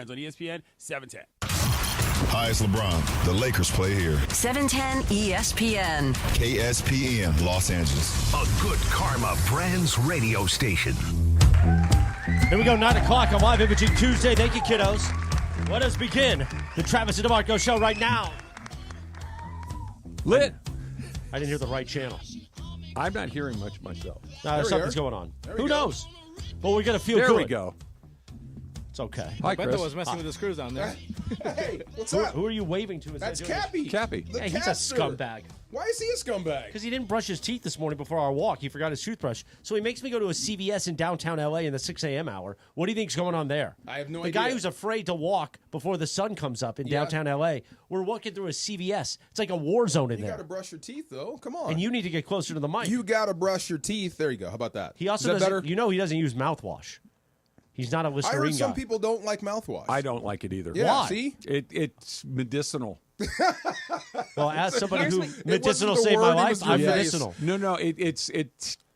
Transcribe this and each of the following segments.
Headlines on ESPN 710. Hi, it's LeBron. The Lakers play here. 710 ESPN. KSPN, Los Angeles. A good karma brands radio station. Here we go, 9 o'clock on Live Imaging Tuesday. Thank you, kiddos. Let us begin the Travis and DeMarco show right now. Lit. I didn't hear the right channel. I'm not hearing much myself. Something's going on. Who knows? But we're going to feel good. There we go. It's okay. Hi, Bento Chris. was messing with the screws down there. Hey, what's up? Who are you waving to? That's Cappy. Cappy. The Hey, he's a caster. scumbag. Why is he a scumbag? Because he didn't brush his teeth this morning before our walk. He forgot his toothbrush. So he makes me go to a CVS in downtown L.A. in the 6 a.m. hour. What do you think's going on there? I have no the idea. guy who's afraid to walk before the sun comes up in downtown L.A. We're walking through a CVS. It's like a war zone in You there. got to brush your teeth, though. Come on. And you need to get closer to the mic. You got to brush your teeth. There you go. How about that? He also is that doesn't. better? You know, he doesn't use mouthwash. He's not a I Listerine heard some guy. people don't like mouthwash. I don't like it either. Yeah, Why? see? It's medicinal. Well, as somebody who It medicinal wasn't the saved my word, it life, was I'm your face. medicinal. No, it's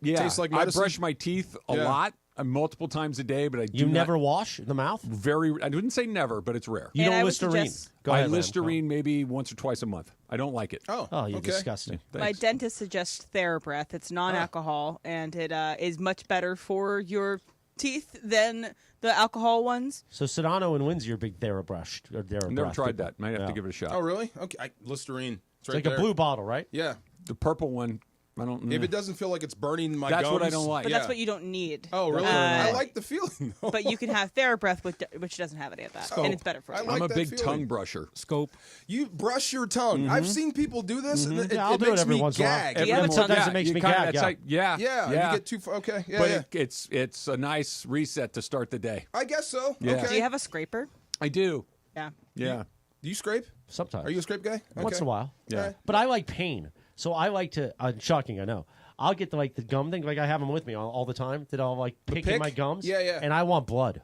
yeah. Tastes like I medicine? brush my teeth a Yeah. lot, multiple times a day, but I do You not- never wash the mouth? I wouldn't say never, but it's rare. You And don't I would Listerine? suggest- Go I ahead, Lamb. Listerine maybe once or twice a month. I don't like it. Oh, you're okay. disgusting. My Thanks. dentist suggests TheraBreath. It's non-alcohol, and it is much better for your teeth than the alcohol ones. So Sedano and Windsor are big TheraBrush. Or I've never tried that. Might have Yeah. to give it a shot. Oh, really? Okay. Listerine. It's It's right like there. a blue bottle, right? Yeah. The purple one, I don't. If it doesn't feel like it's burning my That's gums. what I don't like. But Yeah. that's what you don't need. Oh, really? I like the feeling, though. But you can have TheraBreath, which doesn't have any of that, and it's better for you. I like I'm a that big feeling. tongue brusher. Scope. You brush your tongue. I've seen people do this, and it, Yeah, I'll it do it makes every me once in a while. gag. Do you have a tongue? Sometimes it makes you me kinda- gag. that's Yeah. like- yeah, Yeah, you get too far. Okay, yeah, but yeah. it's a nice reset to start the day. I guess so. Yeah. Okay. Do you have a scraper? I do. Yeah. Yeah. Do you scrape? Sometimes. Are you a scrape guy? Once in a while. Yeah. Alright. But I like pain. So I like to, shocking, I know. I'll get the gum thing, like I have them with me all the time, that I'll pick in pick? my gums. Yeah, yeah. And I want blood.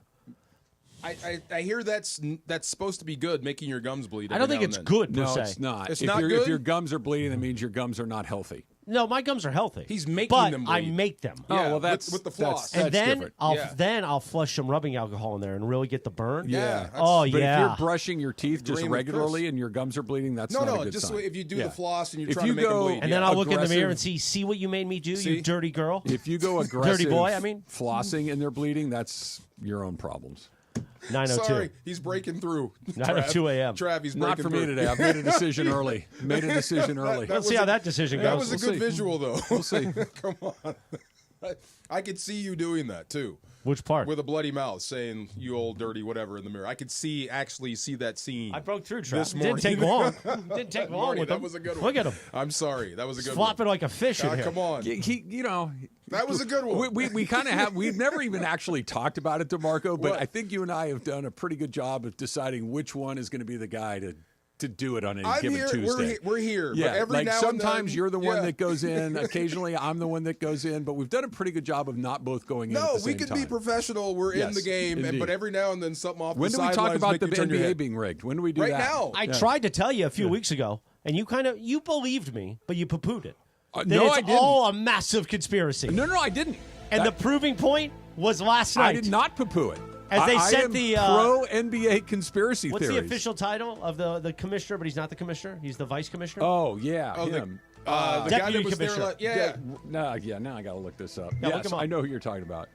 I hear that's supposed to be good, making your gums bleed. I don't every think now it's and then. good, per No, se. it's not. It's if not If good? your gums are bleeding, that means your gums are not healthy. No, my gums are healthy. He's making but them I bleed. make them. Yeah, Oh, well, that's with the that's- floss. And that's then different. I'll flush some rubbing alcohol in there and really get the burn. Yeah. that's- Oh, But yeah. if you're brushing your teeth just Agreeing with regularly Chris. and your gums are bleeding, that's No, not a no, good just sign. if you do Yeah. the floss and you're If trying you to make them go- bleed. And then I'll look in the mirror aggressive- and see what you made me do, See? you dirty girl. If you go aggressive, boy, I mean. flossing and they're bleeding, that's your own problems. 9:02. Sorry, he's breaking through. 9:02 a.m. Trav, he's breaking Not for me through. today. I've made a decision early. Let's was see how a- that decision That goes. was a We'll good see. visual, though. We'll see. Come on. I could see you doing that, too. Which part? With a bloody mouth saying, you old dirty whatever in the mirror. I could actually see that scene. I broke through, This Travis. It morning. didn't take long. Didn't take long Morning, with that him. was a good one. Look at him. I'm sorry. That was a good Flopping one. like a fish in here. Come on. That was a good one. We kind of have. We've never even actually talked about it, DeMarco, but What? I think you and I have done a pretty good job of deciding which one is going to be the guy to do it on any I'm given here. Tuesday. We're here. Yeah, But every like now sometimes and then, you're the one yeah. that goes in. Occasionally, I'm the one that goes in. But we've done a pretty good job of not both going in. No, at the we same could time. be professional. We're in Yes, the game, indeed. but every now and then something off When the do we talk sidelines about make the you turn your NBA head. being rigged? When do we do Right that? now. I tried to tell you a few weeks ago, and you believed me, but you poo-pooed it. That no, it's I didn't. all a massive conspiracy. No, I didn't. And the proving point was last night. I did not poo-poo it. As they I said am the pro NBA conspiracy what's theories. the official title of the commissioner? But he's not the commissioner. He's the vice commissioner. Oh yeah, Oh, him. the guy that Deputy was there. commissioner. Now I got to look this up. Yeah, look Yes, him up. I know who you're talking about.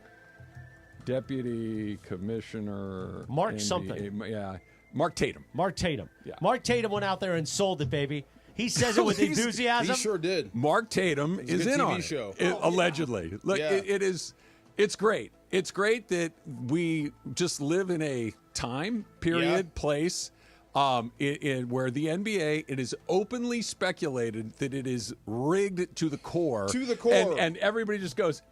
Deputy Commissioner Mark NBA, something. Yeah, Mark Tatum. Mark Tatum. Yeah. Mark Tatum went out there and sold it, baby. He says it with enthusiasm. He sure did. Mark Tatum a is good in TV on show. it, allegedly. Look, Yeah. it is. It's great. It's great that we just live in a time period, place, where the NBA, it is openly speculated that it is rigged to the core. To the core. And everybody just goes,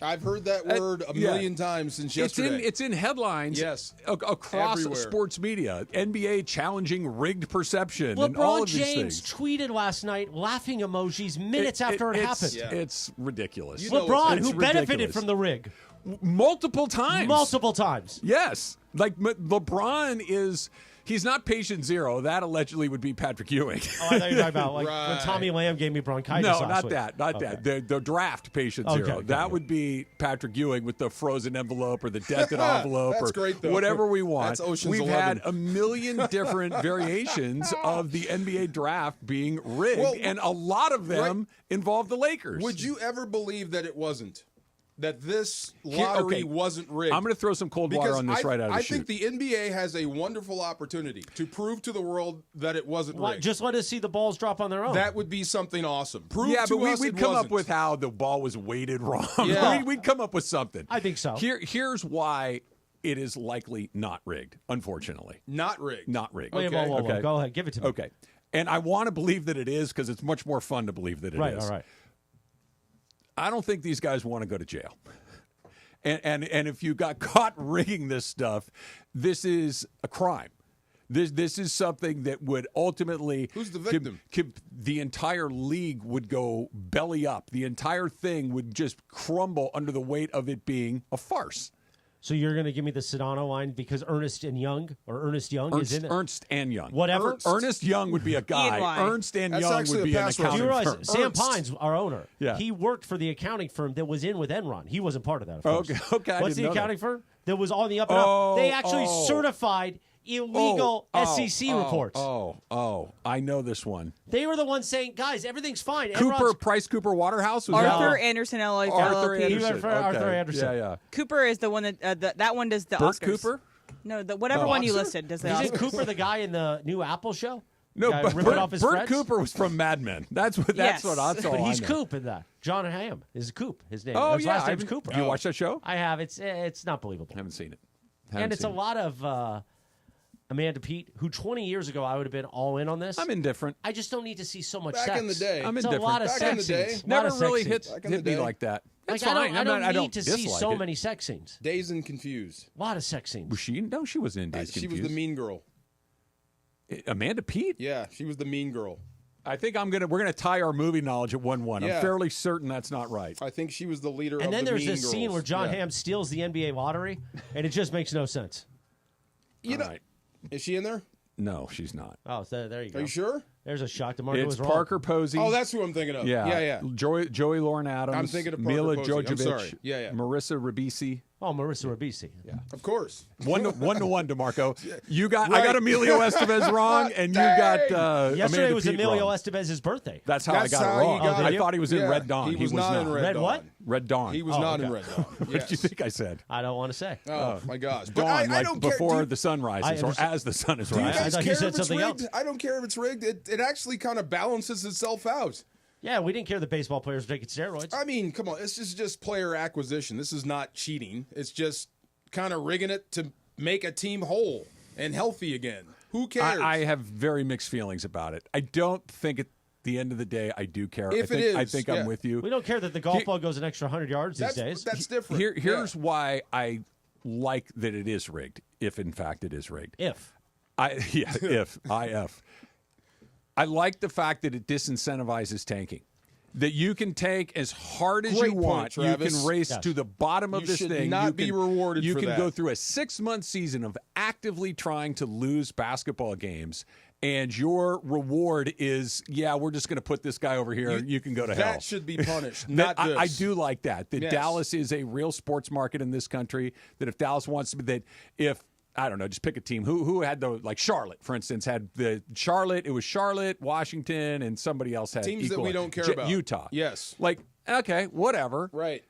I've heard that word a million times since yesterday. It's in headlines Yes. across Everywhere. sports media. NBA challenging rigged perception and all LeBron of these James things. tweeted last night laughing emojis minutes after it happened. It's ridiculous. You know LeBron, it's who benefited ridiculous. from the rig multiple times. multiple times. Yes. Like LeBron He's not patient zero. That allegedly would be Patrick Ewing. Oh, I thought you were talking about when Tommy Lamb gave me bronchitis No, last not week. that. Not that. The draft patient zero. Okay, that would be Patrick Ewing with the frozen envelope or the dented envelope That's or great, though. whatever we want. That's Ocean's We've 11. had a million different variations of the NBA draft being rigged, and a lot of them involve the Lakers. Would you ever believe that it wasn't? That this lottery wasn't rigged? I'm going to throw some cold water on this right out of the I chute. think the NBA has a wonderful opportunity to prove to the world that it wasn't rigged. Just let us see the balls drop on their own. That would be something awesome. Prove Yeah, to but us we'd it come wasn't. up with how the ball was weighted wrong. Yeah. We'd come up with something. I think so. Here's why it is likely not rigged, unfortunately. Not rigged. Not rigged. Wait, whoa, whoa, whoa. Go ahead. Give it to me. Okay. And I want to believe that it is because it's much more fun to believe that it is. Right, all right. I don't think these guys want to go to jail. And if you got caught rigging this stuff, this is a crime. This is something that would ultimately... Who's the victim? The entire league would go belly up. The entire thing would just crumble under the weight of it being a farce. So you're going to give me the Sedano line because Ernest Young is in it? Ernst and Young. Whatever. Ernest Young would be a guy. EY. Ernst and That's Young actually would a be an password. Do you accounting realize firm. Sam Ernst. Pines, our owner, Yeah. he worked for the accounting firm that was in with Enron. He wasn't part of that, of course. Okay, I What's didn't the know accounting that. firm that was on the up and up? They actually certified illegal SEC reports. I know this one. They were the ones saying, guys, everything's fine. Price Cooper Waterhouse was Arthur that? Anderson LLP. Arthur You Anderson. went for Arthur Okay. Anderson. Yeah. Cooper is the one that one does the Bert Oscars. Cooper? No, whatever one you Oscar? listed does the Isn't Oscars. Cooper the guy in the new Apple show? No, Guy but ripping off his Bert friends? Cooper was from Mad Men. That's what. Yes. That's all But I he's know. Coop in that. John Hamm is Coop. His name. Oh His yeah, last name's Cooper. You watch that show? I have. It's not believable. Haven't seen it. And it's a lot of Amanda Peet, who 20 years ago I would have been all in on this. I'm indifferent. I just don't need to see so much Back sex. in the day. I'm It's a indifferent. lot of Back sex in the day. scenes. Never Lot of really sex hit scenes. Back in the me day. like that. That's Like, fine. I don't I need to see dislike so it. many sex scenes. Dazed and Confused. A lot of sex scenes. Was she? No, she wasn't in Days She was Confused. the mean girl. Amanda Peet? Yeah, she was the mean girl. I think we're gonna tie our movie knowledge at 1-1. Yeah. I'm fairly certain that's not right. I think she was the leader And of then the there's mean this scene girls. where John Yeah. Hamm steals the NBA lottery, and it just makes no sense. You know, All right. is she in there? No, she's not. Oh, so there you go. Are you sure? There's a shock. DeMarco It's was wrong. Parker Posey. Oh, that's who I'm thinking of. Yeah. Joey Lauren Adams. I'm thinking of Parker Mila Posey. I'm Djokovic. sorry. Yeah. Marissa Ribisi. Oh, Marissa Ribisi. Yeah. Of course. 1-1, DeMarco. I got Emilio Estevez wrong, and you got Yesterday Amanda was Peet Emilio wrong. Estevez's birthday. That's how That's I got how it you wrong. got I it. thought he was in Yeah. Red Dawn. He was not in Red Red Dawn. what? Red Dawn. He was not in Red Dawn. What did you Yes. think I said? I don't want to say. Oh my gosh! But Dawn, I like don't care. before Do you- the sun rises, I or understand. as the sun is Do you rising. guys thought you care said if it's something rigged? else. I don't care if it's rigged. It actually kind of balances itself out. Yeah, we didn't care that baseball players were taking steroids. I mean, come on, this is just player acquisition. This is not cheating. It's just kind of rigging it to make a team whole and healthy again. Who cares? I have very mixed feelings about it. I don't think at the end of the day I do care. If I think, it is, I think yeah. I'm with you. We don't care that the golf ball goes an extra 100 yards these days. That's different. Here's why I like that it is rigged, if in fact it is rigged. If. I like the fact that it disincentivizes tanking. That you can take as hard as Great you point, want. You Travis. can race Yes. to the bottom of You this should thing. not you be can, rewarded You for can that. go through a 6-month season of actively trying to lose basketball games, and your reward is, we're just going to put this guy over here. You can go to hell. That should be punished, That- not this. I do like that. That Yes. Dallas is a real sports market in this country. That if Dallas wants to be, that if I don't know, just pick a team. Who had the, like Charlotte, for instance, had the Charlotte. It was Charlotte, Washington, and somebody else had Teams that equal- we don't care about. Utah. Yes. Like, okay, whatever. Right.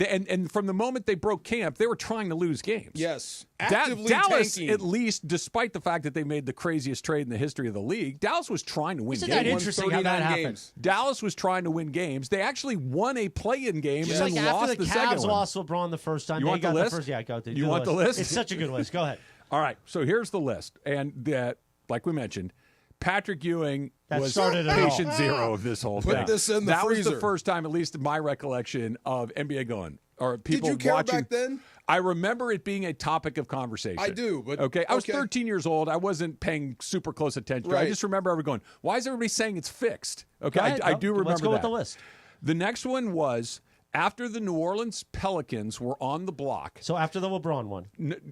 And from the moment they broke camp, they were trying to lose games. Yes. Da- Actively Dallas, tanking. at least, despite the fact that they made the craziest trade in the history of the league, Dallas was trying to win Isn't games. that interesting how that 39 happened? games. Dallas was trying to win games. They actually won a play-in game Just and like then after lost the the second Cavs one. lost LeBron the first time. You they want the got list? The first, yeah, go through. You want the list? It's such a good list. Go ahead. All right, so here's the list. And that, like we mentioned, Patrick Ewing That was started it patient all. zero of this whole Put thing. this in the that was freezer. the first time, at least in my recollection, of NBA going. Or people you care watching. back then? I remember it being a topic of conversation. I do, but okay. I was okay. 13 years old. I wasn't paying super close attention. I Right. just remember everyone going, "Why is everybody saying it's fixed?" Okay, Go ahead. I do remember Let's go that. with the list. The next one was After the New Orleans Pelicans were on the block. So after the LeBron one.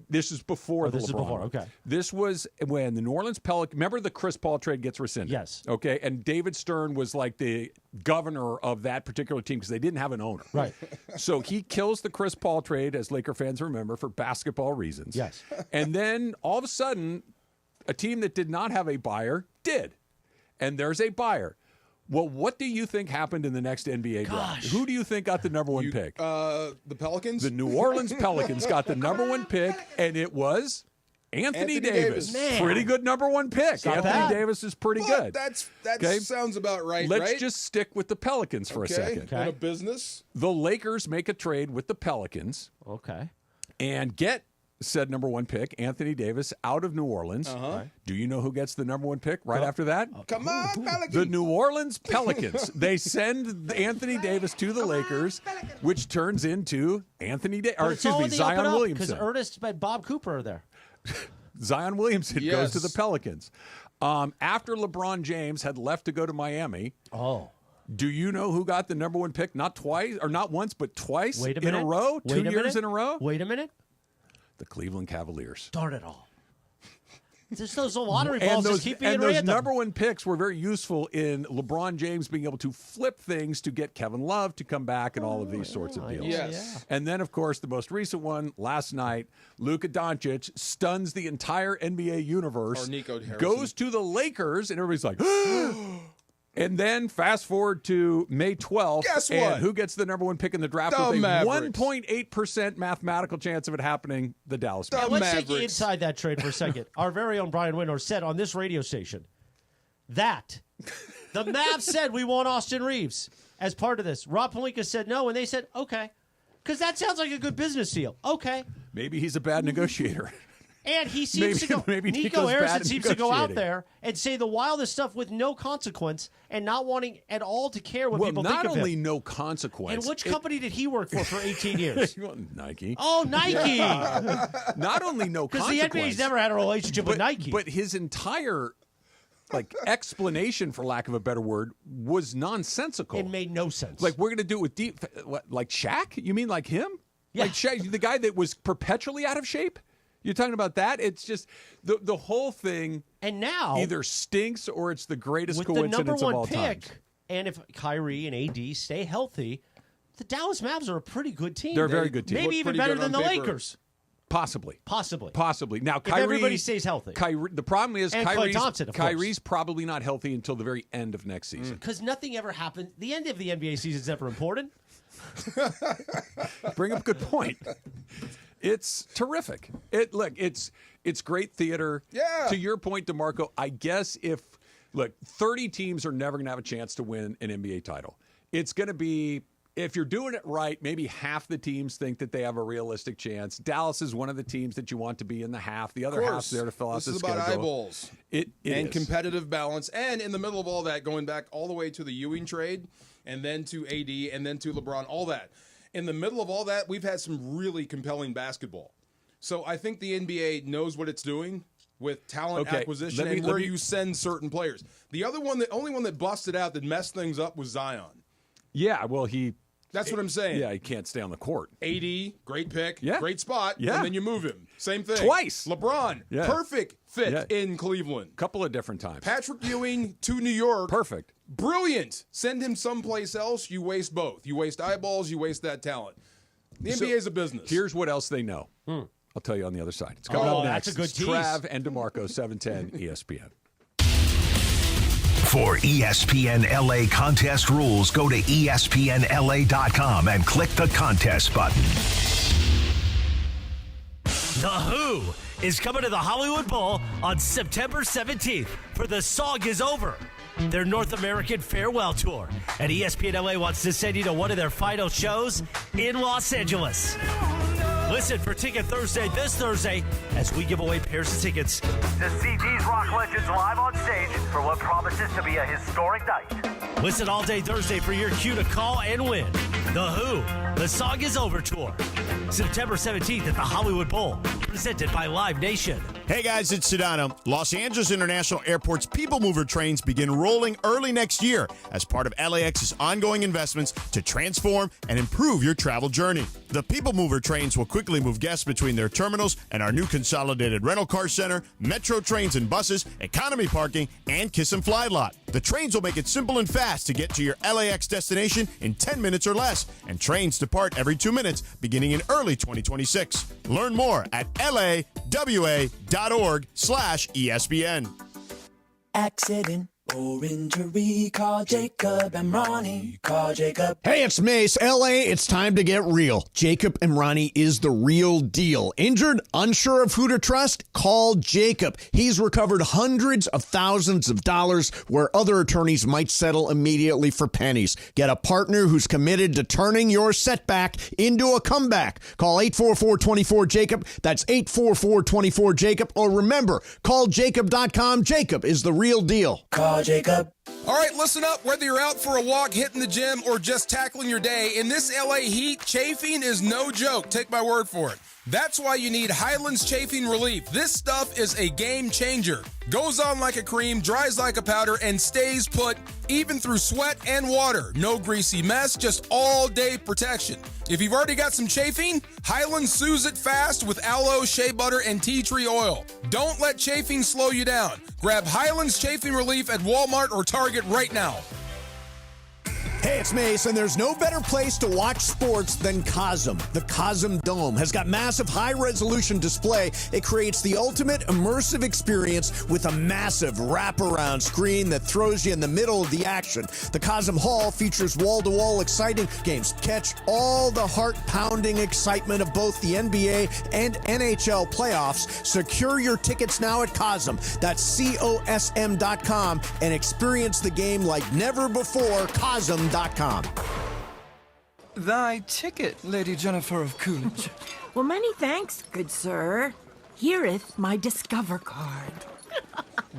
This is before the LeBron. This is before, okay. This was when the New Orleans Pelicans, remember the Chris Paul trade gets rescinded? Yes. Okay, and David Stern was like the governor of that particular team because they didn't have an owner. Right. So he kills the Chris Paul trade, as Laker fans remember, for basketball reasons. Yes. And then all of a sudden, a team that did not have a buyer did. And there's a buyer. Well, what do you think happened in the next NBA draft? Who do you think got the number one pick? The Pelicans? The New Orleans Pelicans got the number one pick, and it was Anthony Davis. Man. Pretty good number one pick. Anthony Davis is pretty good. That Okay? sounds about right, Let's right? just stick with the Pelicans for a second. Okay. In a business? The Lakers make a trade with the Pelicans Okay. and get said number one pick, Anthony Davis, out of New Orleans. Do you know who gets the number one pick right after that? Come on, Pelicans. The New Orleans Pelicans. They send Anthony Davis to the Lakers, which turns into Zion Williamson. Because Ernest and Bob Cooper are there. Zion Williamson Yes. goes to the Pelicans. After LeBron James had left to go to Miami. Oh. Do you know who got the number one pick? Not once, but twice Wait a minute. in a row? Wait 2 a years minute. in a row? Wait a minute. The Cleveland Cavaliers. Darn it all. Just those lottery And balls those, just keep being and those random. number one picks were very useful in LeBron James being able to flip things to get Kevin Love to come back and all of these sorts of deals. Yes. And then, of course, the most recent one last night, Luka Doncic stuns the entire NBA universe, Or Nico Harrison. goes to the Lakers, and everybody's like, and then fast forward to May 12th. Guess and what? who gets the number one pick in the draft The with a Mavericks. 1.8% mathematical chance of it happening? The Dallas Mavericks. Let's take you Mavericks. inside that trade for a second. Our very own Brian Windhorst said on this radio station that the Mavs said we want Austin Reeves as part of this. Rob Pelinka said no, and they said okay. Because that sounds like a good business deal. Okay. Maybe he's a bad negotiator. And he seems to go. Maybe Nico Nico's Harrison bad at seems to go out negotiating. there and say the wildest stuff with no consequence and not wanting at all to care what Well, people not think of only him. no consequence. And which company did he work for 18 years? Nike. Oh, Nike. Not only no Because the consequence. NBA's never had a relationship with Nike. But his entire explanation, for lack of a better word, was nonsensical. it made no sense. Like, we're going to do it with like Shaq? You mean like him? Yeah. Like Shaq, the guy that was perpetually out of shape? You're talking about that? It's just the whole thing and now either stinks or it's the greatest with the coincidence number of one all pick, time. and if Kyrie and AD stay healthy, the Dallas Mavs are a pretty good team. They're a very good team. Maybe Look even pretty better good than the on paper. Lakers. Possibly. Possibly. Now, If Kyrie, everybody stays healthy. The problem is And Klay Thompson, of course. Kyrie's probably not healthy until the very end of next season. Because nothing ever happened. The end of the NBA season is never important. Bring up a good point. It's terrific. It's great theater. Yeah. To your point, DeMarco, I guess 30 teams are never going to have a chance to win an NBA title. It's going to be, if you're doing it right, maybe half the teams think that they have a realistic chance. Dallas is one of the teams that you want to be in the half. The other half's there to fill out the This is schedule. about eyeballs. It and is. competitive balance. And in the middle of all that, going back all the way to the Ewing trade, and then to AD, and then to LeBron, all that. In the middle of all that, we've had some really compelling basketball. So I think the NBA knows what it's doing with talent acquisition and where you send certain players. The only one that busted out that messed things up was Zion. Yeah, well, That's what I'm saying. Yeah, he can't stay on the court. AD, great pick, Yeah. great spot, Yeah. and then you move him. Same thing. Twice. LeBron, Yeah. perfect fit Yeah. in Cleveland. Couple of different times. Patrick Ewing to New York. Perfect. Brilliant. Send him someplace else. You waste both. You waste eyeballs. You waste that talent. The NBA is a business. Here's what else they know. I'll tell you on the other side. It's coming up next. that's a good It's tease. Trav and DeMarco, 710 ESPN. For ESPN LA contest rules, go to ESPNLA.com and click the contest button. The Who is coming to the Hollywood Bowl on September 17th for The Song Is Over, their North American farewell tour. And ESPN LA wants to send you to one of their final shows in Los Angeles. Listen for Ticket Thursday this Thursday as we give away pairs of tickets To see these rock legends live on stage for what promises to be a historic night. Listen all day Thursday for your cue to call and win. The Who, The Song Is Over Tour. September 17th at the Hollywood Bowl. Presented by Live Nation. Hey guys, it's Sedano. Los Angeles International Airport's People Mover trains begin rolling early next year as part of LAX's ongoing investments to transform and improve your travel journey. The People Mover trains will quickly move guests between their terminals and our new consolidated rental car center, metro trains and buses, economy parking, and Kiss and Fly lot. The trains will make it simple and fast to get to your LAX destination in 10 minutes or less, and trains depart every 2 minutes beginning in early 2026. Learn more at lawa.org/ESPN. Accident or injury, call Jacob and Ronnie. Call Jacob. Hey, it's Mace. LA, it's time to get real. Jacob and Ronnie is the real deal. Injured? Unsure of who to trust? Call Jacob. He's recovered hundreds of thousands of dollars where other attorneys might settle immediately for pennies. Get a partner who's committed to turning your setback into a comeback. Call 844-24-JACOB. That's 844-24-JACOB. Or remember, call Jacob.com. Jacob is the real deal. Call Jacob. All right, listen up. Whether you're out for a walk, hitting the gym, or just tackling your day, in this LA heat, chafing is no joke. Take my word for it. That's why you need Highlands Chafing Relief. This stuff is a game changer. Goes on like a cream, dries like a powder, and stays put even through sweat and water. No greasy mess, just all-day protection. If you've already got some chafing, Highlands soothes it fast with aloe, shea butter, and tea tree oil. Don't let chafing slow you down. Grab Highlands Chafing Relief at Walmart or Target right now. Hey, it's Mace, and there's no better place to watch sports than Cosm. The Cosm Dome has got massive high-resolution display. It creates the ultimate immersive experience with a massive wraparound screen that throws you in the middle of the action. The Cosm Hall features wall-to-wall exciting games. Catch all the heart-pounding excitement of both the NBA and NHL playoffs. Secure your tickets now at Cosm. That's COSM.com and experience the game like never before. Cosm.com. Thy ticket, Lady Jennifer of Coolidge. Well, many thanks, good sir. Here'th my Discover card.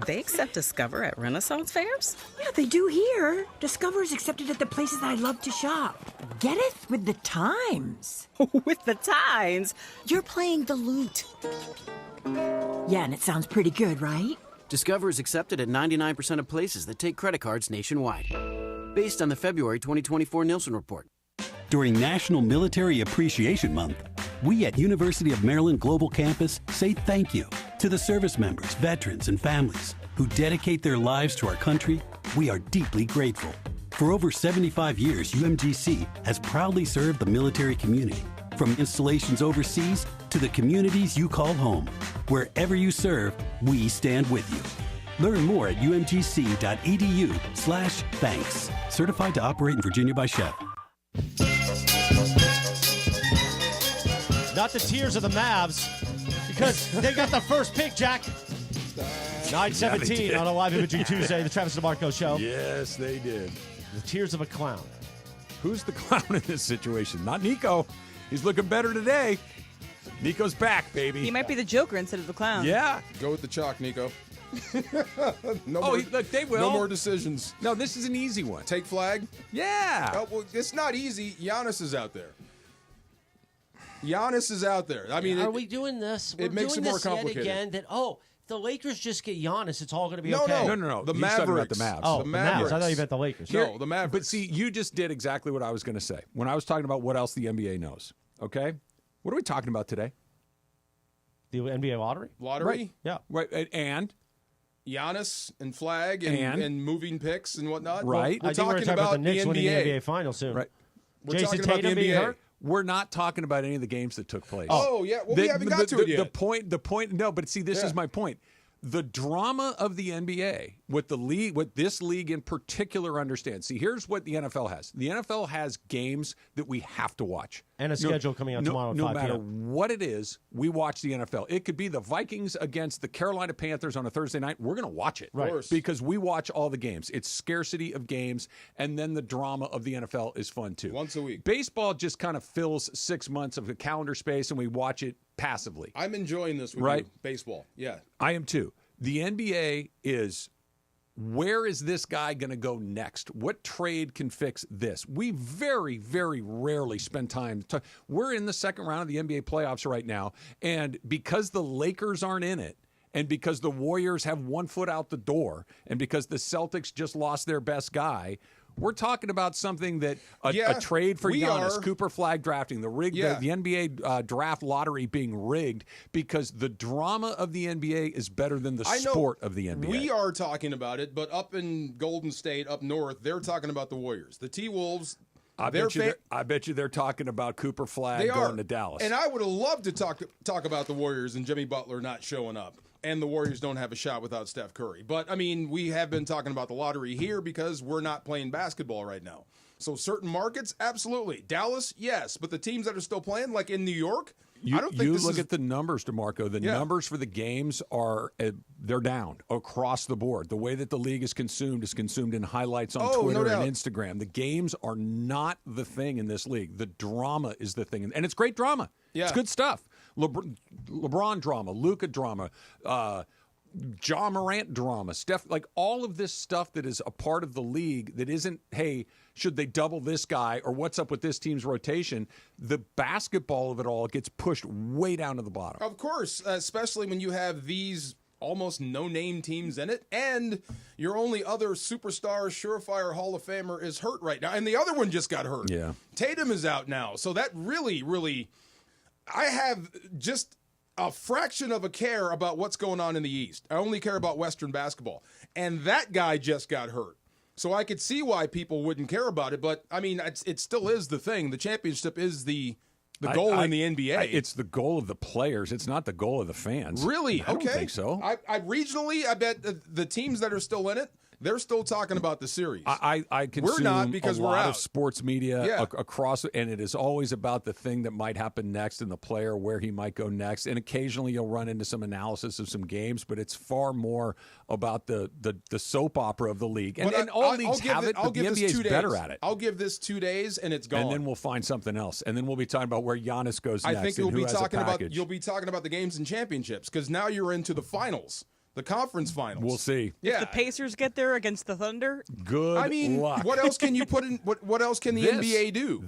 They accept Discover at Renaissance fairs? Yeah, they do here. Discover is accepted at the places I love to shop. Getteth with the times. With the times? You're playing the lute. Yeah, and it sounds pretty good, right? Discover is accepted at 99% of places that take credit cards nationwide. Based on the February 2024 Nielsen report. During National Military Appreciation Month, we at University of Maryland Global Campus say thank you to the service members, veterans, and families who dedicate their lives to our country. We are deeply grateful. For over 75 years, UMGC has proudly served the military community, from installations overseas to the communities you call home. Wherever you serve, we stand with you. Learn more at umgc.edu/thanks. Certified to operate in Virginia by Chev. Not the tears of the Mavs, because they got the first pick, Jack. 9:17 on a live imaging Tuesday, the Travis DeMarco Show. Yes, they did. The tears of a clown. Who's the clown in this situation? Not Nico. He's looking better today. Nico's back, baby. He might be the Joker instead of the clown. Yeah. Go with the chalk, Nico. Look, they will. No more decisions. No, this is an easy one. Take flag? Yeah. Oh, well, it's not easy. Giannis is out there. Giannis is out there. I mean, are we doing this? It makes it more complicated. Yet again, that if the Lakers just get Giannis, it's all going to be no, okay. No. The He's Mavericks. talking about the Mavs. Oh, the Mavericks. I thought you meant the Lakers. No, the Mavericks. But see, you just did exactly what I was going to say when I was talking about what else the NBA knows. Okay? What are we talking about today? The NBA lottery? Right. Yeah. Right. And Giannis and flag and moving picks and whatnot. Right. We're talking about the Knicks the winning the NBA. NBA final soon. Right. We're Jason talking about Tatum the being NBA. hurt? We're not talking about any of the games that took place. Oh, yeah. Well, we haven't got to it yet. The point. No, but see, this is my point. The drama of the NBA, what this league in particular understands. See, here's what the NFL has. The NFL has games that we have to watch. And a schedule coming out tomorrow at 5 No matter p.m. what it is, we watch the NFL. It could be the Vikings against the Carolina Panthers on a Thursday night. We're going to watch it. Right. Because we watch all the games. It's scarcity of games, and then the drama of the NFL is fun, too. Once a week. Baseball just kind of fills 6 months of the calendar space, and we watch it passively. I'm enjoying this with you. Baseball. Yeah. I am, too. The NBA is, where is this guy going to go next? What trade can fix this? We very, very rarely spend time. We're in the second round of the NBA playoffs right now, and because the Lakers aren't in it, and because the Warriors have 1 foot out the door, and because the Celtics just lost their best guy, we're talking about something that a trade for Giannis, Cooper Flag drafting, the NBA draft lottery being rigged because the drama of the NBA is better than the sport of the NBA. We are talking about it, but up in Golden State, up north, they're talking about the Warriors. The T-Wolves, I bet you they're talking about Cooper Flag going to Dallas. And I would have loved to talk about the Warriors and Jimmy Butler not showing up. And the Warriors don't have a shot without Steph Curry. But, I mean, we have been talking about the lottery here because we're not playing basketball right now. So certain markets, absolutely. Dallas, yes. But the teams that are still playing, like in New York, I don't think you look at the numbers, DeMarco. The numbers for the games they're down across the board. The way that the league is consumed in highlights on Twitter and Instagram. The games are not the thing in this league. The drama is the thing. And it's great drama. Yeah. It's good stuff. LeBron drama, Luka drama, Ja Morant drama, Steph, like all of this stuff that is a part of the league that isn't, hey, should they double this guy or what's up with this team's rotation? The basketball of it all gets pushed way down to the bottom. Of course, especially when you have these almost no-name teams in it, and your only other superstar, surefire Hall of Famer is hurt right now, and the other one just got hurt. Yeah. Tatum is out now, so that really, really, I have just a fraction of a care about what's going on in the East. I only care about Western basketball, and that guy just got hurt. So I could see why people wouldn't care about it, but, I mean, it still is the thing. The championship is the goal in the NBA. It's the goal of the players. It's not the goal of the fans. Really? I don't think so. I regionally, I bet the teams that are still in it, they're still talking about the series. I consume we're not because a we're lot out. of sports media across, and it is always about the thing that might happen next and the player, where he might go next. And occasionally you'll run into some analysis of some games, but it's far more about the soap opera of the league. And all leagues have it, but the NBA is better at it. I'll give this 2 days, and it's gone. And then we'll find something else. And then we'll be talking about where Giannis goes next. I think you'll be talking about the games and championships, because now you're into the finals. The conference finals. We'll see. Yeah. If the Pacers get there against the Thunder, good luck. What else can you put in? What else can the NBA do?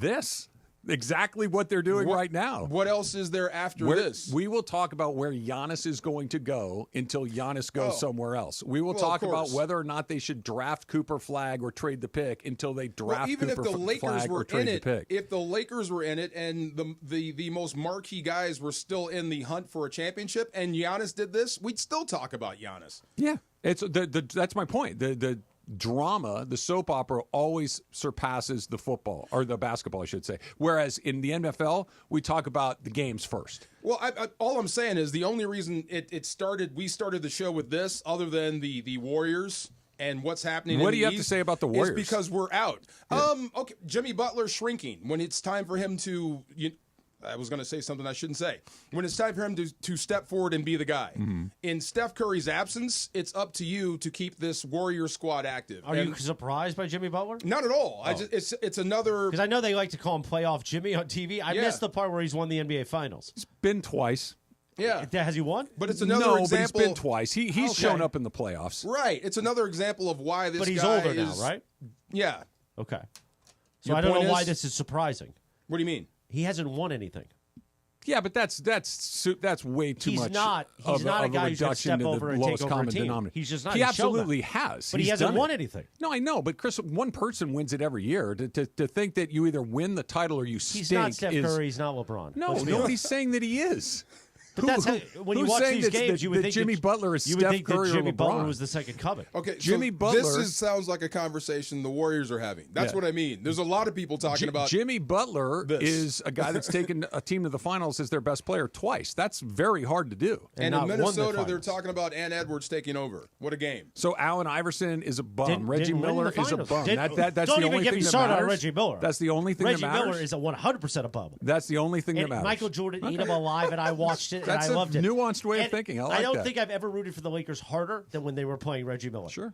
Exactly what they're doing right now. What else is there after this? We will talk about where Giannis is going to go until Giannis goes somewhere else. We will talk about whether or not they should draft Cooper Flag or trade the pick until they draft Cooper Flag or trade the pick. If the Lakers were in it and the most marquee guys were still in the hunt for a championship and Giannis did this, we'd still talk about Giannis. Yeah, it's that's my point. The drama, the soap opera, always surpasses the football, or the basketball, I should say. Whereas in the NFL, we talk about the games first. Well, all I'm saying is the only reason we started the show with this, other than the Warriors and what's happening. What do you have to say about the Warriors? Is because we're out. Yeah. Okay, Jimmy Butler shrinking when it's time for him to. I was going to say something I shouldn't say. When it's time for him to step forward and be the guy. Mm-hmm. In Steph Curry's absence, it's up to you to keep this Warrior squad active. Are you surprised by Jimmy Butler? Not at all. Oh. It's another... Because I know they like to call him Playoff Jimmy on TV. I missed the part where he's won the NBA Finals. It's been twice. Yeah. Has he won? But it's another example... but it's been twice. He's shown up in the playoffs. Right. It's another example of why this guy is... But he's older now, right? Yeah. Okay. So I don't know why this is surprising. What do you mean? He hasn't won anything. Yeah, but that's way too much. He's not a guy who's going to step over and take over a team. He's just not. He absolutely has. But he hasn't won anything. No, I know. But Chris, one person wins it every year. To think that you either win the title or you stink. He's not Steph Curry. He's not LeBron. No, nobody's saying that he is. But that's when you watch these games, you would think Jimmy Butler is Steph Curry or Jimmy LeBron. Butler was the second coming. Okay, Jimmy Butler. This sounds like a conversation the Warriors are having. That's what I mean. There's a lot of people talking about Jimmy Butler is a guy that's taken a team to the finals as their best player twice. That's very hard to do. And in Minnesota, they're talking about Ant Edwards taking over. What a game! So Allen Iverson is a bum. Reggie Miller is a bum. That's don't the even only get thing me that started matters. on Reggie Miller. That's the only thing that matters. Reggie Miller is a 100% a bum. That's the only thing that matters. Michael Jordan, eat him alive, and I watched it, and I loved it. That's a nuanced way of thinking. I don't think I've ever rooted for the Lakers harder than when they were playing Reggie Miller. Sure.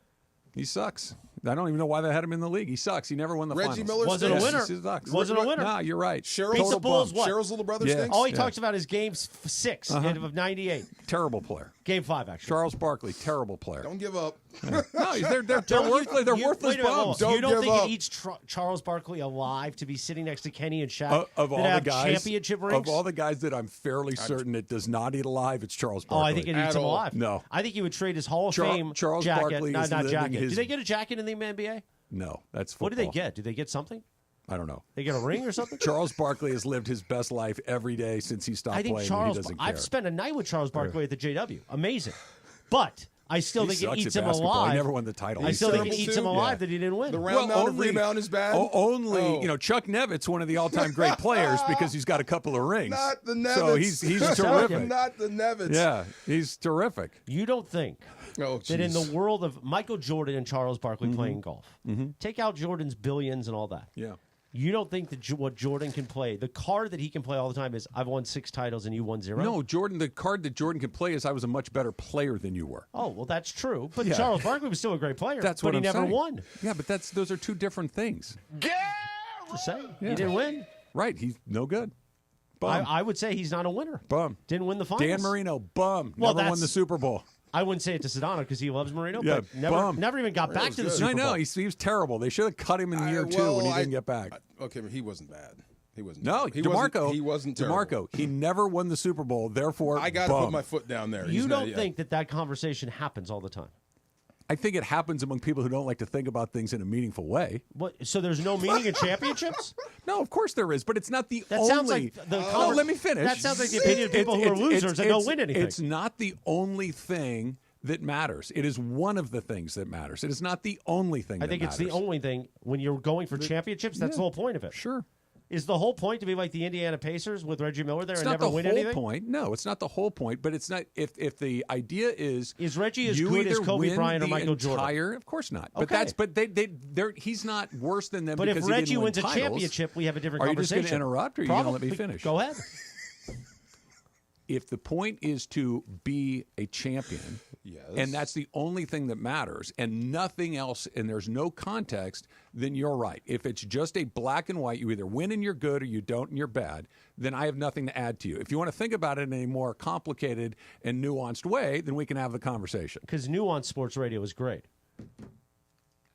He sucks. I don't even know why they had him in the league. He sucks. He never won the Reggie finals. Miller Wasn't a winner. He sucks. Wasn't a winner. Nah, you're right. Cheryl's the Bulls, what? Cheryl's little brother Yeah. stinks. All he talks about is games 6 of 98. Terrible player. Game 5, actually. Charles Barkley, terrible player. Don't give up. No, they're worthless. They're worthless wait a minute, bums. you don't give think up. it eats Charles Barkley alive to be sitting next to Kenny and Shaq Of all that the have guys, championship rings? of all the guys that I'm fairly certain it does not eat alive, it's Charles Oh, Barkley. I think it eats At him all. alive. No. I think he would trade his Hall of Fame Charles jacket. Barkley not is living jacket. his- Do they get a jacket in the NBA? No, that's football. What do they get? Do they get something? I don't know. They get a ring or something? Charles Barkley has lived his best life every day since he stopped I think playing. Charles. And he doesn't care. I've spent a night with Charles Barkley at the JW. Amazing, but I still He think it sucks eats at him basketball. alive. He never won the title. I He's still think it terrible eats too. him alive Yeah. that he didn't win. The round mound of rebound is bad. Only Chuck Nevitt's one of the all-time great players because he's got a couple of rings. Not the Nevitts. So he's terrific. Not the Nevitts. Yeah, he's terrific. You don't think Oh, that in the jeez. world of Michael Jordan and Charles Barkley playing golf, take out Jordan's billions and all that. Yeah. You don't think that what Jordan can play, the card that he can play all the time is, I've won 6 titles and you won 0? No, Jordan. The card that Jordan can play is I was a much better player than you were. Oh, well, that's true. But Yeah. Charles Barkley was still a great player. That's but what he I'm never saying. won. Yeah, but those are two different things. Just saying. Yeah. He didn't win. Right? He's no good. Bum. I would say he's not a winner. Bum. Didn't win the finals. Dan Marino. Bum. Well, Never won that's- the Super Bowl. I wouldn't say it to Sedano because he loves Marino, Yeah, but never even got back to the Super I know. Bowl. He was terrible. They should have cut him in year 2 when he didn't get back. Okay, but he wasn't bad. He wasn't. No, he DeMarco. He wasn't terrible. DeMarco. He never won the Super Bowl. Therefore, I got to put my foot down there. You He's don't not- yeah. think that conversation happens all the time? I think it happens among people who don't like to think about things in a meaningful way. What? So there's no meaning in championships? No, of course there is, but it's not the That only. sounds like the No, let me finish. That sounds like the opinion of people who are losers and don't win anything. It's not the only thing that matters. It is one of the things that matters. It is not the only thing I think that it's matters. the only thing when you're going for championships. That's yeah. the whole point of it. Sure. Is the whole point to be like the Indiana Pacers with Reggie Miller there It's and not never the win whole anything? point. No, it's not the whole point. But it's not. If the idea is Reggie as you good as either Kobe win Bryant or the Michael Jordan? entire, Of course not. But Okay. he's not worse than them. But if because he Reggie didn't win wins a titles. championship, we have a different Are you just conversation. going to interrupt, or are you going to let me finish? Go ahead. If the point is to be a champion, Yes. and that's the only thing that matters, and nothing else, and there's no context, then you're right. If it's just a black and white, you either win and you're good or you don't and you're bad, then I have nothing to add to you. If you want to think about it in a more complicated and nuanced way, then we can have the conversation. Because nuanced sports radio is great.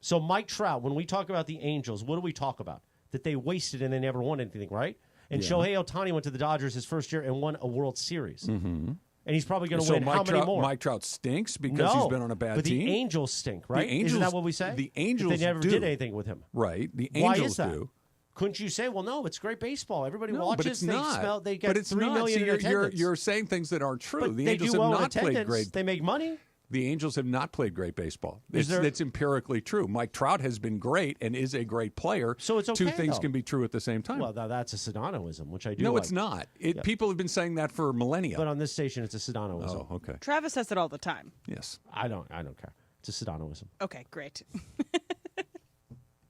So Mike Trout, when we talk about the Angels, what do we talk about? That they wasted and they never won anything, right? And Yeah. Shohei Ohtani went to the Dodgers his first year and won a World Series. Mm-hmm. And he's probably going to So win how many more? Mike Trout stinks because he's been on a bad but team? the Angels stink, right? The Angels- Isn't that what we say? the That Angels they never do. did anything with him. Right. The Why Angels is that? do. Couldn't you say, well, no, it's great baseball. Everybody No, watches. but it's they not. smell. They get but it's 3 not. million See, in you're, attendance. you're saying things that aren't true. But The they Angels do well have in not played attendance. great. They make money. The Angels have not played great baseball. Is It's empirically true. Mike Trout has been great and is a great player. So it's okay, Two things though. can be true at the same time. Well, now that's a Sedanoism, which I do. No, like. it's not. Yeah. People have been saying that for millennia. But on this station, it's a Sedanoism. Oh, okay. Travis says it all the time. Yes. I don't care. It's a Sedanoism. Okay, great.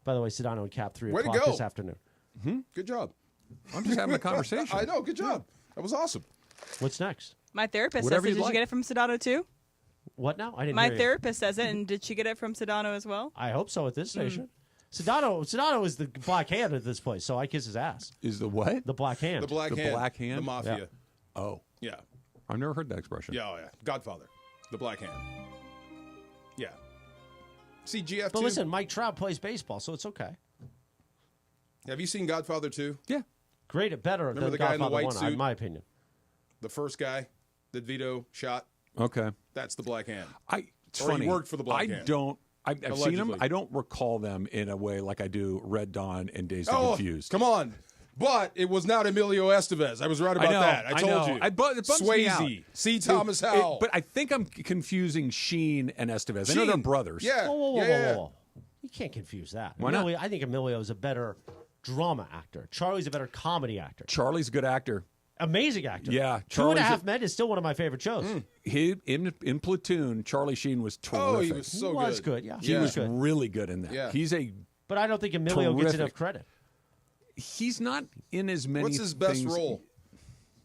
By the way, Sedano and Cap 3 Way to o'clock go. this afternoon. Good job. I'm just having a conversation. I know. Good job. That was awesome. What's next? My therapist Whatever says it. you'd Did like. you get it from Sedano too? What now? I didn't My hear you. therapist says it, and did she get it from Sedano as well? I hope so at this station. Sedano is the black hand at this place, so I kiss his ass. Is the what? The black hand. The black hand. black hand? The mafia. Yeah. Oh. Yeah. I've never heard that expression. Yeah. Oh, yeah. Godfather. The black hand. Yeah. See, GF2. But listen, Mike Trout plays baseball, so it's okay. Have you seen Godfather 2? Yeah. Great, better Remember than the guy in the Godfather white 1, suit? in my opinion. The first guy that Vito shot? Okay. That's the black hand. It's Or funny. he worked for the Black Hand. I've seen them. Allegedly. I don't recall them in a way like I do Red Dawn and Dazed and Oh, Confused. come on. But it was not Emilio Estevez. I was right about that. I told you. It bums me out. Swayze. C. Thomas Howell. But I think I'm confusing Sheen and Estevez. I know they're Sheen. brothers. Yeah. Whoa. You can't confuse that. Why not? I think Emilio is a better drama actor. Charlie's a better comedy actor. Charlie's a good actor. Amazing actor. Yeah, 2.5 Men is still one of my favorite shows. In Platoon, Charlie Sheen was terrific. Oh, he was so He was good, yeah. He Yeah. was good. really good in that. Yeah. He's a. But I don't think Emilio gets Terrific. enough credit. He's not in as many. What's his best things- role?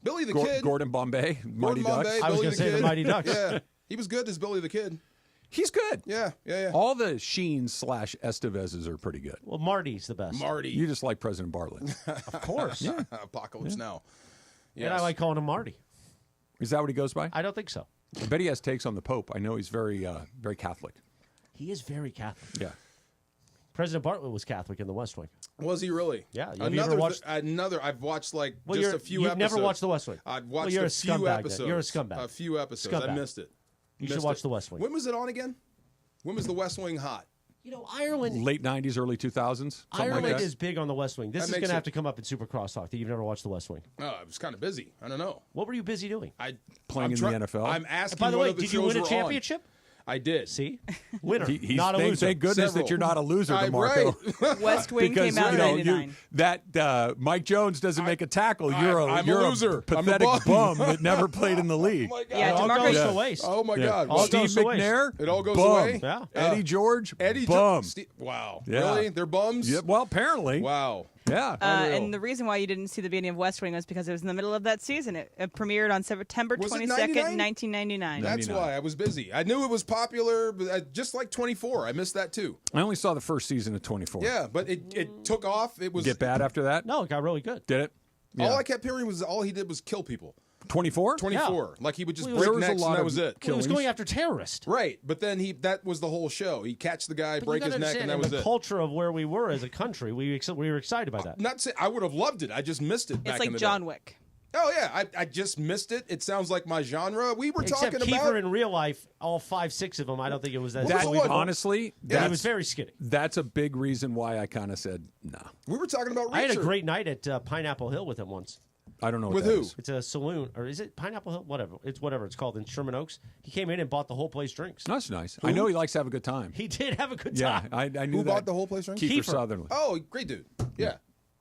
Billy the Kid. Gordon Bombay, Mighty Gordon Bombay, Ducks. I was Billy gonna the say the Kid. Mighty Ducks. Yeah. He was good as Billy the Kid. He's good. Yeah. All the Sheen/Estevezes are pretty good. Well, Marty's the best. Marty. You just like President Bartlett. Of course. Yeah. Apocalypse Now. And I like calling him Marty. Is that what he goes by? I don't think so. I bet he has takes on the Pope. I know he's very Catholic. He is very Catholic. Yeah. President Bartlett was Catholic in The West Wing. Was he really? Yeah. Another. I've watched just a few episodes. You've never watched The West Wing. I've watched you're a few episodes. Then. You're a scumbag. A few episodes. Scumbag. I missed it. You should watch The West Wing. When was it on again? When was The West Wing hot? You know, Ireland. Late 90s, early 2000s. Ireland is big on The West Wing. This That is going makes to it- have to come up in Super Crosstalk that you've never watched The West Wing. Oh, I was kind of busy. I don't know. What were you busy doing? Playing in the NFL. I'm asking. By the what way, other did you shows win a were on. championship? I did. See? Winner. He's not a loser. Thank goodness that you're not a loser, DeMarco. Right. West Wing Because came out in you know, 99. that Mike Jones doesn't make a tackle. You're I'm a you're loser. I'm a pathetic bum. bum that never played in the league. Oh my God. Yeah, It all DeMarco- goes to waste. Oh my God. All Steve goes to waste. McNair. It all goes bum. away. Yeah. Eddie George. Bum. bum. Wow. Yeah. Really? They're bums? Yeah, well, apparently. Wow. Yeah. Unreal. And the reason why you didn't see the beginning of West Wing was because it was in the middle of that season. It premiered on September Was it 22nd, 99? 1999. That's 99. why I was busy. I knew it was popular, but just like 24. I missed that too. I only saw the first season of 24. Yeah, but it took off. It was Get bad after that? No, it got really good. Did it? all I kept hearing was all he did was kill people. 24? 24. Like he would just Well, break there was a necks lot and that of was it. Well, he was Killings. going after terrorists. Right, but then that was the whole show. He'd catch the guy, But break you his gotta neck, and understand, that in was the it. culture of where we were as a country, we were excited by that. Not say I would have loved it. I just missed it back It's in like the John day. Wick. Oh yeah, I just missed it. It sounds like my genre. We were Except talking Kiefer about in real life, all 5, 6 of them, I don't think it was that. What was the one? Honestly, he was very skinny. That's a big reason why I kind of said, nah. We were talking about Reacher. I had a great night at Pineapple Hill with him once. I don't know what With that who? is. It's a saloon, or is it Pineapple Hill? Whatever. It's whatever it's called in Sherman Oaks. He came in and bought the whole place drinks. That's nice. I know he likes to have a good time. He did have a good Yeah, time. I knew Who that. bought the whole place? Right? Kiefer Sutherland. Oh, great dude. Yeah,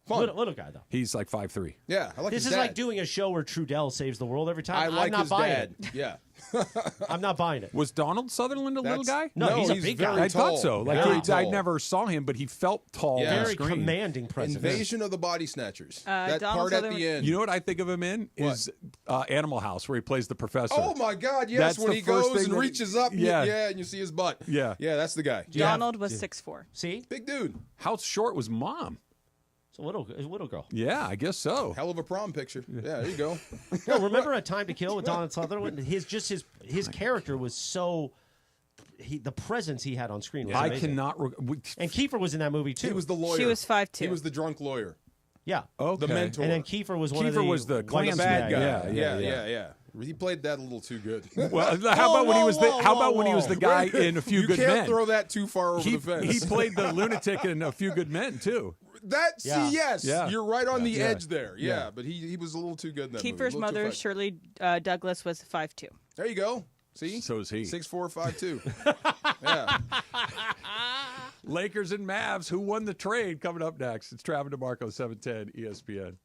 fun. Little guy, though. He's like 5'3". Yeah, I like This his is dad. like doing a show where Trudell saves the world every time. I like I'm not his buying dad. it. Yeah. I'm not buying it. Was Donald Sutherland a little guy? No, he's a big guy. very I tall. thought so. Like Very I tall. never saw him, but he felt tall Yeah. on Very screen. commanding presence. Invasion of the Body Snatchers. That Donald part at Sutherland- the end. You know what I think of him in is Animal House, where he plays the professor. Oh my God! Yes, That's when the he first goes thing and that- reaches up, Yeah. and you see his butt. Yeah. yeah, that's the guy. Donald was 6'4". See? Big dude. How short was Mom? It's a little girl. Yeah, I guess so. Hell of a prom picture. Yeah, there you go. No, remember A Time to Kill with Donald Sutherland? His character was so... the presence he had on screen was I amazing. cannot. And Kiefer was in that movie, too. He was the lawyer. She was 5'2". He was the drunk lawyer. Yeah. Okay. The mentor. And then Kiefer was one of Kiefer the... was the white Klansman bad guy. Yeah. Yeah. He played that a little too good. Well, how about when he was the guy in A Few you Good can't Men? throw that too far over He the fence. he played the lunatic in A Few Good Men too. Yeah. Yes, Yeah. you're right on the Yeah. edge there. Yeah, Yeah. but he was a little too good in that movie. Kiefer's A little too mother, fast. Shirley Douglas, was 5'2". There you go. See? So is he. 6'4", 5'2". Yeah. Lakers and Mavs. Who won the trade? Coming up next. It's Travis DeMarco, 710 ESPN.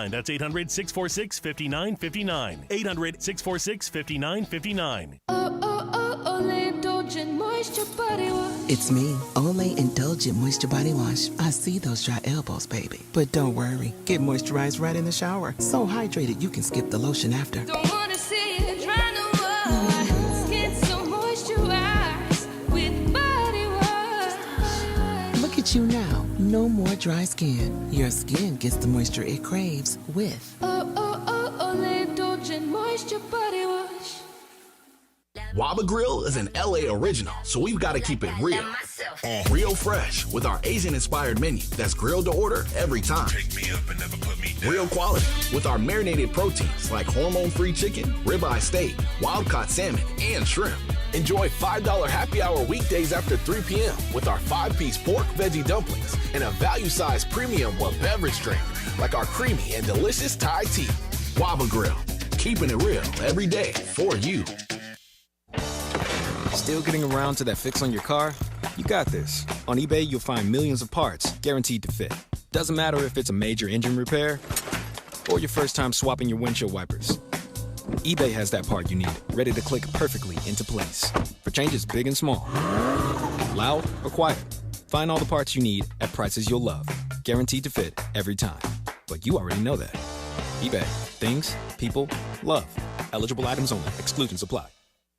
That's 800-646-5959. 800-646-5959. Olay Indulgent Moisture Body Wash. It's me, Olay Indulgent Moisture Body Wash. I see those dry elbows, baby. But don't worry, get moisturized right in the shower. So hydrated you can skip the lotion after. Don't wanna see it dry no more. Skin so moisturized with body wash. Look at you now, no more dry skin. Your skin gets the moisture it craves with Olay Indulgent Moisture Body Wash. Waba Grill is an LA original, so we've got to keep it real. Real fresh with our Asian-inspired menu that's grilled to order every time. Pick me up and never put me down. Real quality with our marinated proteins like hormone-free chicken, ribeye steak, wild-caught salmon, and shrimp. Enjoy $5 happy hour weekdays after 3 p.m. with our 5-piece pork veggie dumplings and a value-sized premium beverage drink like our creamy and delicious Thai tea. Waba Grill, keeping it real every day for you. Still getting around to that fix on your car? You got this. On eBay, you'll find millions of parts guaranteed to fit. Doesn't matter if it's a major engine repair or your first time swapping your windshield wipers. eBay has that part you need, ready to click perfectly into place for changes big and small. Loud or quiet, find all the parts you need at prices you'll love. Guaranteed to fit every time. But you already know that. eBay. Things, people, love. Eligible items only. Exclusions apply.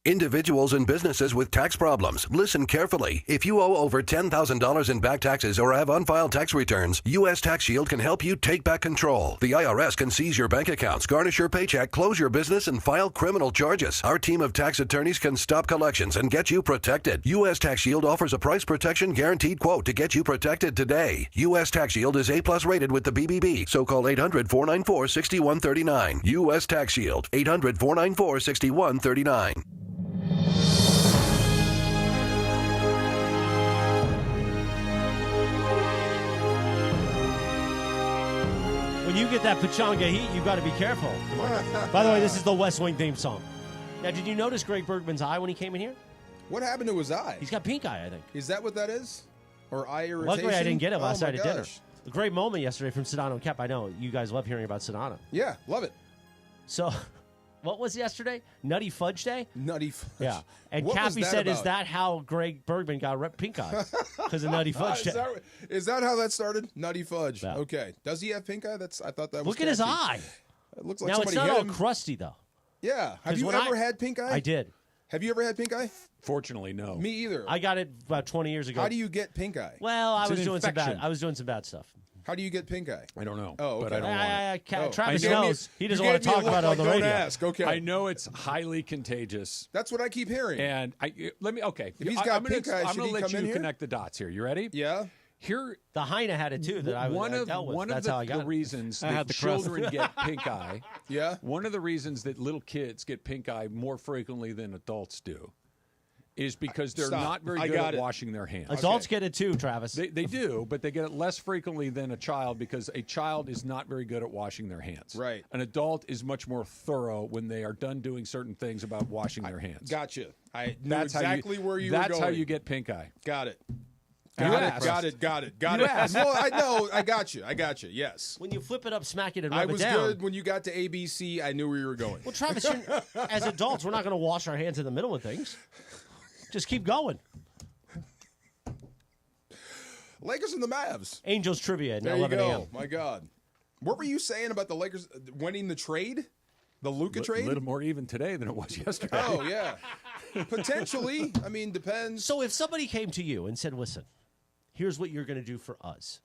Individuals and businesses with tax problems, listen carefully. If you owe over $10,000 in back taxes or have unfiled tax returns, U.S. Tax Shield can help you take back control. The IRS can seize your bank accounts, garnish your paycheck, close your business, and file criminal charges. Our team of tax attorneys can stop collections and get you protected. U.S. Tax Shield offers a price protection guaranteed quote to get you protected today. U.S. Tax Shield is A+ rated with the BBB, so call 800-494-6139. U.S. Tax Shield, 800-494-6139. When you get that pachanga heat, you got to be careful. By the way, this is the West Wing theme song. Now, did you notice Greg Bergman's eye when he came in here? What happened to his eye? He's got pink eye, I think. Is that what that is? Or eye irritation? Luckily, I didn't get it last night at dinner. gosh. A great moment yesterday from Sedano and Kep. I know you guys love hearing about Sedano. Yeah, love it. So, what was yesterday? Nutty Fudge Day? Nutty Fudge. Yeah. And What was Cappy that said, about? is that how Greg Bergman got pink eye? Because of Nutty Fudge Day. Is that how that started? Nutty Fudge. Yeah. Okay. Does he have pink eye? I thought that was Look at his catchy. eye. It looks like Now, it's somebody not hit all him. crusty, though. Yeah. Have 'Cause you when ever had pink eye? I did. Have you ever had pink eye? Fortunately, no. Me either. I got it about 20 years ago. How do you get pink eye? Well, I It's was an doing infection. some bad stuff. How do you get pink eye? I don't know. Oh, but okay. I don't want it. Oh. Travis You gave me- knows. He doesn't you want to gave me a talk look about it on like the don't radio. ask. Okay. I know it's highly contagious. That's what I keep hearing. And let me. Okay. If he's got I'm pink eye, I'm should gonna he let come you in here? connect the dots here. You ready? Yeah. Here, The Heine had it too. That I dealt with. One That's of how I got the it. reasons I that had the crust. children get pink eye. Yeah. One of the reasons that little kids get pink eye more frequently than adults do is because they're Stop. not very I good got at it. washing their hands. Adults get it too, Travis. They do, but they get it less frequently than a child because a child is not very good at washing their hands. Right. An adult is much more thorough when they are done doing certain things about washing their hands. Gotcha. I knew That's exactly where you were going. That's how you get pink eye. Got it. You asked. Got it. You asked. Well, I know. I got you. Yes. When you flip it up, smack it, and I rub it was down. good when you got to ABC. I knew where you were going. Well, Travis, as adults, we're not going to wash our hands in the middle of things. Just keep going. Lakers and the Mavs. Angels trivia at There 11 you go. a.m. My God. What were you saying about the Lakers winning the trade? The Luka trade? A little more even today than it was yesterday. Oh, yeah. Potentially. I mean, depends. So if somebody came to you and said, listen, here's what you're going to do for us.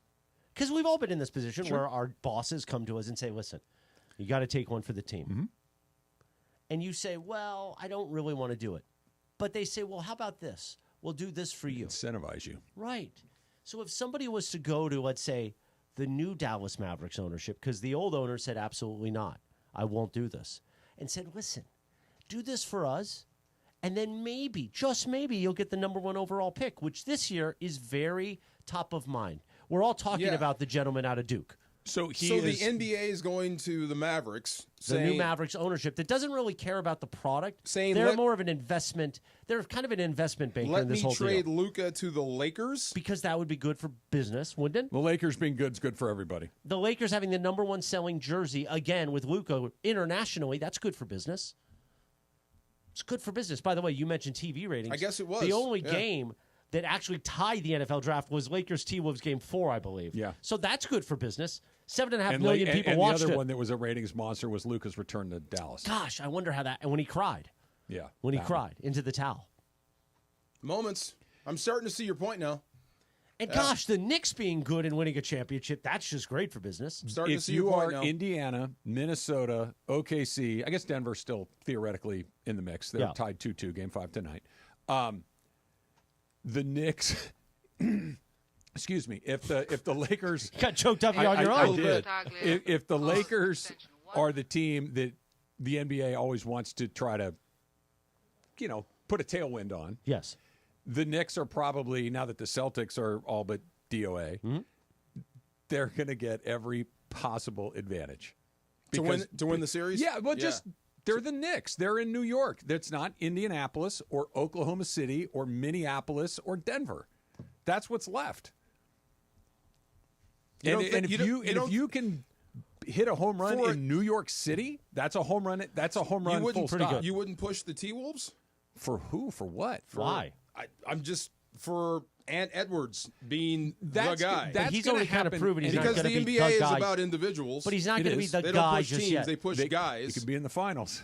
Because we've all been in this position where our bosses come to us and say, listen, you got to take one for the team. Mm-hmm. And you say, well, I don't really want to do it. But they say, well, how about this? We'll do this for you. Incentivize you. Right. So if somebody was to go to, let's say, the new Dallas Mavericks ownership, because the old owner said, absolutely not, I won't do this, and said, listen, do this for us, and then maybe, just maybe, you'll get the number 1 overall pick, which this year is very top of mind. We're all talking about the gentleman out of Duke. So the NBA is going to the Mavericks. The new Mavericks ownership that doesn't really care about the product. They're more of an investment. They're kind of an investment banker in this whole deal. Let me trade Luka to the Lakers? Because that would be good for business, wouldn't it? The Lakers being good is good for everybody. The Lakers having the number 1 selling jersey, again, with Luka internationally, that's good for business. It's good for business. By the way, you mentioned TV ratings. I guess it was. The only game that actually tied the NFL draft was Lakers T-Wolves game 4, I believe. Yeah. So that's good for business. 7.5 million people watched the other it. one that was a ratings monster was Luka's return to Dallas. Gosh, I wonder how that... And when he cried. Yeah. When he cried into the towel. Moments. I'm starting to see your point now. And gosh, the Knicks being good and winning a championship, that's just great for business. If you are Indiana, Minnesota, OKC, I guess Denver's still theoretically in the mix. They're tied 2-2, Game 5 tonight. The Knicks, excuse me, if the Lakers got choked up on your own. I did. If the Lakers are the team that the NBA always wants to try to, put a tailwind on. Yes. The Knicks are probably, now that the Celtics are all but DOA, they're going to get every possible advantage. To win the series? Yeah, well, they're the Knicks. They're in New York. That's not Indianapolis or Oklahoma City or Minneapolis or Denver. That's what's left. If you can hit a home run in New York City, that's a home run. That's a home run. Full stop. You wouldn't push the T-Wolves? For who? For what? Why? I'm just for Ant Edwards being the guy. He's only kind of proven he's not because going to the be NBA the is guy. about individuals. But he's not going to be the they guy don't push just teams, yet. They push guys. He could be in the finals.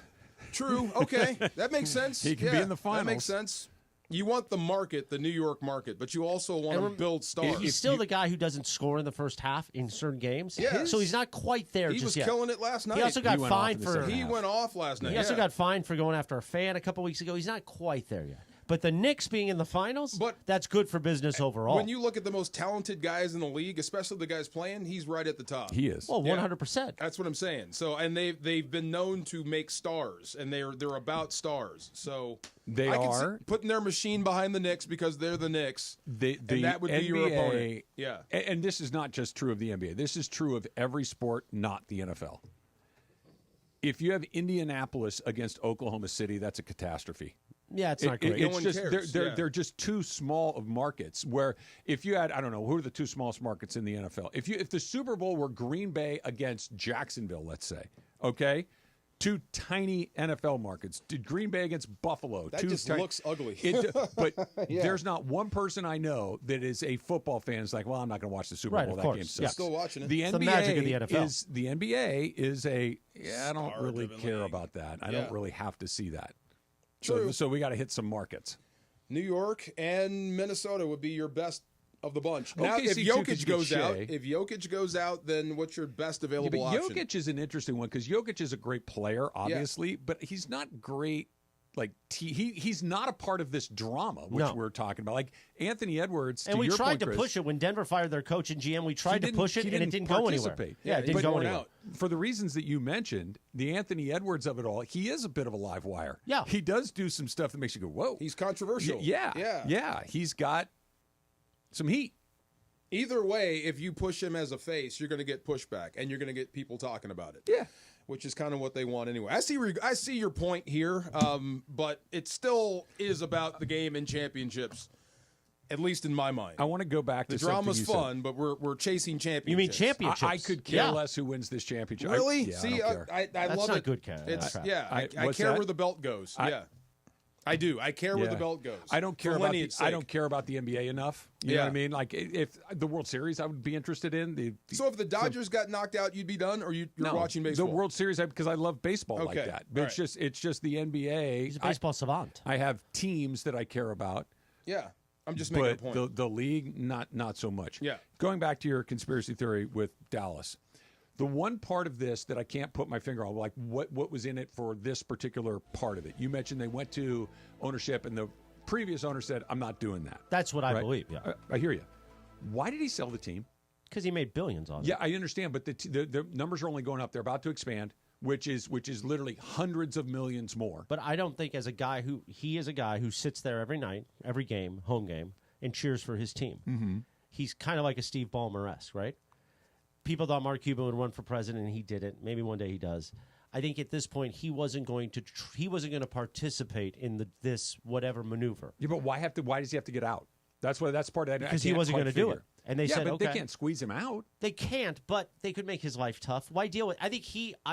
True. Okay, that makes sense. He can be in the finals. That makes sense. You want the market, the New York market, but you also want to build stars. He's still the guy who doesn't score in the first half in certain games. Yeah. So he's not quite there He just was yet. killing it last night. He also got fined for. He went off last night. He also got fined for going after a fan a couple weeks ago. He's not quite there yet. But the Knicks being in the finals, that's good for business overall. When you look at the most talented guys in the league, especially the guys playing, he's right at the top. He is. Well, 100%. That's what I'm saying. So, and they've been known to make stars, and they're about stars. So they I can are see putting their machine behind the Knicks because they're the Knicks. And that would NBA, be your opponent. Yeah. And this is not just true of the NBA. This is true of every sport, not the NFL. If you have Indianapolis against Oklahoma City, that's a catastrophe. Yeah, it's not great. It's just they're just too small of markets. Where if you had, I don't know, who are the two smallest markets in the NFL? If the Super Bowl were Green Bay against Jacksonville, let's say, okay, two tiny NFL markets. Did Green Bay against Buffalo? That just looks ugly. But there's not one person I know that is a football fan is like, well, I'm not going to watch the Super Bowl. Of that course. game sucks. Yeah. Still watching it. The It's NBA the magic of the NFL. the NBA is a I don't really care about that. I don't really have to see that. True. So we got to hit some markets. New York and Minnesota would be your best of the bunch. Now, OKC if too, 'cause Jokic you goes get out, Shea. then what's your best available but option? Jokic is an interesting one because Jokic is a great player, obviously, but he's not great. Like he's not a part of this drama, which we're talking about. Like Anthony Edwards, and we tried point, to Chris, push it when Denver fired their coach and GM. We tried to push it, and it didn't go anywhere. Yeah, it didn't go anywhere. out. For the reasons that you mentioned, the Anthony Edwards of it all, he is a bit of a live wire. Yeah, he does do some stuff that makes you go, "Whoa!" He's controversial. Yeah. He's got some heat. Either way, if you push him as a face, you're going to get pushback, and you're going to get people talking about it. Yeah. Which is kind of what they want anyway. I see your point here, but it still is about the game and championships, at least in my mind. I want to go back to the drama's something you fun, said. but we're chasing championships. You mean championships? I could care less who wins this championship. Really? See, I don't care. I That's love not it. good, Ken. I care where the belt goes. I do. I care where the belt goes. I don't care For about lineage I don't care about the NBA enough. You know what I mean? Like if the World Series, I would be interested in. So if the Dodgers got knocked out, you'd be done, or you're watching baseball? The World Series, because I love baseball like that. But it's just the NBA. He's a baseball savant. I have teams that I care about. Yeah, I'm just making a but point. the league, not so much. Yeah. Going back to your conspiracy theory with Dallas. The one part of this that I can't put my finger on, like what was in it for this particular part of it. You mentioned they went to ownership, and the previous owner said, "I'm not doing that." That's what I believe. Yeah, I hear you. Why did he sell the team? Because he made billions on it. Yeah, I understand, but the numbers are only going up. They're about to expand, which is literally hundreds of millions more. But I don't think as a guy who sits there every night, every game, home game, and cheers for his team. Mm-hmm. He's kind of like a Steve Ballmer-esque, right? People thought Mark Cuban would run for president, and he didn't. Maybe one day he does. I think at this point he wasn't going to participate in this whatever maneuver. Yeah, but why does he have to get out? That's part of that. Because he wasn't going to do it. And they said, but okay. they can't squeeze him out. They can't, but they could make his life tough. Why deal with? I think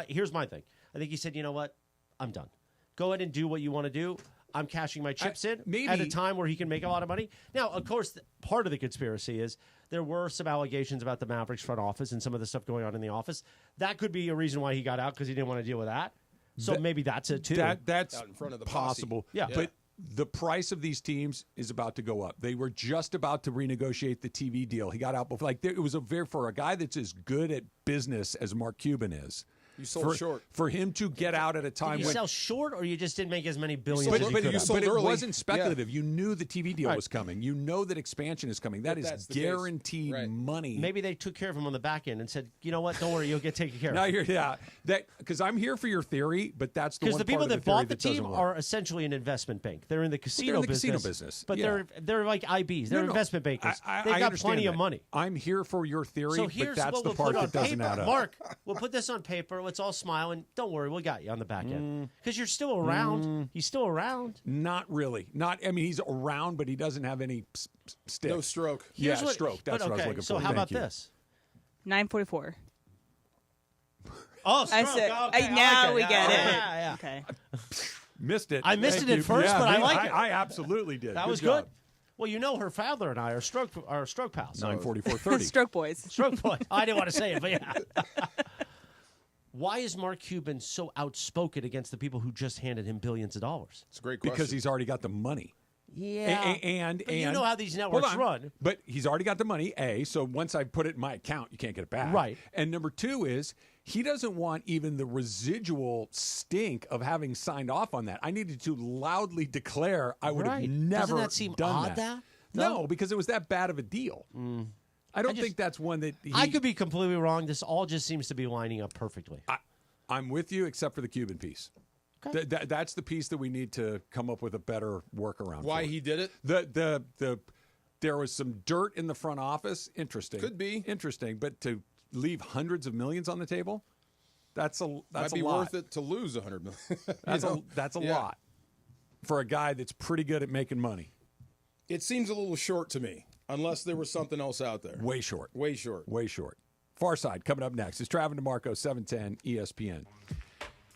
here's my thing. I think he said, you know what? I'm done. Go ahead and do what you want to do. I'm cashing my chips in at a time where he can make a lot of money. Now, of course, part of the conspiracy is there were some allegations about the Mavericks front office and some of the stuff going on in the office. That could be a reason why he got out, because he didn't want to deal with that. So maybe that's it too. That's out in front of the possible. posse. Yeah, but the price of these teams is about to go up. They were just about to renegotiate the TV deal. He got out before. It was for a guy that's as good at business as Mark Cuban is. You sold short. For him to get out at a time Did you when sell short, or you just didn't make as many billions but as you could have? it wasn't speculative. You knew the TV deal was coming. You know that expansion is coming. That is guaranteed money. Maybe they took care of him on the back end and said, you know what, don't worry, you'll get taken care of. Now because I'm here for your theory, but that's the one because the people that bought the team are essentially an investment bank. They're in the casino business. But they're like IBs. They're investment bankers. They've got plenty of money. I'm here for your theory, So but here's that's what the we'll part put on that doesn't paper. add up. Mark, we'll put this on paper. Let's all smile and don't worry, we got you on the back end because you're still around. He's still around. Not really. He's around, but he doesn't have any stick. No stroke. Stroke. That's what I was looking for. So how about this? 9:44. Oh, stroke. I said, okay, now we it. get it. Yeah. Okay. Missed it. I missed Thank it you. at first, Yeah, but I like it. I absolutely did. That was job. good. Well, you know, her father and I are stroke pals. 9:44:30. Stroke boys. Stroke boys. I didn't want to say it, but yeah. Why is Mark Cuban so outspoken against the people who just handed him billions of dollars? It's a great question. Because he's already got the money. Yeah. And you know how these networks run. But he's already got the money, A, so once I put it in my account, you can't get it back. Right. And number two is he doesn't want even the residual stink of having signed off on that. I needed to loudly declare I would have never Doesn't that seem done odd, that. though? No, because it was that bad of a deal. I don't think that's one that I could be completely wrong. This all just seems to be lining up perfectly. I'm with you, except for the Cuban piece. Okay. That's the piece that we need to come up with a better workaround. Why he did it? There was some dirt in the front office. Interesting. Could be interesting, but to leave hundreds of millions on the table, that's a might be lot. worth it to lose $100 million. That's a lot for a guy that's pretty good at making money. It seems a little short to me, unless there was something else out there. Way short. Way short. Way short. Far Side coming up next. It's Travis DeMarco, 710 ESPN.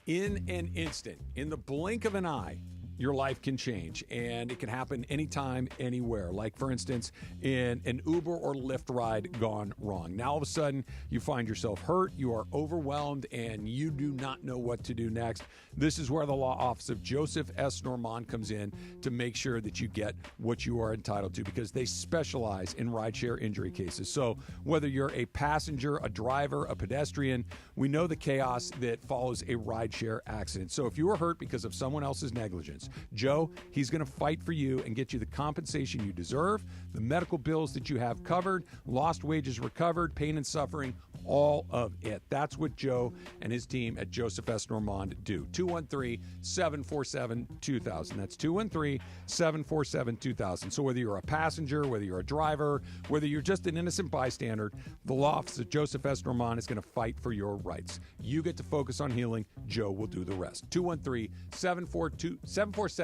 In an instant, in the blink of an eye, your life can change, and it can happen anytime, anywhere. Like, for instance, in an Uber or Lyft ride gone wrong. Now, all of a sudden, you find yourself hurt, you are overwhelmed, and you do not know what to do next. This is where the law office of Joseph S. Normand comes in to make sure that you get what you are entitled to, because they specialize in rideshare injury cases. So whether you're a passenger, a driver, a pedestrian, we know the chaos that follows a rideshare accident. So if you are hurt because of someone else's negligence, Joe, he's going to fight for you and get you the compensation you deserve, the medical bills that you have covered, lost wages recovered, pain and suffering, all of it. That's what Joe and his team at Joseph S. Normand do. 213-747-2000. That's 213-747-2000. So whether you're a passenger, whether you're a driver, whether you're just an innocent bystander, the law office of Joseph S. Normand is going to fight for your rights. You get to focus on healing. Joe will do the rest. 213-747-2000. Let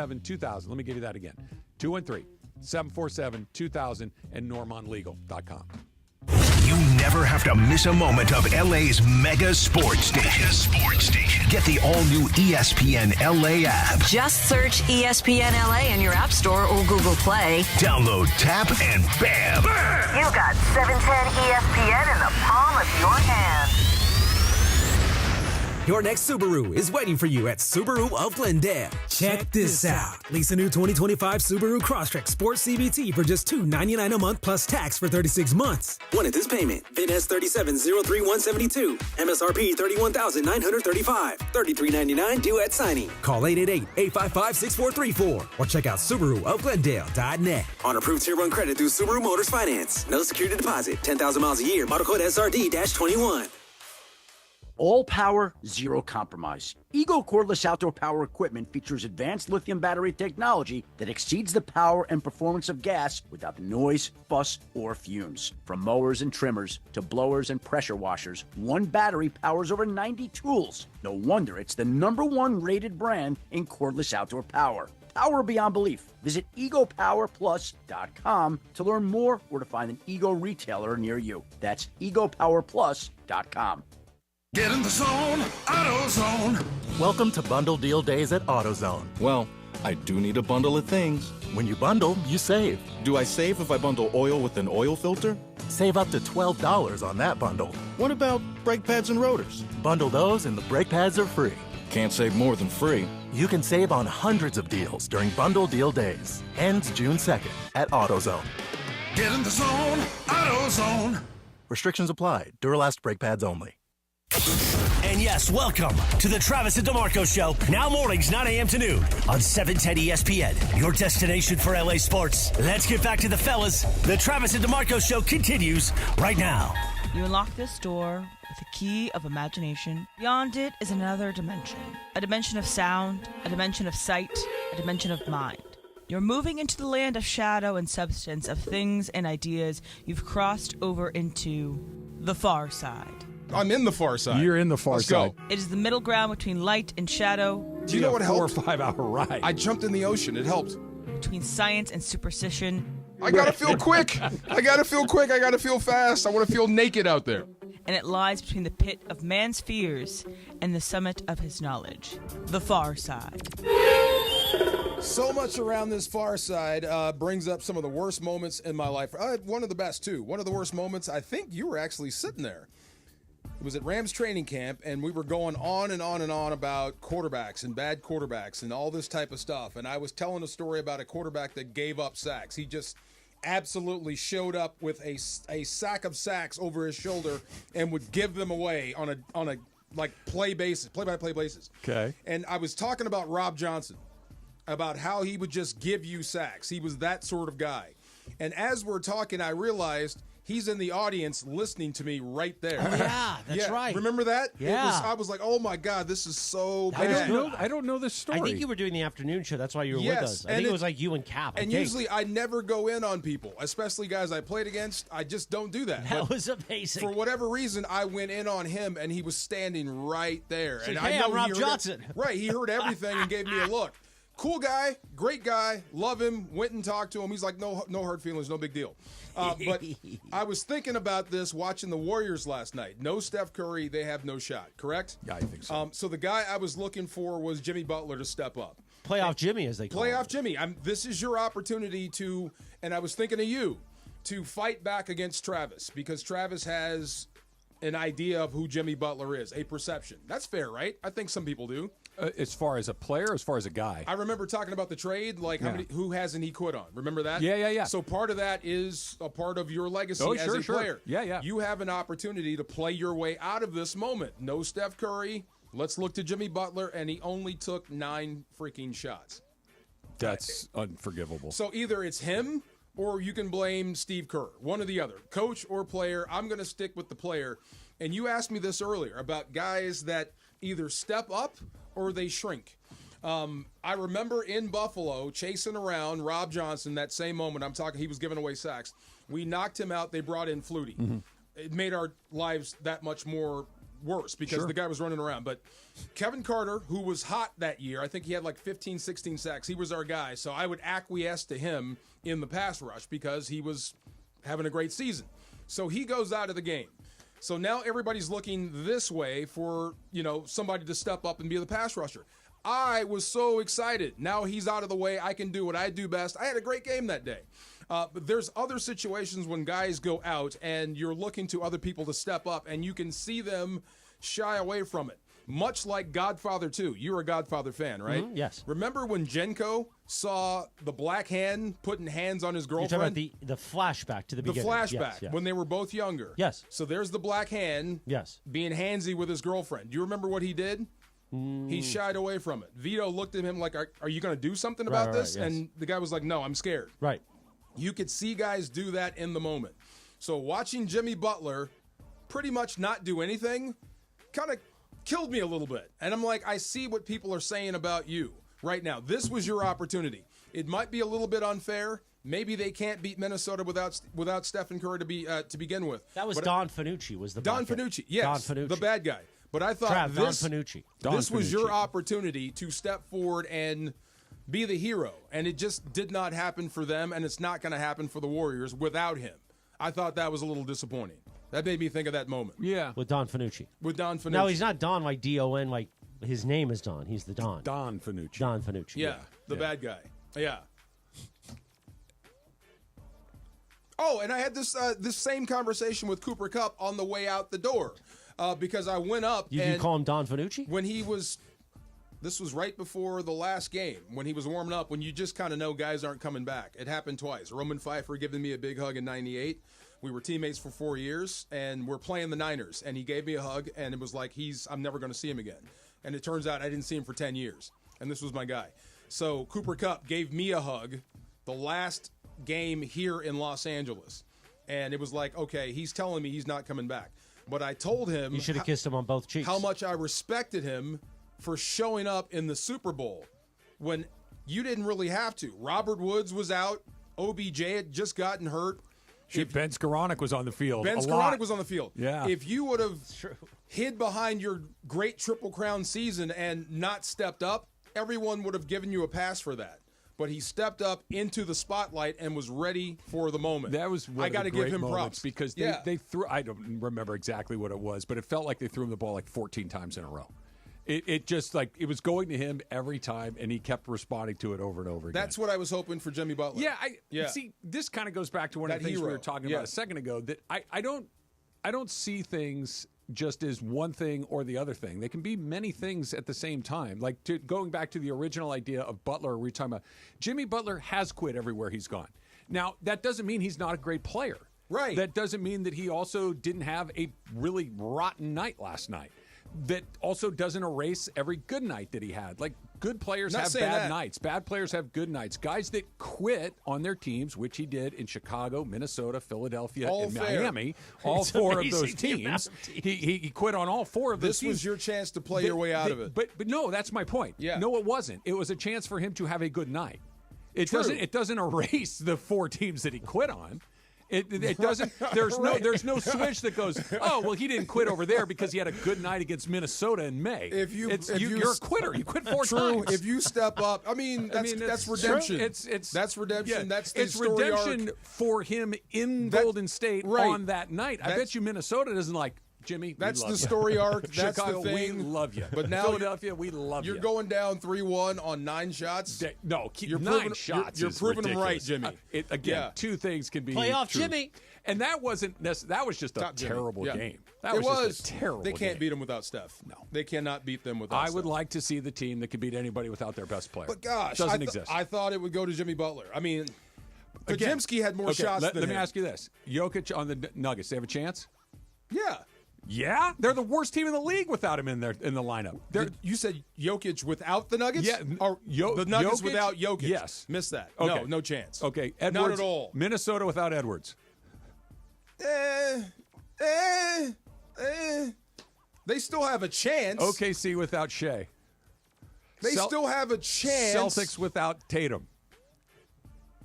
me give you that again. 213-747-2000 and normandlegal.com. You never have to miss a moment of LA's mega sports station. Get the all-new ESPN LA app. Just search ESPN LA in your App Store or Google Play. Download, tap, and bam! You got 710 ESPN in the palm of your hand. Your next Subaru is waiting for you at Subaru of Glendale. Check this out. Lease a new 2025 Subaru Crosstrek Sports CVT for just $299 a month plus tax for 36 months. One at this payment. VIN S37-03172. MSRP $31,935. $33.99 due at signing. Call 888-855-6434 or check out SubaruofGlendale.net. On approved Tier 1 credit through Subaru Motors Finance. No security deposit. 10,000 miles a year. Model code SRD-21. All power, zero compromise. Eagle cordless outdoor power equipment features advanced lithium battery technology that exceeds the power and performance of gas without the noise, fuss, or fumes. From mowers and trimmers to blowers and pressure washers, one battery powers over 90 tools. No wonder it's the #1 rated brand in cordless outdoor power. Power beyond belief. Visit EgoPowerPlus.com to learn more or to find an Ego retailer near you. That's EgoPowerPlus.com. Get in the zone, AutoZone. Welcome to Bundle Deal Days at AutoZone. Well, I do need a bundle of things. When you bundle, you save. Do I save if I bundle oil with an oil filter? Save up to $12 on that bundle. What about brake pads and rotors? Bundle those and the brake pads are free. Can't save more than free. You can save on hundreds of deals during Bundle Deal Days. Ends June 2nd at AutoZone. Get in the zone, AutoZone. Restrictions apply. Duralast brake pads only. And yes, welcome to the Travis and DeMarco Show. Now mornings, 9 a.m. to noon on 710 ESPN. Your destination for LA sports. Let's get back to the fellas. The Travis and DeMarco Show continues right now. You unlock this door with a key of imagination. Beyond it is another dimension. A dimension of sound, a dimension of sight, a dimension of mind. You're moving into the land of shadow and substance, of things and ideas you've crossed over into the far side. I'm in the far side. You're in the far Let's side. Go. It is the middle ground between light and shadow. Do you know what helped? 4 or 5 hour ride. I jumped in the ocean. It helped. Between science and superstition. I gotta feel quick. I gotta feel quick. I gotta feel fast. I want to feel naked out there. And it lies between the pit of man's fears and the summit of his knowledge. The far side. So much around this far side brings up some of the worst moments in my life. One of the best, too. One of the worst moments, I think you were actually sitting there. It was at Rams training camp, and we were going on and on and on about quarterbacks and bad quarterbacks and all this type of stuff. And I was telling a story about a quarterback that gave up sacks. He just absolutely showed up with a sack of sacks over his shoulder and would give them away on a like play by play basis. Okay. And I was talking about Rob Johnson, about how he would just give you sacks. He was that sort of guy. And as we're talking, I realized he's in the audience listening to me right there. Oh, yeah, that's right. Remember that? Yeah. I was like, oh, my God, this is so I bad. don't know this story. I think you were doing the afternoon show. That's why you were with us. I think it was like you and Cap. And usually I never go in on people, especially guys I played against. I just don't do that. That was amazing. For whatever reason, I went in on him, and he was standing right there. So, and hey, I know I'm Rob he heard Johnson. Right, he heard everything and gave me a look. Cool guy, great guy, love him, went and talked to him. He's like, no hard feelings, no big deal. But I was thinking about this watching the Warriors last night. No Steph Curry, they have no shot, correct? Yeah, I think so. So the guy I was looking for was Jimmy Butler to step up. Playoff Jimmy, as they call him. Playoff Jimmy. This is your opportunity to, and I was thinking of you, to fight back against Travis, because Travis has an idea of who Jimmy Butler is, a perception. That's fair, right? I think some people do. As far as a player, as far as a guy. I remember talking about the trade, like who hasn't he quit on? Remember that? Yeah. So part of that is a part of your legacy as a player. Yeah. You have an opportunity to play your way out of this moment. No Steph Curry. Let's look to Jimmy Butler, and he only took 9 freaking shots. That's unforgivable. So either it's him or you can blame Steve Kerr, one or the other, coach or player. I'm going to stick with the player. And you asked me this earlier about guys that either step up or they shrink. I remember in Buffalo chasing around Rob Johnson that same moment. He was giving away sacks. We knocked him out. They brought in Flutie. Mm-hmm. It made our lives that much more worse because the guy was running around. But Kevin Carter, who was hot that year, I think he had like 15, 16 sacks. He was our guy. So I would acquiesce to him in the pass rush because he was having a great season. So he goes out of the game. So now everybody's looking this way for, somebody to step up and be the pass rusher. I was so excited. Now he's out of the way. I can do what I do best. I had a great game that day. But there's other situations when guys go out and you're looking to other people to step up and you can see them shy away from it. Much like Godfather 2. You're a Godfather fan, right? Mm-hmm, yes. Remember when Jenko saw the black hand putting hands on his girlfriend? You're talking about the flashback to the beginning. The flashback, when they were both younger. Yes. So there's the black hand being handsy with his girlfriend. Do you remember what he did? He shied away from it. Vito looked at him like, are you going to do something about this? Yes. And the guy was like, no, I'm scared. Right. You could see guys do that in the moment. So watching Jimmy Butler pretty much not do anything kind of killed me a little bit. And I'm like, I see what people are saying about you right now. This was your opportunity. It might be a little bit unfair. Maybe they can't beat Minnesota without Stephen Curry to begin with. That was Don Fanucci was the Don bad guy. Fanucci, yes, Don Fanucci. the bad guy. But I thought Don Fanucci. This was your opportunity to step forward and be the hero. And it just did not happen for them, and it's not going to happen for the Warriors without him. I thought that was a little disappointing. That made me think of that moment. Yeah. With Don Fanucci. With Don Fanucci. No, he's not Don like D-O-N, like his name is Don. He's the Don. Don Fanucci. Don Fanucci. Yeah, the bad guy. Yeah. Oh, and I had this same conversation with Cooper Kupp on the way out the door because I went up. You call him Don Fanucci? When he was This was right before the last game when he was warming up, when you just kind of know guys aren't coming back. It happened twice. Roman Pfeiffer giving me a big hug in 98. We were teammates for 4 years, and we're playing the Niners, and he gave me a hug, and it was like, I'm never going to see him again. And it turns out I didn't see him for 10 years, and this was my guy. So Cooper Kupp gave me a hug the last game here in Los Angeles, and it was like, okay, he's telling me he's not coming back. But I told him You should have kissed him on both cheeks. how much I respected him for showing up in the Super Bowl when you didn't really have to. Robert Woods was out. OBJ had just gotten hurt. Ben Skoranek was on the field. Ben Skoranek was on the field. Yeah. If you would have hid behind your great Triple Crown season and not stepped up, everyone would have given you a pass for that. But he stepped up into the spotlight and was ready for the moment. That was one I of got to the give great him moments props because they threw. I don't remember exactly what it was, but it felt like they threw him the ball like 14 times in a row. It just like it was going to him every time, and he kept responding to it over and over again. That's what I was hoping for Jimmy Butler. Yeah, see, this kind of goes back to one of the things we were talking about a second ago. That I don't see things just as one thing or the other thing. They can be many things at the same time. Like going back to the original idea of Butler, we were talking about Jimmy Butler has quit everywhere he's gone. Now that doesn't mean he's not a great player. Right. That doesn't mean that he also didn't have a really rotten night last night. That also doesn't erase every good night that he had. Like, good players have bad nights. Bad players have good nights. Guys that quit on their teams, which he did in Chicago, Minnesota, Philadelphia, and Miami, all four of those teams. He quit on all four of those teams. This was your chance to play your way out of it. But no, that's my point. Yeah. No, it wasn't. It was a chance for him to have a good night. It doesn't erase the four teams that he quit on. It doesn't. There's no switch that goes. Oh well, he didn't quit over there because he had a good night against Minnesota in May. You're a quitter. You quit four times. If you step up, that's redemption. That's redemption. Yeah, that's the it's story redemption arc. for him in Golden State on that night. I bet you Minnesota doesn't like. Jimmy, that's we love the you. story arc. That's Chicago, the thing. we love you. But now Philadelphia, we love you. You're going down 3-1 on 9 shots. You're 9 shots. You're proving them right, ridiculous. Jimmy. Two things can be playoff true. Jimmy, and that wasn't. That was just a terrible game. That was just a terrible. They can't game. beat them without Steph. No, they cannot beat them without. I would like to see the team that could beat anybody without their best player. But gosh, doesn't exist. I thought it would go to Jimmy Butler. I mean, Podziemski had more shots than him. Let me ask you this: Jokic on the Nuggets, they have a chance? Yeah. Yeah, they're the worst team in the league without him in the lineup. You said Jokic without the Nuggets? Yeah, or the Nuggets Jokic? without Jokic? Yes, missed that. Okay. No chance. Okay, Edwards, not at all. Minnesota without Edwards. They still have a chance. OKC without Shea. They still have a chance. Celtics without Tatum.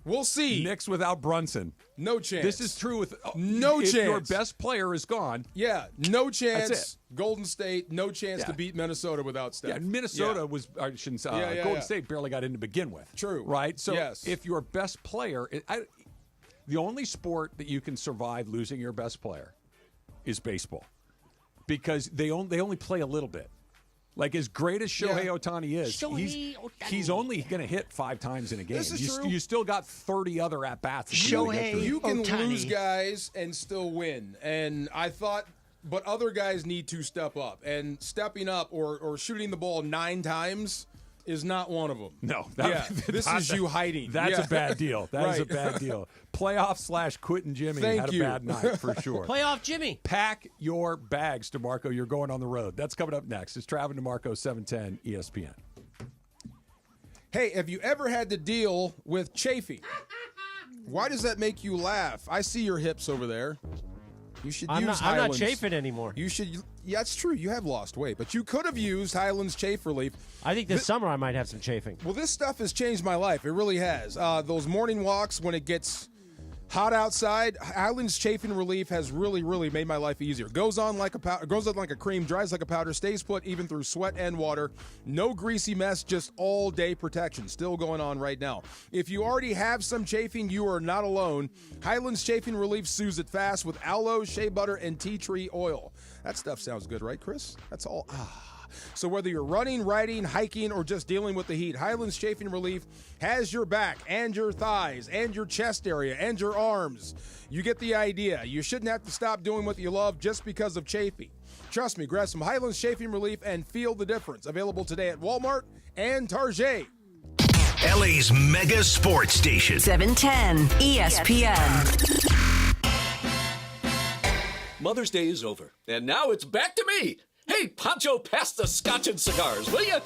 We'll see. Knicks without Brunson. No chance. This is true with no chance. If your best player is gone. Yeah, no chance. That's it. Golden State, no chance to beat Minnesota without Steph. Yeah, Minnesota was. I shouldn't say. Golden State barely got in to begin with. True. Right. So yes. if your best player, the only sport that you can survive losing your best player is baseball, because they only play a little bit. Like, as great as Shohei Ohtani is, he's only going to hit 5 times in a game. This is true. You still got 30 other at-bats. You can lose guys and still win. And I thought, but other guys need to step up. And stepping up or shooting the ball 9 times is not one of them. No. This is you hiding. That's a bad deal. That is a bad deal. Playoff / quitting Jimmy had a bad night for sure. Playoff Jimmy. Pack your bags, DeMarco. You're going on the road. That's coming up next. It's Travis DeMarco, 710 ESPN. Hey, have you ever had to deal with chafing? Why does that make you laugh? I see your hips over there. You should use Highlands. I'm not chafing anymore. You should. Yeah, it's true. You have lost weight, but you could have used Highlands Chafe Relief. I think this summer I might have some chafing. Well, this stuff has changed my life. It really has. Those morning walks when it gets hot outside, Highlands Chafing Relief has really, really made my life easier. Goes on like a cream, dries like a powder, stays put even through sweat and water. No greasy mess, just all-day protection. Still going on right now. If you already have some chafing, you are not alone. Highlands Chafing Relief soothes it fast with aloe, shea butter, and tea tree oil. That stuff sounds good, right, Chris? That's all. So whether you're running, riding, hiking, or just dealing with the heat, Highlands Chafing Relief has your back and your thighs and your chest area and your arms. You get the idea. You shouldn't have to stop doing what you love just because of chafing. Trust me, grab some Highlands Chafing Relief and feel the difference. Available today at Walmart and Target. LA's mega sports station. 710 ESPN. Mother's Day is over, and now it's back to me. Hey, Pancho, pass the scotch and cigars, will you?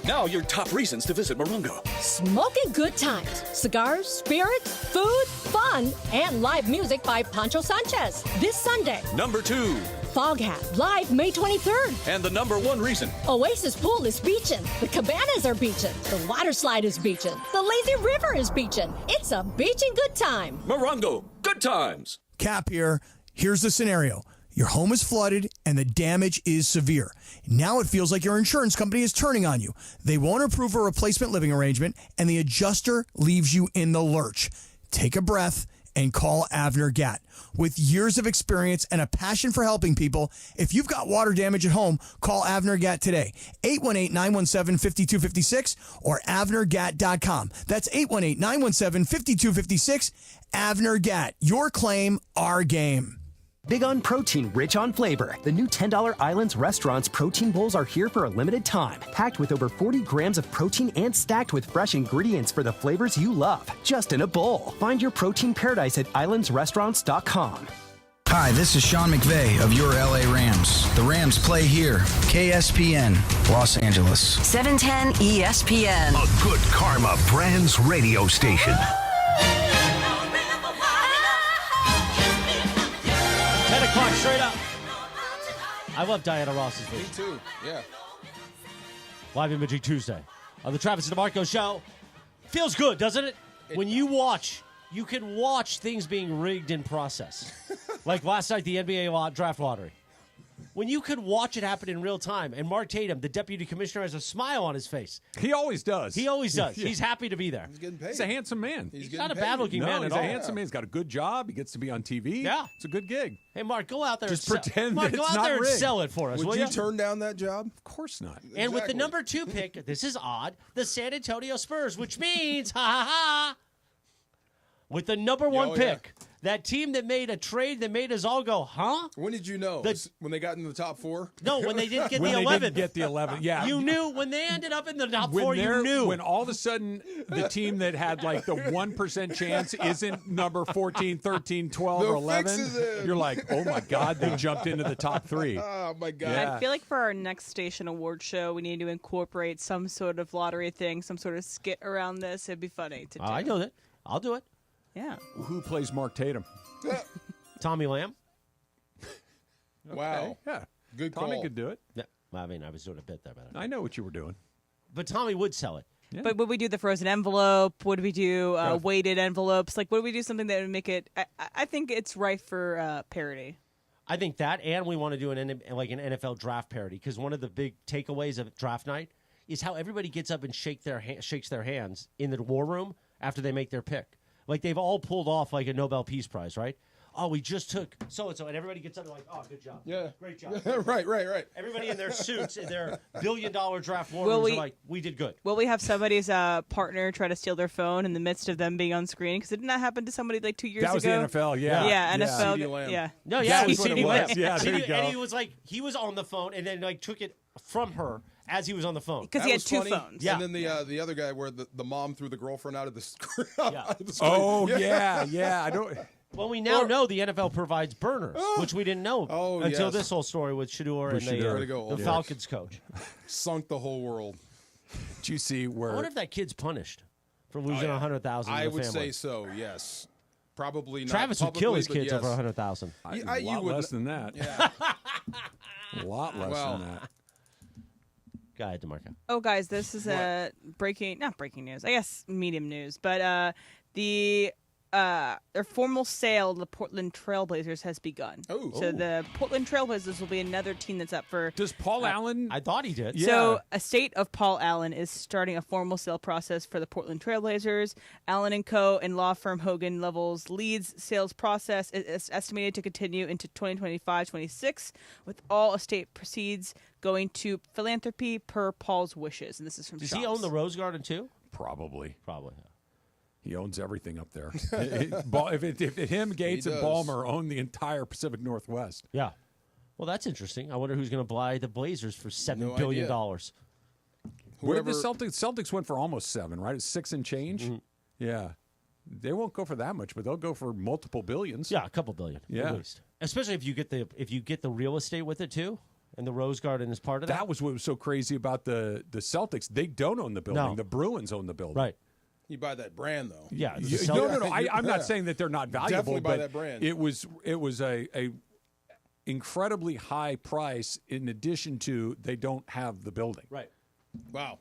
Now your top reasons to visit Morongo. Smoking good times. Cigars, spirits, food, fun, and live music by Pancho Sanchez. This Sunday. Number 2. Foghat, live May 23rd. And the number 1 reason. Oasis Pool is beaching. The cabanas are beaching. The water slide is beaching. The lazy river is beaching. It's a beaching good time. Morongo, good times. Cap here. Here's the scenario. Your home is flooded and the damage is severe. Now it feels like your insurance company is turning on you. They won't approve a replacement living arrangement and the adjuster leaves you in the lurch. Take a breath and call Avner Gatt. With years of experience and a passion for helping people, if you've got water damage at home, call Avner Gatt today. 818-917-5256 or avnergatt.com. That's 818-917-5256. Avner Gatt. Your claim, our game. Big on protein, rich on flavor. The new $10 Islands Restaurants protein bowls are here for a limited time. Packed with over 40 grams of protein and stacked with fresh ingredients for the flavors you love. Just in a bowl. Find your protein paradise at islandsrestaurants.com. Hi, this is Sean McVay of your LA Rams. The Rams play here. KSPN, Los Angeles. 710 ESPN. A good karma brands radio station. 10 o'clock straight up. I love Diana Ross's voice. Me too, yeah. Live Imaging Tuesday on the Travis and DeMarco Show. Feels good, doesn't it? When you watch, you can watch things being rigged in process. Like last night, the NBA draft lottery. When you could watch it happen in real time, and Mark Tatum, the deputy commissioner, has a smile on his face. He always does. He always does. Yeah. He's happy to be there. He's getting paid. He's a handsome man. He's not a bad-looking man at all. He's a handsome man. He's got a good job. He gets to be on TV. Yeah. It's a good gig. Hey, Mark, go out there Just and pretend Mark, that go it's out not there and rigged. sell it for us, Would will you you? turn down that job? Of course not. And with the number 2 pick, this is odd, the San Antonio Spurs, which means, with the number 1 pick, that team that made a trade that made us all go, huh? When did you know? When they got into the top 4? No, when they didn't get when the they 11th. didn't get the 11th, yeah. You knew when they ended up in the top 4, you knew. When all of a sudden the team that had like the 1% chance isn't number 14, 13, 12, or 11, you're like, oh my God, they jumped into the top 3. Oh my God. Yeah. I feel like for our next station award show, we need to incorporate some sort of lottery thing, some sort of skit around this. It'd be funny to do. I know that. I'll do it. Yeah. Who plays Mark Tatum? Tommy Lamb. Wow. Yeah. Good Tommy call. could do it. Yeah. Well, I mean, I was doing a bit there. But I know what you were doing. But Tommy would sell it. Yeah. But would we do the frozen envelope? Would we do weighted envelopes? Like, would we do something that would make it? I think it's rife for parody. I think that, and we want to do an NFL draft parody, because one of the big takeaways of draft night is how everybody gets up and shakes their hands in the war room after they make their pick. Like, they've all pulled off like a Nobel Peace Prize, right? Oh, we just took so-and-so, and everybody gets up and like, oh, good job. Yeah. Great job. Right. Everybody in their suits, in their billion-dollar draft war rooms are like, we did good. Will we have somebody's partner try to steal their phone in the midst of them being on screen? Because didn't that happen to somebody like 2 years ago? That was the NFL, yeah. Yeah, NFL. CD Lamb. Yeah. No, yeah, it was what it CD was. Lamb. Yeah, there you go. And he was like, he was on the phone and then like took it from her as he was on the phone. Because he had 2 phones. Yeah. And then the other guy where the mom threw the girlfriend out of the screen. Oh, yeah. I don't. Well, we now know the NFL provides burners, which we didn't know until this whole story with Shador and the Falcons coach. Sunk the whole world. Did you see where? I wonder if that kid's punished for losing $100,000. I would say so. Yes, probably not. Travis would kill his kids over $100,000. A lot less than that. Yeah. A lot less than that. Go ahead, DeMarco. Oh, guys, this is not breaking news. I guess medium news, but the their formal sale of the Portland Trailblazers has begun. Oh. So the Portland Trailblazers will be another team that's up for... Does Paul Allen... I thought he did. Yeah. So estate of Paul Allen is starting a formal sale process for the Portland Trailblazers. Allen & Co. and law firm Hogan Lovells leads sales process is estimated to continue into 2025-26, with all estate proceeds going to philanthropy per Paul's wishes. And this is from Does Shops. he own the Rose Garden too? Probably. Probably. He owns everything up there. if him, Gates, and Ballmer own the entire Pacific Northwest. Yeah. Well, that's interesting. I wonder who's going to buy the Blazers for $7 billion. Where did the Celtics went for almost 7, right? It's 6 and change. Mm-hmm. Yeah. They won't go for that much, but they'll go for multiple billions. Yeah, a couple billion. Yeah. At least. Especially if you get the real estate with it too. And the Rose Garden is part of that. That was what was so crazy about the Celtics. They don't own the building. No. The Bruins own the building. Right. You buy that brand, though. Yeah. No. I'm not saying that they're not valuable. Definitely buy but that brand. It was a incredibly high price in addition to they don't have the building. Right. Wow.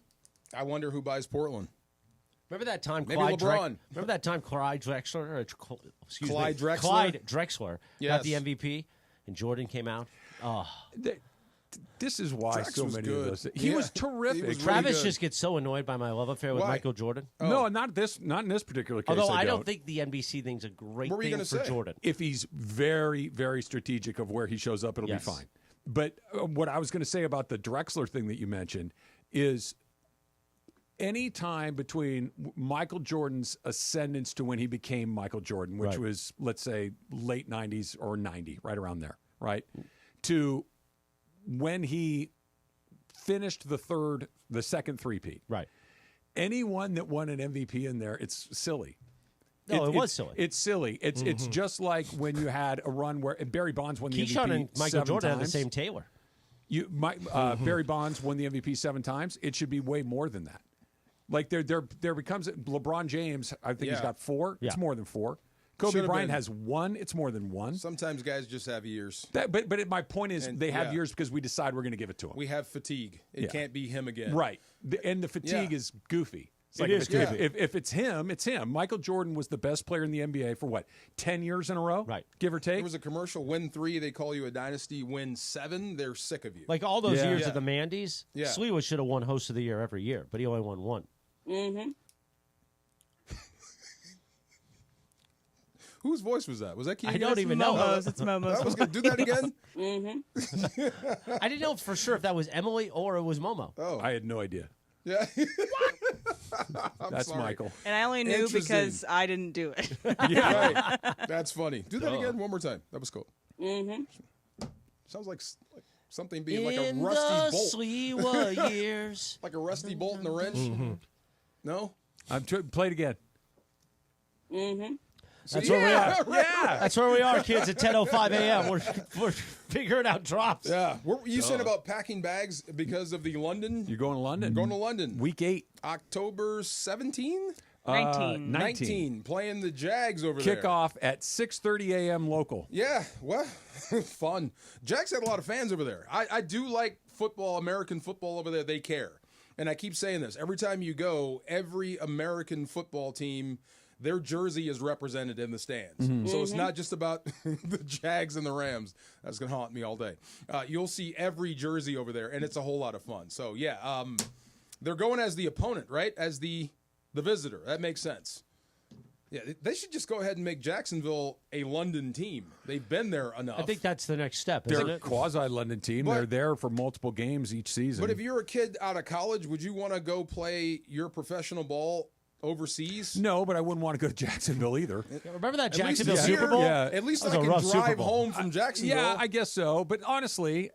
I wonder who buys Portland. Remember that time Maybe LeBron. Remember that time Clyde Drexler Yes. got the MVP and Jordan came out? Oh. This is why Drex so was many good. of those. He was terrific. He was Travis really just gets so annoyed by my love affair with Why? Michael Jordan. No, not in this particular case. Although I don't think the NBC thing's a great What were you thing gonna for say? Jordan. If he's very, very strategic of where he shows up, it'll Yes. be fine. But what I was going to say about the Drexler thing that you mentioned is any time between Michael Jordan's ascendance to when he became Michael Jordan, which Right. was, let's say, late 90s or 90, right around there, right, to when he finished the second three-peat. Right. Anyone that won an MVP in there, it's silly. No, it was silly. It's silly. It's just like when you had a run where Barry Bonds won the Keyshawn MVP and Michael 7 Jordan times. had the same tailor. Barry Bonds won the MVP 7 times. It should be way more than that. Like there becomes LeBron James. I think he's got 4. Yeah. It's more than 4. Kobe Should've Bryant been. has 1. It's more than 1. Sometimes guys just have years. But my point is And, they have yeah. years because we decide we're going to give it to him. We have fatigue. It Yeah. can't be him again. Right. And the fatigue Yeah. is goofy. It's It like is if, goofy. if it's him, it's him. Michael Jordan was the best player in the NBA for what, 10 years in a row? Right. Give or take? There was a commercial, win 3, they call you a dynasty. Win 7, they're sick of you. Like all those Yeah. years Yeah. of the Mandy's, Yeah. Sliwa should have won Host of the Year every year, but he only won 1. Mm-hmm. Whose voice was that? Was that Keith? I don't even know. Momo's. It's Momo's. That was good. Do that again. Mm-hmm. I didn't know for sure if that was Emily or it was Momo. Oh, I had no idea. yeah. That's sorry. Michael. And I only knew Interesting. because I didn't do it. Right. That's funny. Do that Oh. again one more time. That was cool. Mm-hmm. Sounds like something being like In a rusty the bolt. Sliwa years. Like a rusty bolt in the wrench. Mm-hmm. No? Play it again. Mm-hmm. That's where we are. Yeah. That's where we are, kids, at 10:05 a.m. We're figuring out drops. Yeah. What were you saying about packing bags because of the London? You're going to London? Going to London. Week 8. October 17? 19. 19. Playing the Jags over there. Kickoff at 6:30 a.m. local. Yeah, well, fun. Jags had a lot of fans over there. I do like football, American football over there. They care. And I keep saying this. Every time you go, every American football team, their jersey is represented in the stands. Mm-hmm. So it's not just about the Jags and the Rams. That's going to haunt me all day. You'll see every jersey over there, and it's a whole lot of fun. So, yeah, they're going as the opponent, right? As the visitor. That makes sense. Yeah, they should just go ahead and make Jacksonville a London team. They've been there enough. I think that's the next step, They're isn't a it? quasi-London team. But- They're there for multiple games each season. But if you're a kid out of college, would you want to go play your professional ball overseas? No, but I wouldn't want to go to Jacksonville either. Remember that At least Jacksonville here, Super Bowl? yeah. At least That I was a can rough Super drive Bowl. home from Jacksonville. Yeah, I guess so. But honestly,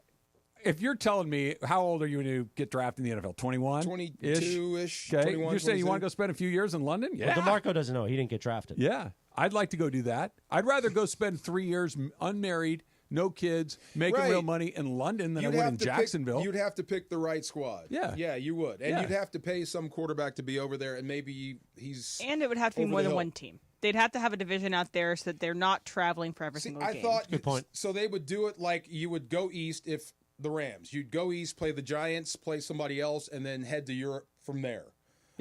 if you're telling me, how old are you when you get drafted in the NFL? 21? 22-ish. Okay. 21, You're saying you 22. want to go spend a few years in London? Yeah. Well, DeMarco doesn't know. He didn't get drafted. Yeah. I'd like to go do that. I'd rather go spend 3 years unmarried, no kids, making Right. real money in London than I You'd would have in to Jacksonville. you'd have to pick the right squad. Yeah. Yeah, you would. And Yeah. you'd have to pay some quarterback to be over there, and maybe he's And it would have to be over more the than hill. one team. They'd have to have a division out there so that they're not traveling for every See, single I game. thought Good point. So they would do it like you would go east if the Rams. You'd go east, play the Giants, play somebody else, and then head to Europe from there.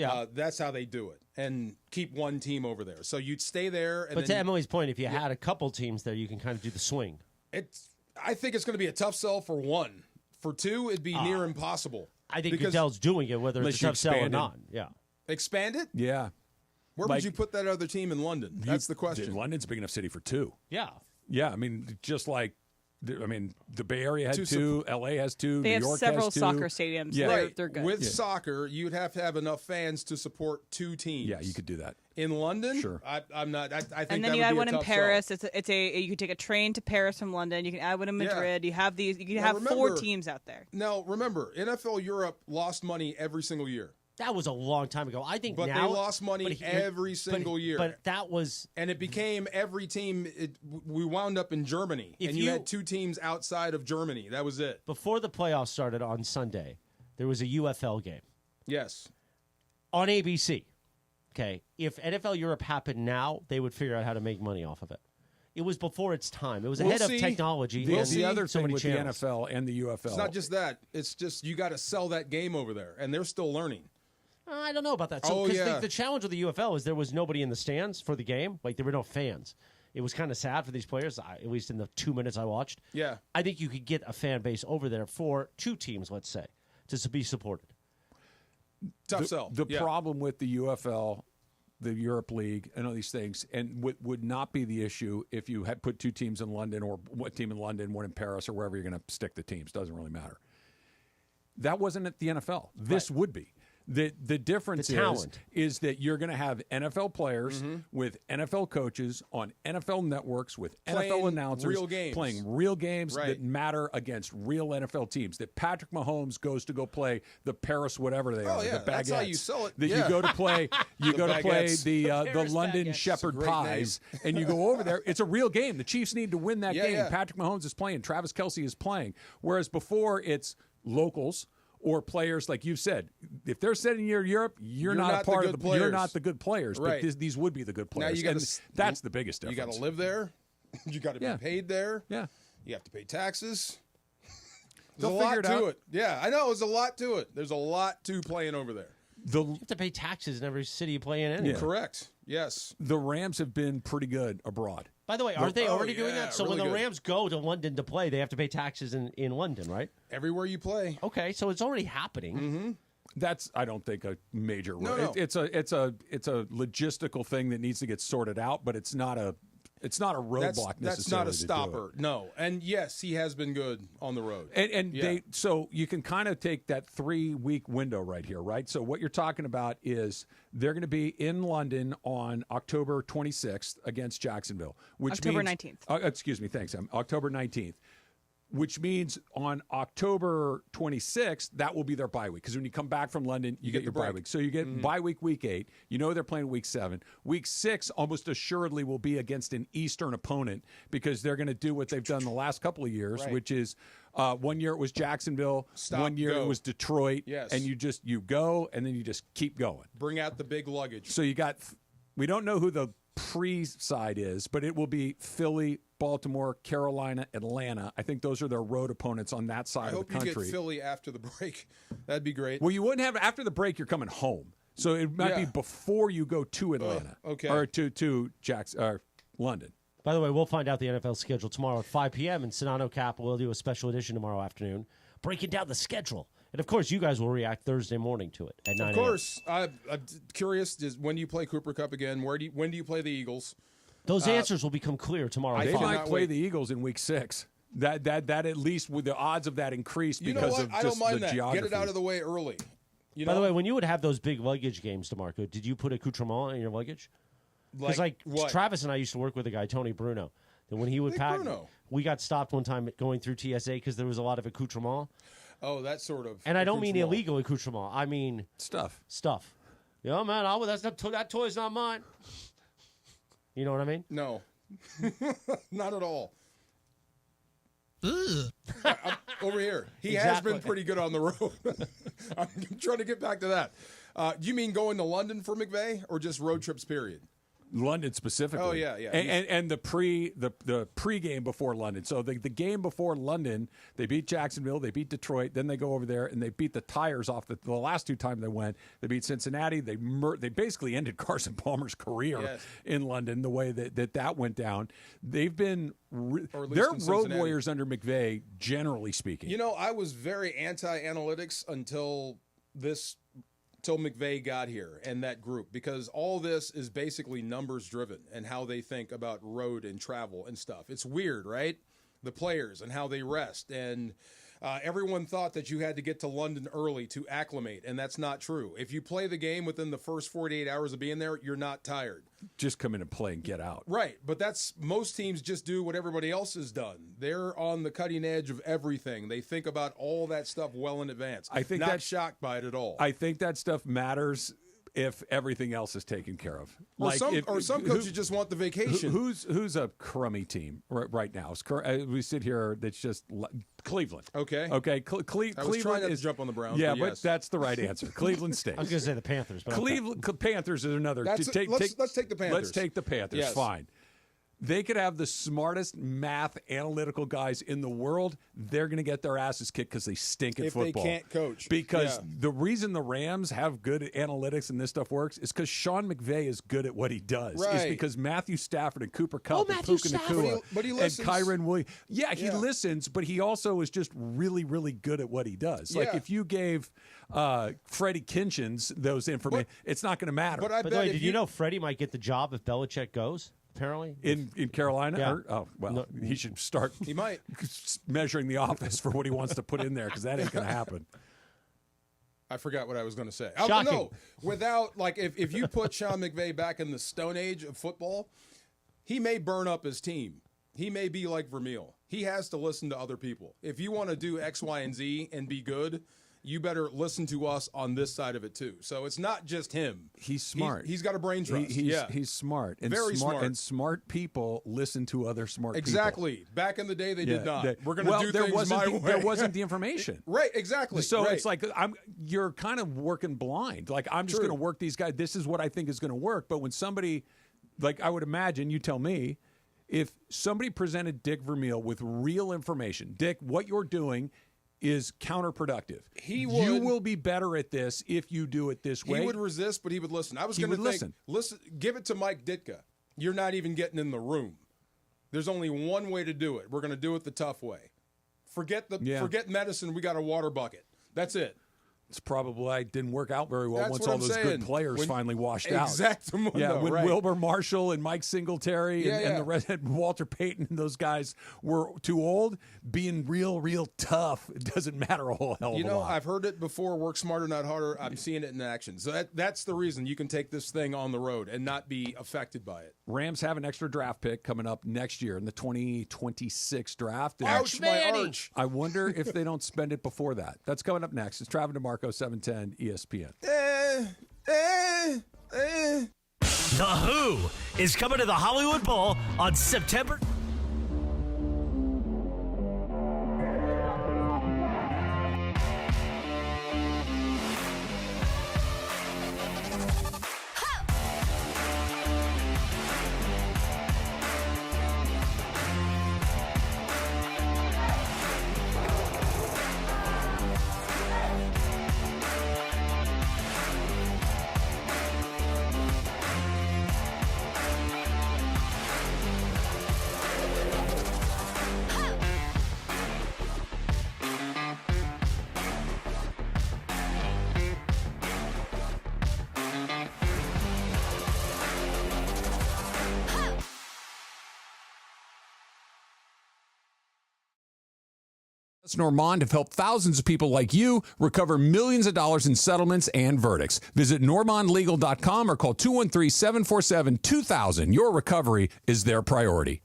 Yeah. That's how they do it, and keep one team over there. So you'd stay there. And But then to Emily's point, if you had a couple teams there, you can kind of do the swing. I think it's going to be a tough sell for one. For two, it'd be near impossible. I think Goodell's doing it, whether it's a tough sell or expand it. not. Yeah. Expand it? Yeah. Where would you put that other team in London? That's the question. London's a big enough city for two. Yeah. Yeah, I mean, just like, the Bay Area had two, L.A. has two, They New have York several has two. soccer stadiums. Yeah. They're good. With soccer, you'd have to have enough fans to support two teams. Yeah, you could do that. In London? Sure. I'm not. I think And then that you would add be one a in tough Paris. sell. You can take a train to Paris from London. You can add one in Yeah. Madrid. You have these. You can Now, have four remember- teams out there. Now, remember, NFL Europe lost money every single year. That was a long time ago. I think But now, they lost money every single year. But that was... And it became every team. We wound up in Germany. If and you you- had two teams outside of Germany. That was it. Before the playoffs started on Sunday, there was a UFL game. Yes. On ABC. Okay. If NFL Europe happened now, they would figure out how to make money off of it. It was before its time. It was ahead of technology. The other so thing many with channels. the NFL and the UFL. It's not just that. It's just you got to sell that game over there. And they're still learning. I don't know about that. So, the challenge with the UFL is there was nobody in the stands for the game. Like, there were no fans. It was kind of sad for these players, at least in the 2 minutes I watched. Yeah. I think you could get a fan base over there for two teams, let's say, to be supported. Tough sell. The problem with the UFL, the Europe League, and all these things, and would not be the issue if you had put two teams in London, or one team in London, one in Paris, or wherever you're going to stick the teams. Doesn't really matter. That wasn't at the NFL. This would be. The difference is that you're going to have NFL players with NFL coaches on NFL networks with Playing NFL announcers real games. playing real games Right. that matter against real NFL teams. That Patrick Mahomes goes to go play the Paris whatever they are, yeah, the that's how Baguettes. you sell it. That Yeah. you go to play The Baguettes. the London Baguettes. Shepherd It's a great Pies, and you go over there. It's a real game. The Chiefs need to win that Yeah, game. yeah. Patrick Mahomes is playing. Travis Kelce is playing. Whereas before, it's locals or players like you've said. If they're sending you to Europe, you're not a part of the. You're not the good players. Right. But these would be the good Now players. you gotta, And that's the biggest difference. You got to live there. You got to be paid there. Yeah. You have to pay taxes. They'll There's a lot figure it to out. it. Yeah, I know. There's a lot to it. There's a lot to playing over there. You have to pay taxes in every city you play in anyway. Correct. Yes. The Rams have been pretty good abroad. By the way, aren't they already doing that? So really when the good. Rams go to London to play, they have to pay taxes in London, right? Everywhere you play. Okay, so it's already happening. Mm-hmm. That's, I don't think, a major. No. It's a logistical thing that needs to get sorted out, but it's not a roadblock necessarily. That's not a to do it. stopper. No. And yes, he has been good on the road. And Yeah. so you can kind of take that 3-week window right here, right? So what you're talking about is they're going to be in London on October 26th against Jacksonville, which October means 19th. Excuse me, thanks, Em. October 19th. Which means on October 26th, that will be their bye week. Because when you come back from London, you get your bye week. So you get bye week 8. You know they're playing week 7. Week 6 almost assuredly will be against an Eastern opponent because they're going to do what they've done the last couple of years, Right. which is 1 year it was Jacksonville, Stop, 1 year go. it was Detroit, Yes. and you go and then you just keep going. Bring out the big luggage. So you got, we don't know who the pre-side is, but it will be Philly, Baltimore, Carolina, Atlanta. I think those are their road opponents on that side I of hope the you country. get Philly after the break. That'd be great. Well, you wouldn't have after the break. You're coming home, so it might be Yeah. before you go to Atlanta, okay. or to London. By the way, we'll find out the NFL schedule tomorrow at 5 p.m. and Sonano Cap will do a special edition tomorrow afternoon, breaking down the schedule. And, of course, you guys will react Thursday morning to it at 9 Of course. I'm curious, when do you play Cooper Cup again? When do you play the Eagles? Those answers will become clear tomorrow. They at 5. might play the Eagles in Week 6. That at least with the odds of that increase You know because what? of I just don't mind the that. geography. Get it out of the way early. By the way, when you would have those big luggage games, DeMarco, did you put accoutrement in your luggage? Because Like what? Travis and I used to work with a guy, Tony Bruno. And when he would pack, Bruno. we got stopped one time going through TSA because there was a lot of accoutrement. Oh, that sort of. And I don't mean accoutrement. illegal accoutrement. I mean stuff. Yeah, man, that toy's not mine. You know what I mean? No. Not at all. Over here. He has Exactly. been pretty good on the road. I'm trying to get back to that. Do you mean going to London for McVay or just road trips, period? London specifically. Oh, yeah. And the pregame before London. So the game before London, they beat Jacksonville, they beat Detroit, then they go over there and they beat the tires off the last two times they went. They beat Cincinnati. They basically ended Carson Palmer's career in London the way that went down. They've been they're road warriors under McVay, generally speaking. You know, I was very anti-analytics until McVay got here and that group, because all this is basically numbers driven and how they think about road and travel and stuff. It's weird, right? The players and how they rest. And everyone thought that you had to get to London early to acclimate, and that's not true. If you play the game within the first 48 hours of being there, you're not tired. Just come in and play and get out. Right, but most teams just do what everybody else has done. They're on the cutting edge of everything. They think about all that stuff well in advance. I think not shocked by it at all. I think that stuff matters if everything else is taken care of. Or some coaches just want the vacation. Who's a crummy team right now? We sit here, that's just Cleveland. Okay. Cleveland I was trying not to jump on the Browns. Yeah, but that's the right answer. Cleveland State. I was going to say the Panthers. But Cleveland Panthers is another. Let's take the Panthers. Let's take the Panthers. Yes. Fine. They could have the smartest math analytical guys in the world. They're going to get their asses kicked because they stink at football. If they can't coach. Because the reason the Rams have good analytics and this stuff works is because Sean McVay is good at what he does. Right. It's because Matthew Stafford and Cooper Kupp and Puka Nacua and Kyron Williams. Yeah, he listens, but he also is just really, really good at what he does. Like if you gave Freddie Kinchins those information, it's not going to matter. By the way, did you know Freddie might get the job if Belichick goes? Apparently, in Carolina. Yeah. He should start. He might measuring the office for what he wants to put in there, because that ain't going to happen. I forgot what I was going to say. Shocking. No, without if you put Sean McVay back in the Stone Age of football, he may burn up his team. He may be like Vermeil. He has to listen to other people. If you want to do X, Y, and Z and be good, you better listen to us on this side of it too. So it's not just him. He's smart. He's got a brain trust. He's smart. And very smart. And smart people listen to other smart people. Exactly. Back in the day, they did not. We're going to do things my way. There wasn't the information. Right. Exactly. So it's like you're kind of working blind. Like, I'm just going to work these guys. This is what I think is going to work. But when somebody, like, I would imagine, you tell me, if somebody presented Dick Vermeil with real information, Dick, what you're doing is counterproductive. You will be better at this if you do it this way. He would resist, but he would listen. I was going to think, listen, give it to Mike Ditka. You're not even getting in the room. There's only one way to do it. We're going to do it the tough way. Forget medicine. We got a water bucket. That's it. It's probably didn't work out very well once all those good players finally washed out. Exactly. When Wilbur Marshall and Mike Singletary and the Red Walter Payton and those guys were too old, being real tough, it doesn't matter a whole hell of a lot. I've heard it before, work smarter, not harder. I'm seeing it in action. So that's the reason you can take this thing on the road and not be affected by it. Rams have an extra draft pick coming up next year in the 2026 draft. Ouch, my arch. I wonder if they don't spend it before that. That's coming up next. It's Travis DeMarco, 710 ESPN. The Who is coming to the Hollywood Bowl on September. Normand have helped thousands of people like you recover millions of dollars in settlements and verdicts. Visit normandlegal.com or call 213-747-2000. Your recovery is their priority.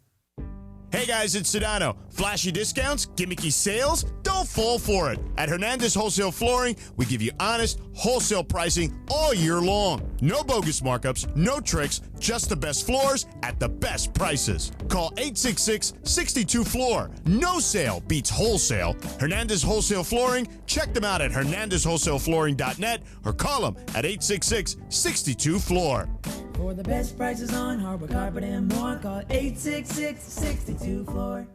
Hey guys, it's Sedano. Flashy discounts, gimmicky sales? Don't fall for it. At Hernandez Wholesale Flooring, we give you honest, wholesale pricing all year long. No bogus markups, no tricks, just the best floors at the best prices. Call 866-62-FLOOR. No sale beats wholesale. Hernandez Wholesale Flooring, check them out at hernandezwholesaleflooring.net or call them at 866-62-FLOOR. For the best prices on hardwood, carpet, and more, call 866-62-FLOOR.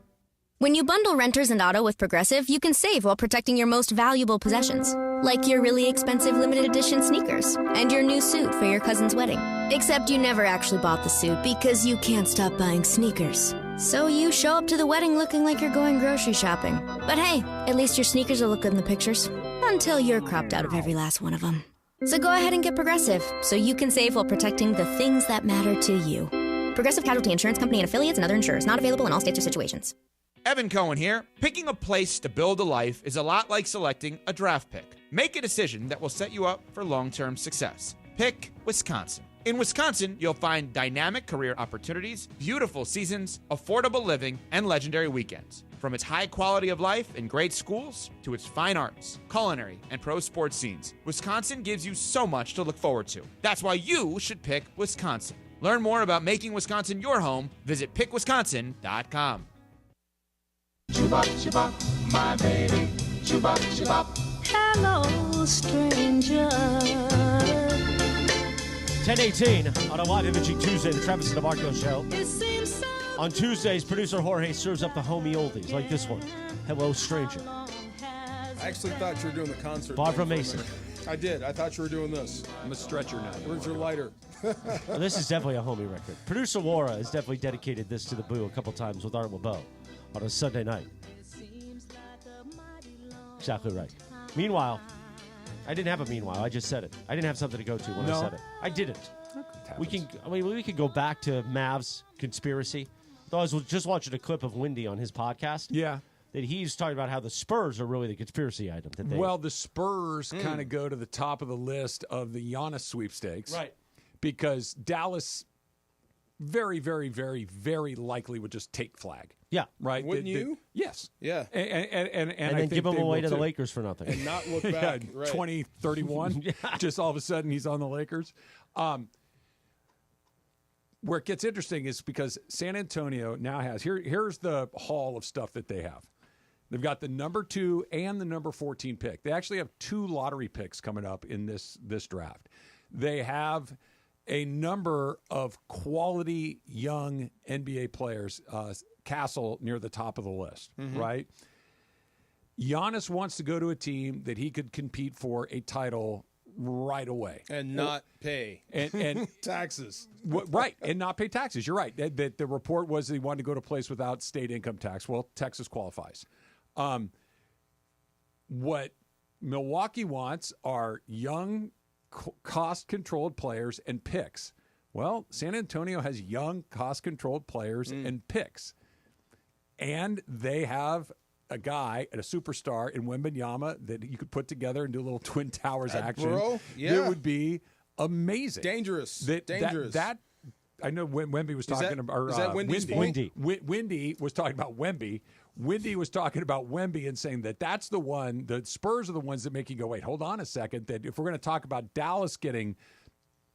When you bundle renters and auto with Progressive, you can save while protecting your most valuable possessions, like your really expensive limited edition sneakers and your new suit for your cousin's wedding. Except you never actually bought the suit because you can't stop buying sneakers. So you show up to the wedding looking like you're going grocery shopping. But hey, at least your sneakers will look good in the pictures. Until you're cropped out of every last one of them. So go ahead and get Progressive, so you can save while protecting the things that matter to you. Progressive Casualty Insurance Company and affiliates and other insurers. Not available in all states or situations. Evan Cohen here. Picking a place to build a life is a lot like selecting a draft pick. Make a decision that will set you up for long-term success. Pick Wisconsin. In Wisconsin, you'll find dynamic career opportunities, beautiful seasons, affordable living, and legendary weekends. From its high quality of life and great schools to its fine arts, culinary, and pro sports scenes, Wisconsin gives you so much to look forward to. That's why you should pick Wisconsin. Learn more about making Wisconsin your home. Visit pickwisconsin.com. Chubop, chubop, my baby. Chubop, chubop. Hello, stranger. 10:18 on a live imaging Tuesday, the Travis and DeMarco Show. On Tuesdays, producer Jorge serves up the homie oldies like this one. Hello, stranger. I actually thought you were doing the concert. Barbara Mason. I did. I thought you were doing this. I'm a stretcher now. Where's your lighter? Well, this is definitely a homie record. Producer Laura has definitely dedicated this to the boo a couple times with Art LeBeau on a Sunday night. Exactly right. Meanwhile, I didn't have a meanwhile. I just said it. I didn't have something to go to when I said it. I didn't. We could go back to Mavs conspiracy. Though I was just watching a clip of Wendy on his podcast. Yeah. That he's talking about how the Spurs are really the conspiracy item. Well, the Spurs kind of go to the top of the list of the Giannis sweepstakes. Right. Because Dallas very, very, very, very likely would just take flag. Yeah. Right? Wouldn't you? Yes. Yeah. And then I think give him they away will to the too. Lakers for nothing. And not look back. Yeah, Right. 2031. Just all of a sudden he's on the Lakers. Where it gets interesting is because San Antonio now has, here's the haul of stuff that they have. They've got the number 2 and the number 14 pick. They actually have 2 lottery picks coming up in this draft. They have a number of quality young NBA players, Castle near the top of the list, right? Giannis wants to go to a team that he could compete for a title right away. And not pay and taxes. Right, and not pay taxes. You're right. The report was that he wanted to go to a place without state income tax. Well, Texas qualifies. What Milwaukee wants are young, cost-controlled players and picks. Well, San Antonio has young, cost-controlled players and picks. And they have a guy and a superstar in Wembanyama that you could put together and do a little Twin Towers action. Bro, yeah. That would be amazing. Dangerous. Dangerous. That I know when Wemby was talking about. Is that Wendy's point? Wendy was talking about Wemby. Wendy was talking about Wemby and saying that's the one. The Spurs are the ones that make you go, wait, hold on a second. That if we're going to talk about Dallas getting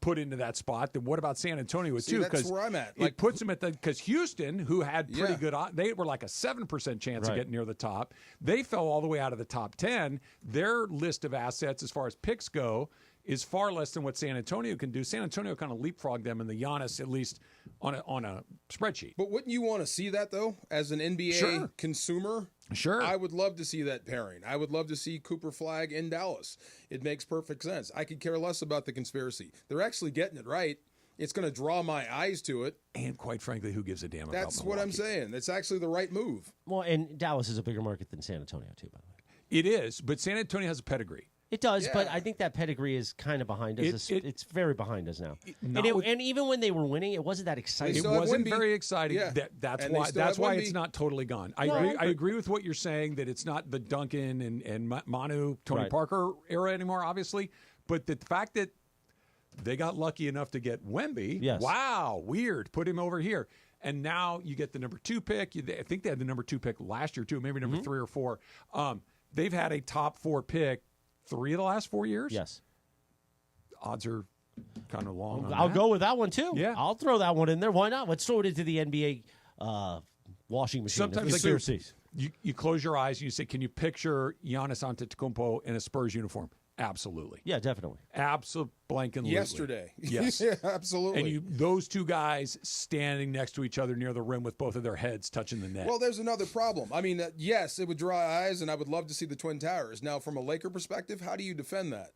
put into that spot, then what about San Antonio too? That's where I'm at. It puts them at because Houston, who had pretty good, they were like a 7% chance of getting near the top. They fell all the way out of the top 10. Their list of assets, as far as picks go, is far less than what San Antonio can do. San Antonio kind of leapfrogged them in the Giannis, at least on a spreadsheet. But wouldn't you want to see that, though, as an NBA consumer? Sure. I would love to see that pairing. I would love to see Cooper Flagg in Dallas. It makes perfect sense. I could care less about the conspiracy. They're actually getting it right. It's going to draw my eyes to it. And quite frankly, who gives a damn about That's what I'm saying. It's actually the right move. Well, and Dallas is a bigger market than San Antonio, too, by the way. It is, but San Antonio has a pedigree. It does, but I think that pedigree is kind of behind us. It's very behind us now. And even when they were winning, it wasn't that exciting. It wasn't very exciting. Yeah. That's why it's not totally gone. I agree with what you're saying, that it's not the Duncan and Manu, Tony Parker era anymore, obviously. But the fact that they got lucky enough to get Wemby, wow, weird, put him over here. And now you get the number 2 pick. I think they had the number 2 pick last year, too, maybe number 3 or 4. They've had a top 4 pick 3 of the last 4 years? Yes. Odds are kind of long. I'll go with that one, too. Yeah. I'll throw that one in there. Why not? Let's throw it into the NBA washing machine. Sometimes you close your eyes and you say, can you picture Giannis Antetokounmpo in a Spurs uniform? Absolutely. Yeah, definitely. Absolutely. Yesterday. Yes. Yeah, absolutely. And those two guys standing next to each other near the rim with both of their heads touching the net. Well, there's another problem. I mean, yes, it would draw eyes, and I would love to see the Twin Towers. Now, from a Laker perspective, how do you defend that?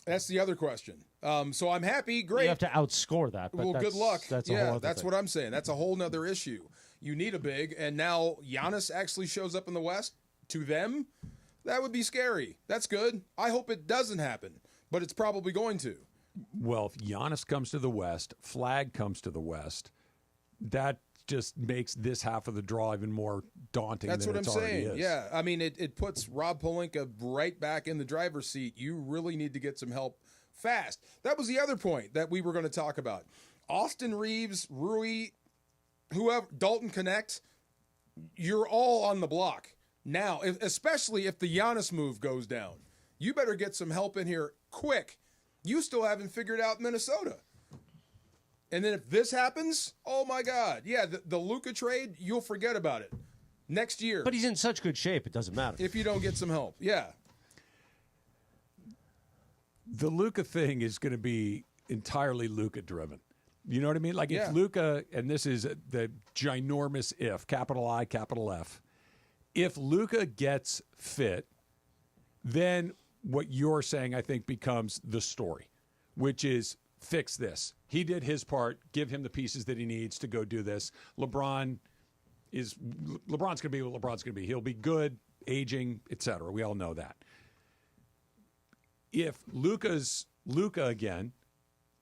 That's the other question. So I'm happy. Great. You have to outscore that. But Well, good luck. That's a whole other that's thing. what I'm saying. That's a whole nother issue. You need a big, and now Giannis actually shows up in the West. To them, that would be scary. That's good. I hope it doesn't happen, but it's probably going to. Well, if Giannis comes to the West, Flag comes to the West, that just makes this half of the draw even more daunting That's than what I'm it already saying. is. Yeah, I mean, it puts Rob Pelinka right back in the driver's seat. You really need to get some help fast. That was the other point that we were going to talk about. Austin Reeves, Rui, whoever, Dalton Connect, you're all on the block. Now, especially if the Giannis move goes down, you better get some help in here quick. You still haven't figured out Minnesota. And then if this happens, oh my God. Yeah, the Luka trade, you'll forget about it next year. But he's in such good shape, it doesn't matter. If you don't get some help. Yeah. The Luka thing is going to be entirely Luka driven. You know what I mean? Like if Luka, and this is the ginormous if, capital I, capital F. If Luka gets fit, then what you're saying, I think, becomes the story, which is fix this. He did his part. Give him the pieces that he needs to go do this. LeBron's going to be what LeBron's going to be. He'll be good, aging, etc. We all know that. If Luka's Luka again,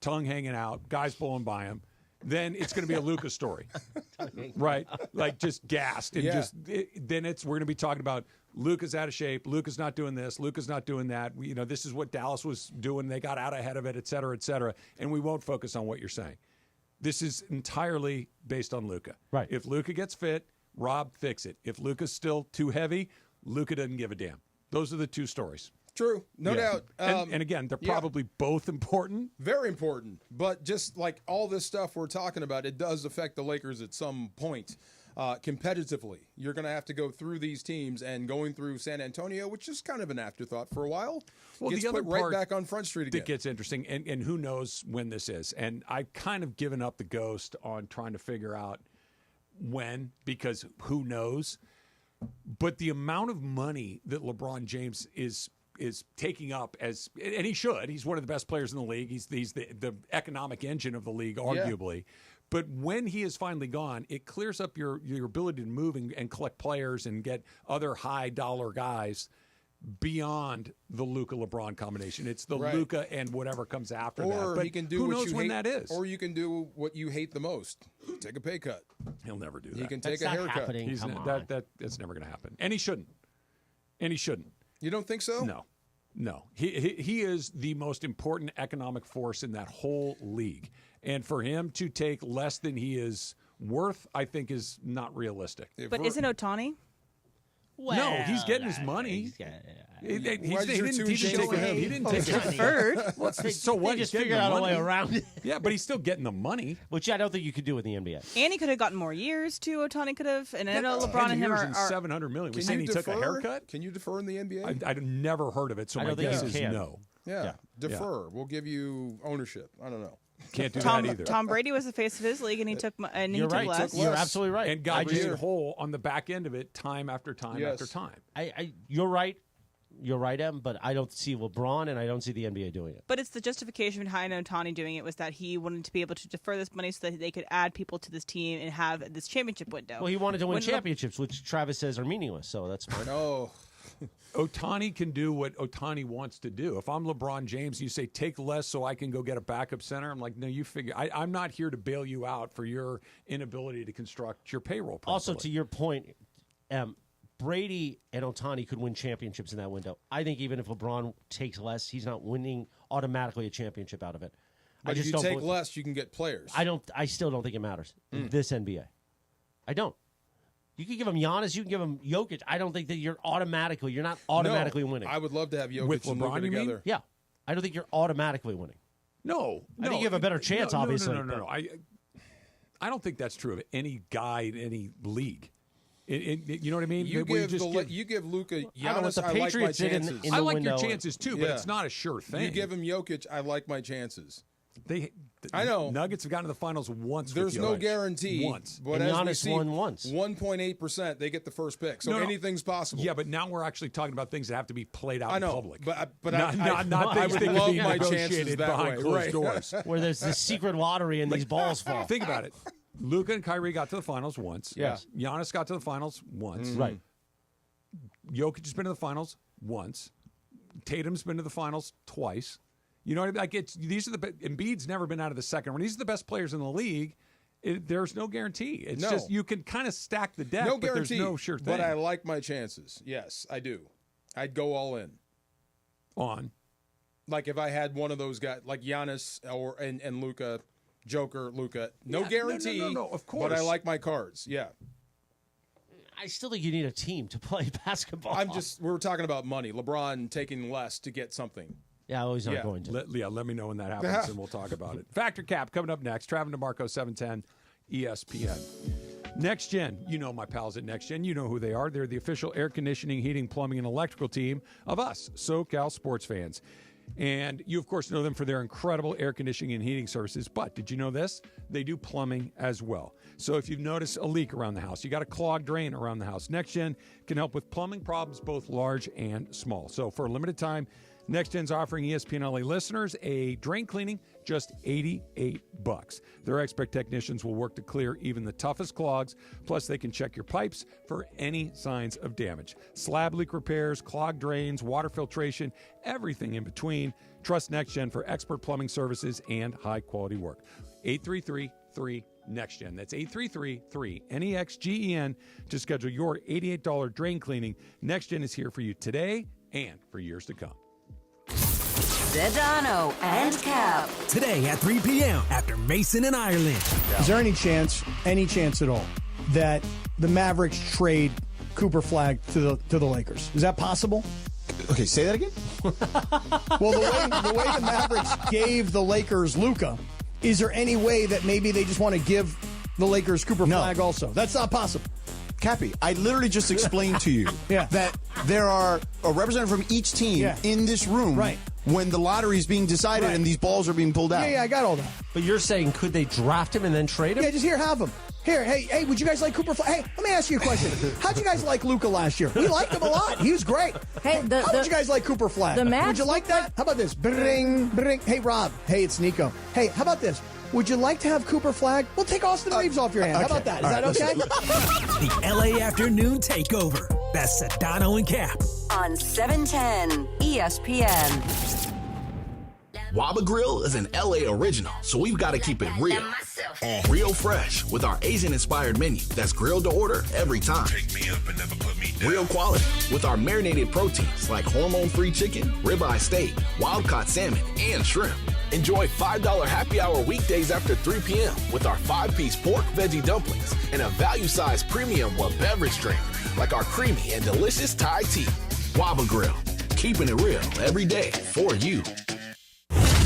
tongue hanging out, guys blowing by him, then it's going to be a Luka story, right? Like just gassed and then we're going to be talking about Luka's out of shape. Luka's not doing this. Luka's not doing that. This is what Dallas was doing. They got out ahead of it, et cetera, and we won't focus on what you're saying. This is entirely based on Luka. Right. If Luka gets fit, Rob, fix it. If Luka's still too heavy, Luka doesn't give a damn. Those are the two stories. True, no doubt. And again, they're probably both important. Very important. But just like all this stuff we're talking about, it does affect the Lakers at some point competitively. You're going to have to go through these teams, and going through San Antonio, which is kind of an afterthought for a while, gets the other put right part back on Front Street again. That gets interesting, and who knows when this is. And I've kind of given up the ghost on trying to figure out when, because who knows. But the amount of money that LeBron James is taking up and he should. He's one of the best players in the league. He's the economic engine of the league, arguably. Yeah. But when he is finally gone, it clears up your ability to move and collect players and get other high dollar guys beyond the Luka LeBron combination. It's the Luka and whatever comes after that. Or But he can do who what knows you when hate, that is. Or you can do what you hate the most. Take a pay cut. He'll never do that. He can take That's a not haircut. happening. Come on. That's never going to happen. And he shouldn't. You don't think so? No. He is the most important economic force in that whole league. And for him to take less than he is worth, I think, is not realistic. But isn't Ohtani? No, he's getting his money. He didn't take deferred. So what? They just He's getting figured out the a way money. around it. Yeah, but he's still getting the money, which I don't think you could do in the NBA. And he could have gotten more years too. Ohtani could have, and I know LeBron and him are $700 million. We're saying he took a haircut. Can you defer in the NBA? I've never heard of it, so my guess is no. Yeah, defer. We'll give you ownership. I don't know. Can't do that either. Tom Brady was the face of his league, and he took You're right. less. You're absolutely right. And got paid whole on the back end of it, time after time after time. You're right. You're right, Em, but I don't see LeBron and I don't see the NBA doing it. But it's the justification behind Ohtani doing it was that he wanted to be able to defer this money so that they could add people to this team and have this championship window. Well, he wanted to win championships, which Travis says are meaningless, so that's fine. No. Ohtani can do what Ohtani wants to do. If I'm LeBron James, you say, take less so I can go get a backup center. I'm like, no, you figure. I'm not here to bail you out for your inability to construct your payroll properly. Also, to your point, Brady and Ohtani could win championships in that window. I think even if LeBron takes less, he's not winning automatically a championship out of it. But if you take less, you can get players. I still don't think it matters in this NBA. I don't. You can give him Giannis, you can give him Jokic. I don't think that you're not automatically winning. I would love to have Jokic with and LeBron Luka together. Yeah. I don't think you're automatically winning. No. I think you have a better chance, obviously. No. I don't think that's true of any guy in any league. You know what I mean? You give Luka Giannis. the I like my Patriots did in chances. the I like window. your chances too, but it's not a sure thing. You give him Jokic. I like my chances. I know. Nuggets have gotten to the finals once. There's no guarantee. Once. But and as we Giannis see, won once. 1.8%, they get the first pick. So anything's possible. Yeah, but now we're actually talking about things that have to be played out I know, in public. But not I things would that can love be my chances negotiated that behind way. closed Right. doors. Where there's this secret lottery and these balls fall. Think about it. Luka and Kyrie got to the finals once. Yes. Giannis got to the finals once. Right. Jokic has been to the finals once. Tatum's been to the finals twice. You know what I mean? Like Embiid's never been out of the second round. These are the best players in the league. There's no guarantee. It's just you can kind of stack the deck, no but guarantee, there's no sure thing. But I like my chances. Yes, I do. I'd go all in. On? Like if I had one of those guys, like Giannis and Luka, Joker, Luka. No guarantee. No, of course. But I like my cards. Yeah. I still think you need a team to play basketball. We were talking about money. LeBron taking less to get something. Yeah, he's not going to. Let me know when that happens, and we'll talk about it. Factor Cap coming up next. Travis DeMarco, 710 ESPN. Next Gen. You know my pals at Next Gen. You know who they are. They're the official air conditioning, heating, plumbing, and electrical team of us, SoCal sports fans. And you, of course, know them for their incredible air conditioning and heating services. But did you know this? They do plumbing as well. So if you've noticed a leak around the house, you got a clogged drain around the house, Next Gen can help with plumbing problems, both large and small. So for a limited time, Next Gen's offering ESPN LA listeners a drain cleaning, just $88. Their expert technicians will work to clear even the toughest clogs. Plus, they can check your pipes for any signs of damage. Slab leak repairs, clogged drains, water filtration, everything in between. Trust Next Gen for expert plumbing services and high-quality work. 833-3-NEXTGEN. That's 833-3-NEXGEN to schedule your $88 drain cleaning. Next Gen is here for you today and for years to come. Sedano and Cap. Today at 3 p.m. after Mason and Ireland. Is there any chance at all, that the Mavericks trade Cooper Flag to the Lakers? Is that possible? Okay, say that again? Well, the way the Mavericks gave the Lakers Luka, is there any way that maybe they just want to give the Lakers Cooper Flag also? That's not possible. Cappy, I literally just explained to you that there are a representative from each team in this room when the lottery is being decided and these balls are being pulled out. Yeah, I got all that. But you're saying, could they draft him and then trade him? Yeah, just have him. Here, hey, would you guys like Cooper Flag? Hey, let me ask you a question. How'd you guys like Luka last year? We liked him a lot. He was great. Hey, how would you guys like Cooper Flag? The Mavs would you like that? How about this? Bring. Hey, Rob. Hey, it's Nico. Hey, how about this? Would you like to have Cooper Flag? We'll take Austin Reeves off your hand. How about that? Is that okay? The LA Afternoon Takeover. That's Sedano and Cap. On 710 ESPN. Waba Grill is an LA original, so we've got to keep it real. Real fresh with our Asian-inspired menu that's grilled to order every time. Pick me up and never put me down. Real quality with our marinated proteins like hormone-free chicken, ribeye steak, wild-caught salmon, and shrimp. Enjoy $5 happy hour weekdays after 3 p.m. with our 5-piece pork veggie dumplings and a value-sized premium beverage drink like our creamy and delicious Thai tea. Waba Grill, keeping it real every day for you.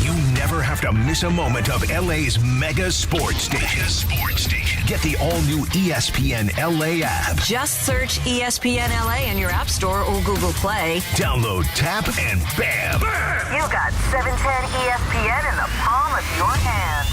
You never have to miss a moment of LA's mega sports station. Get the all-new ESPN LA app. Just search ESPN LA in your App Store or Google Play. Download, tap, and bam! You got 710 ESPN in the palm of your hand.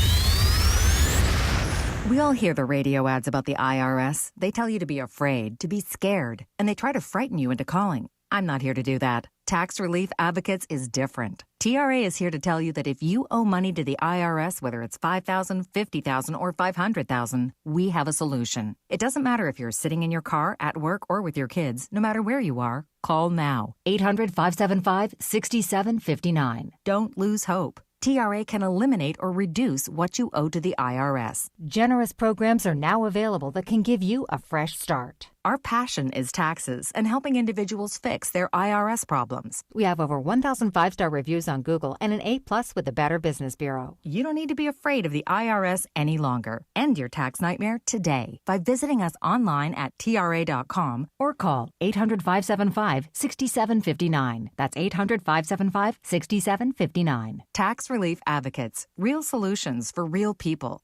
We all hear the radio ads about the IRS. They tell you to be afraid, to be scared, and they try to frighten you into calling. I'm not here to do that. Tax Relief Advocates is different. TRA is here to tell you that if you owe money to the IRS, whether it's $5,000, $50,000, or $500,000, we have a solution. It doesn't matter if you're sitting in your car, at work, or with your kids. No matter where you are, call now. 800-575-6759. Don't lose hope. TRA can eliminate or reduce what you owe to the IRS. Generous programs are now available that can give you a fresh start. Our passion is taxes and helping individuals fix their IRS problems. We have over 1,000 5-star reviews on Google and an A+ with the Better Business Bureau. You don't need to be afraid of the IRS any longer. End your tax nightmare today by visiting us online at TRA.com or call 800-575-6759. That's 800-575-6759. Tax Relief Advocates. Real solutions for real people.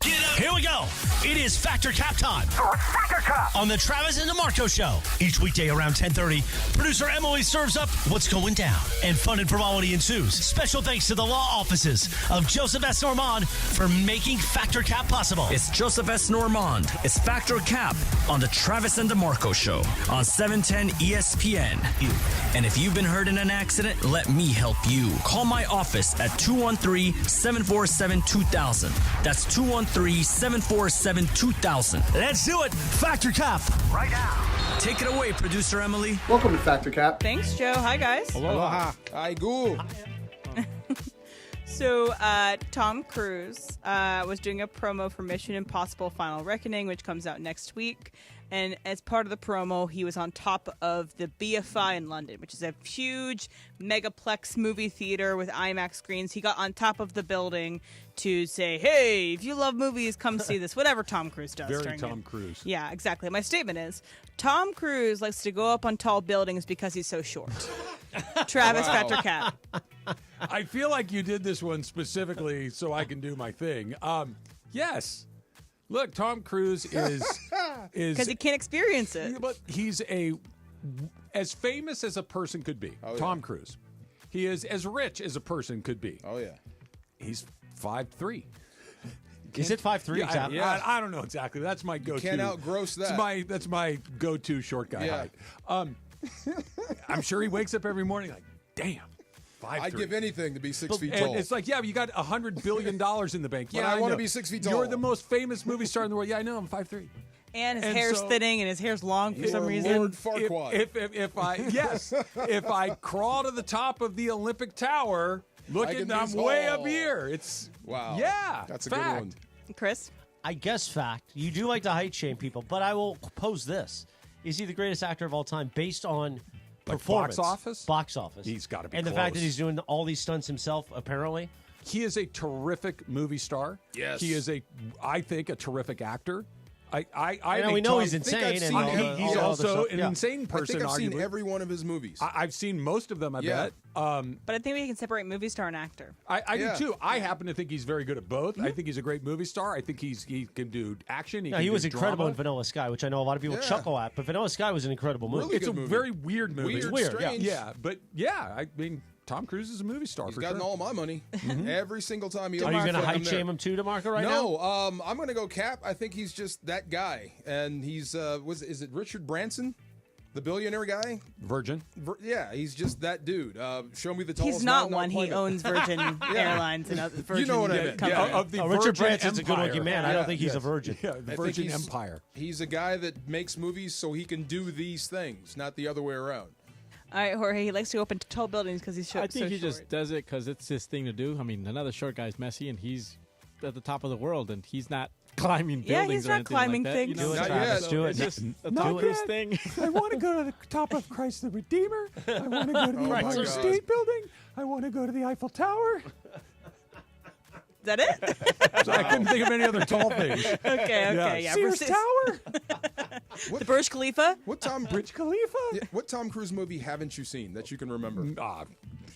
Get up! Here we go. It is Factor Cap time. Factor Cap on the Travis and DeMarco Show. Each weekday around 10:30, producer Emily serves up what's going down, and fun and frivolity ensues. Special thanks to the law offices of Joseph S. Normand for making Factor Cap possible. It's Joseph S. Normand. It's Factor Cap on the Travis and DeMarco Show on 710 ESPN. And if you've been hurt in an accident, let me help you. Call my office at 213-747-2000. That's 213-747-2000. Let's do it. Factor Cap right now. Take it away, producer Emily. Welcome to Factor Cap. Thanks, Joe. Hi, guys. Aloha. Hi, Goo. So, Tom Cruise was doing a promo for Mission Impossible Final Reckoning, which comes out next week. And as part of the promo, he was on top of the BFI in London, which is a huge megaplex movie theater with IMAX screens. He got on top of the building to say, hey, if you love movies, come see this. Whatever Tom Cruise does. Very Tom Cruise. Yeah, exactly. My statement is, Tom Cruise likes to go up on tall buildings because he's so short. Travis Factor Cap. I feel like you did this one specifically so I can do my thing. Yes. Look, Tom Cruise is because he can't experience it. But he's as famous as a person could be. Oh, yeah. Tom Cruise. He is as rich as a person could be. Oh yeah. He's 5'3". Is it 5'3"? Exactly. I don't know exactly. That's my go-to. Can't outgross that. That's my go-to short guy height. I'm sure he wakes up every morning like, damn. 5'3". I'd give anything to be 6 feet tall. It's like, yeah, you got $100 billion in the bank. But Yeah, I want to know. be 6 feet tall. You're the most famous movie star in the world. Yeah, I know. I'm 5'3". And his hair's thinning, and his hair's long for some reason. Lord Farquaad. If I crawl to the top of the Olympic Tower, I'm way up here. It's wow. Yeah, that's a fact. good one. Chris, I guess fact. You do like to height shame people, but I will pose this: is he the greatest actor of all time based on performance? Box office? Box office. He's got to be. And close. the fact that he's doing all these stunts himself, apparently. He is a terrific movie star. Yes. He is I think, a terrific actor. I we know he's insane. He's also an insane person. I think I've seen arguably. every one of his movies. I've seen most of them, I bet. But I think we can separate movie star and actor. I do too. I happen to think he's very good at both. I think he's a great movie star. I think he can do action. He was incredible in Vanilla Sky, which I know a lot of people chuckle at. But Vanilla Sky was an incredible movie. Really it's a movie. very weird movie. Weird, weird. strange. Yeah, but I mean, Tom Cruise is a movie star. He's for gotten sure. all my money every single time he. Are you going to height shame him too, DeMarco? Right now? No, I'm going to go Cap. I think he's just that guy, and he's is it Richard Branson, the billionaire guy? Virgin. Yeah, he's just that dude. Show me the tallest. He's not mountain one. on He owns Virgin Airlines and other Virgin. You know what I mean? Yeah. Of the Richard Virgin Branson's a good-looking man. I don't think he's a virgin. Yeah, the Virgin Empire. He's a guy that makes movies so he can do these things, not the other way around. All right, Jorge, he likes to go up into tall buildings because he's I think he just does it because it's his thing to do. I mean, another short guy's Messi, and he's at the top of the world, and he's not climbing buildings. Yeah, he's or not anything climbing like things. That, you know? Not yet. So Do it. It's just a Not Tom Cruise yet. thing. I want to go to the top of Christ the Redeemer. I want to go to the Empire God. State Building. I want to go to the Eiffel Tower. Is that it? So I couldn't think of any other tall things. Okay, yeah. Sears Tower. The Burj Khalifa? What Burj Khalifa? Yeah, what Tom Cruise movie haven't you seen that you can remember?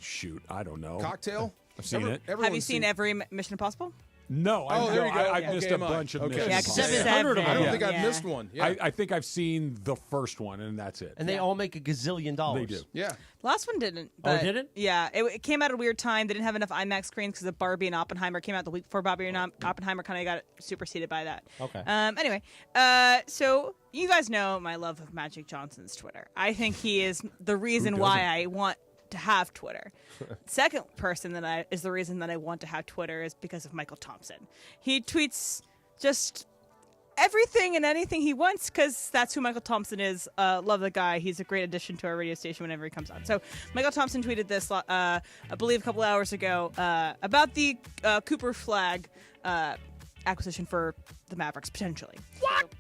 Shoot, I don't know. Cocktail? I've seen it. Have you seen every Mission Impossible? No, there you go. I've missed a bunch of Mission Yeah, Impossible. 700 of them. I don't think Yeah. I've missed one. Yeah. I think I've seen the first one, and that's it. And they all make $1 gazillion. They do. Yeah. Last one didn't. Oh, it But didn't? Yeah, it came out at a weird time. They didn't have enough IMAX screens because of Barbie and Oppenheimer came out the week before Barbie and Oppenheimer kind of got superseded by that. Okay. Anyway, so you guys know my love of Magic Johnson's Twitter. I think he is the reason why I want to have Twitter. Second person is the reason that I want to have Twitter is because of Michael Thompson. He tweets just everything and anything he wants because that's who Michael Thompson is. Love the guy. He's a great addition to our radio station whenever he comes on. So Michael Thompson tweeted this, I believe, a couple hours ago about the Cooper Flag acquisition for the Mavericks potentially. What?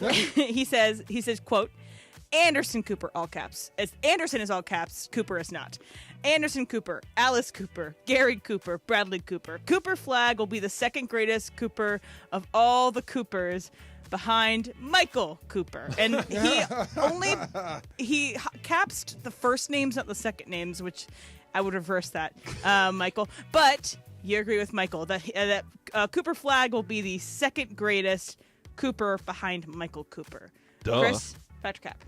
He says, quote, Anderson Cooper, all caps. Anderson is all caps. Cooper is not. Anderson Cooper, Alice Cooper, Gary Cooper, Bradley Cooper. Cooper Flag will be the second greatest Cooper of all the Coopers behind Michael Cooper. And he caps the first names, not the second names, which I would reverse that, Michael. But you agree with Michael that Cooper Flagg will be the second greatest Cooper behind Michael Cooper. Duh. Chris, Patrick Cap.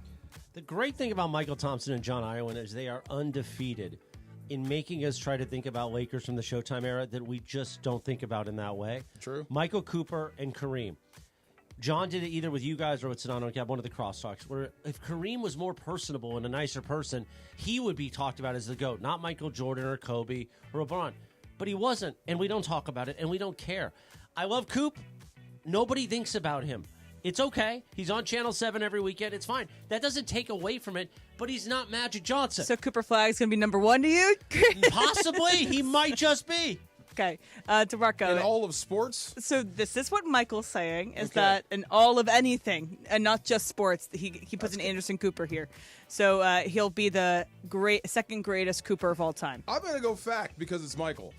The great thing about Michael Thompson and John Iowin is they are undefeated in making us try to think about Lakers from the Showtime era that we just don't think about in that way. True. Michael Cooper and Kareem. John did it either with you guys or with Sedano and Cap, one of the crosstalks, where if Kareem was more personable and a nicer person, he would be talked about as the GOAT, not Michael Jordan or Kobe or LeBron. But he wasn't, and we don't talk about it, and we don't care. I love Coop. Nobody thinks about him. It's okay. He's on Channel 7 every weekend. It's fine. That doesn't take away from it, but he's not Magic Johnson. So Cooper Flagg's going to be number one to you? Possibly. He might just be. Okay. To Marco. In all of sports? So this is what Michael's saying, is that in all of anything, and not just sports, he puts an Anderson Cooper here. So he'll be the second greatest Cooper of all time. I'm going to go fact because it's Michael.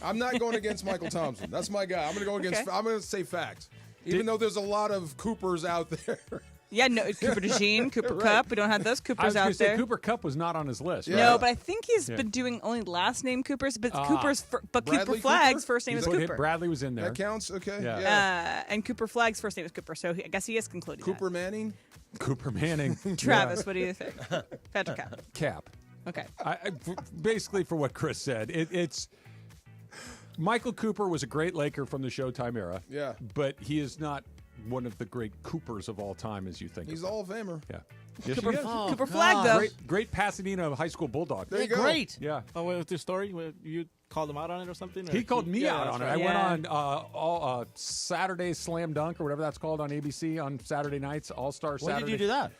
I'm not going against Michael Thompson. That's my guy. I'm going to go against. I'm going to say fact. Even though there's a lot of Coopers out there. Yeah, no, Cooper DeJean, Cooper Right. Cup. We don't have those I Coopers was gonna out say there. Cooper Cup was not on his list. Yeah. No, but I think he's Yeah. been doing only last name Coopers. But Bradley Cooper Flagg's Cooper? first name is He's- Cooper. Bradley was in there. That counts? Okay. Yeah. Yeah. And Cooper Flagg's first name is Cooper, so I guess he is concluding Cooper Manning? Cooper Manning. that. Travis, what do you think? Patrick Cap. Cap. Okay. Basically, for what Chris said, it's Michael Cooper was a great Laker from the Showtime era. Yeah. But he is not one of the great Coopers of all time, as you think. He's of. Hall of Famer. Yeah. Yes, Cooper, he is. Cooper Flagg, though. Great Pasadena high school Bulldog. There you go. Great. Yeah. Oh, wait, with the story, you called him out on it or something? Or He called me Yeah, out that's on it. right. I went on all Saturday Slam Dunk or whatever that's called on ABC on Saturday nights, All-Star When Saturday. did you do that?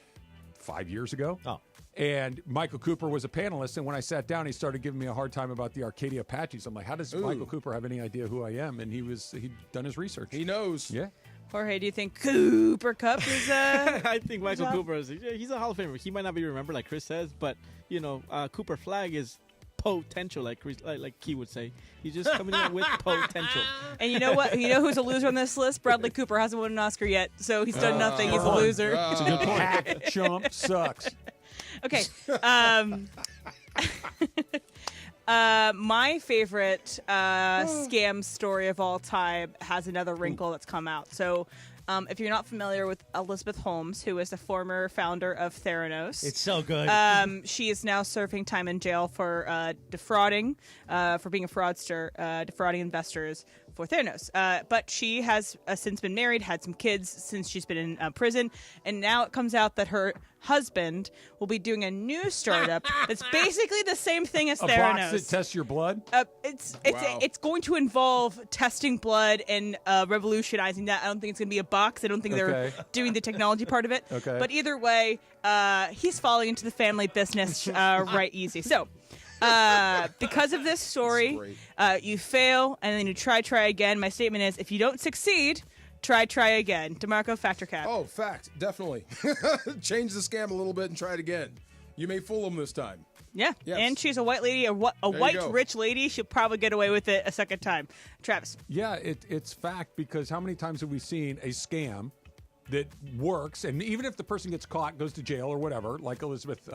5 years ago. Oh. And Michael Cooper was a panelist, and when I sat down, he started giving me a hard time about the Arcadia Apaches. I'm like, how does Michael Cooper have any idea who I am? And he'd done his research. He knows. Yeah. Jorge, do you think Cooper Cup is I think Michael Job. Cooper he's a Hall of Famer. He might not be remembered like Chris says, but Cooper Flagg is potential, like Chris, like Key would say. He's just coming in with potential. And you know what? You know who's a loser on this list? Bradley Cooper hasn't won an Oscar yet, so he's done nothing. He's a loser. It's a good point. Hack chump sucks. Okay. My favorite scam story of all time has another wrinkle that's come out. So, if you're not familiar with Elizabeth Holmes, who is the former founder of Theranos, It's so good. she is now serving time in jail for defrauding, for being a fraudster, defrauding investors for Theranos. But she has since been married, had some kids since she's been in prison, and now it comes out that her husband will be doing a new startup that's basically the same thing as A Theranos. box that tests your blood? It's going to involve testing blood and revolutionizing that. I don't think it's going to be a box. I don't think they're Okay. doing the technology part of it. Okay. But either way, he's falling into the family business right easy. So, because of this story, you fail and then you try again. My statement is, if you don't succeed, try again. DeMarco, fact or cap? Oh, fact. Definitely. Change the scam a little bit and try it again. You may fool them this time. Yeah, Yes. and she's a white lady, a you white go. rich lady. She'll probably get away with it a second time. Travis. Yeah, it's fact, because how many times have we seen a scam that works, and even if the person gets caught, goes to jail or whatever, like Elizabeth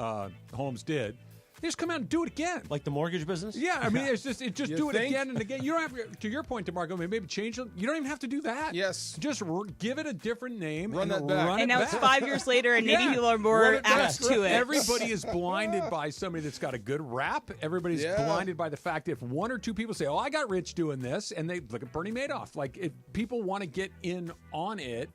Holmes did, they just come out and do it again. Like the mortgage business? Yeah, I mean, it's just You do it think? again and again. You don't have to your point, DeMarco, maybe change it. You don't even have to do that. Yes. Just give it a different name. Run and that back. run And it now it's back. 5 years later, and maybe Yeah. people are Run more it back. apt to it. Everybody is blinded by somebody that's got a good rap. Everybody's Yeah. blinded by the fact if one or two people say, "Oh, I got rich doing this," and they look at Bernie Madoff. Like, if people want to get in on it,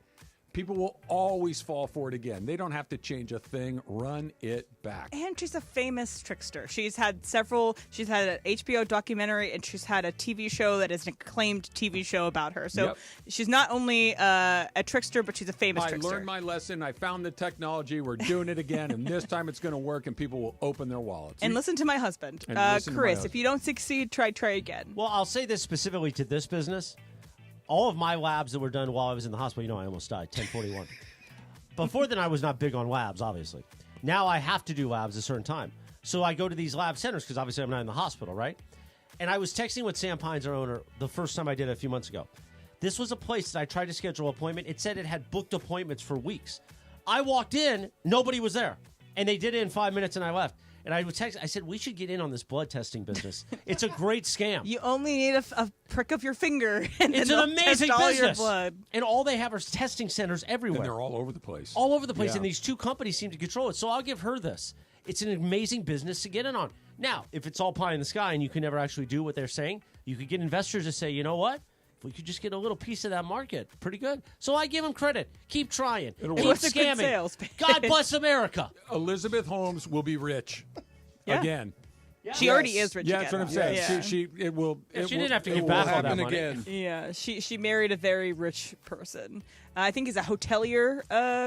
people will always fall for it again. They don't have to change a thing. Run it back. And she's a famous trickster. She's had an HBO documentary, and she's had a TV show that is an acclaimed TV show about her. So Yep. she's not only a trickster, but she's a famous I trickster. learned my lesson. I found the technology. We're doing it again, and this time it's going to work, and people will open their wallets. And listen to my husband. And listen to my Chris, husband. if you don't succeed, try again. Well, I'll say this specifically to this business. All of my labs that were done while I was in the hospital, I almost died, 1041. Before then, I was not big on labs, obviously. Now I have to do labs at a certain time. So I go to these lab centers because obviously I'm not in the hospital, right? And I was texting with Sam Pines, our owner, the first time I did it a few months ago. This was a place that I tried to schedule an appointment. It said it had booked appointments for weeks. I walked in, nobody was there. And they did it in 5 minutes and I left. And I would text. I said we should get in on this blood testing business. It's a great scam. You only need a prick of your finger, and It's then an they'll amazing test all business. your blood. And all they have are testing centers everywhere. And they're all over the place. All over the place, Yeah. and these two companies seem to control it. So I'll give her this. It's an amazing business to get in on. Now, if it's all pie in the sky and you can never actually do what they're saying, you could get investors to say, you know what? If we could just get a little piece of that market, pretty good. So I give them credit. Keep trying. Keep scamming. sales pitch. God bless America. Elizabeth Holmes will be rich again. She already is rich Yeah, again. that's what I'm saying. Yeah. She will. Yeah, she didn't have to it give will back all that happen money. again. Yeah, she married a very rich person. I think he's a hotelier.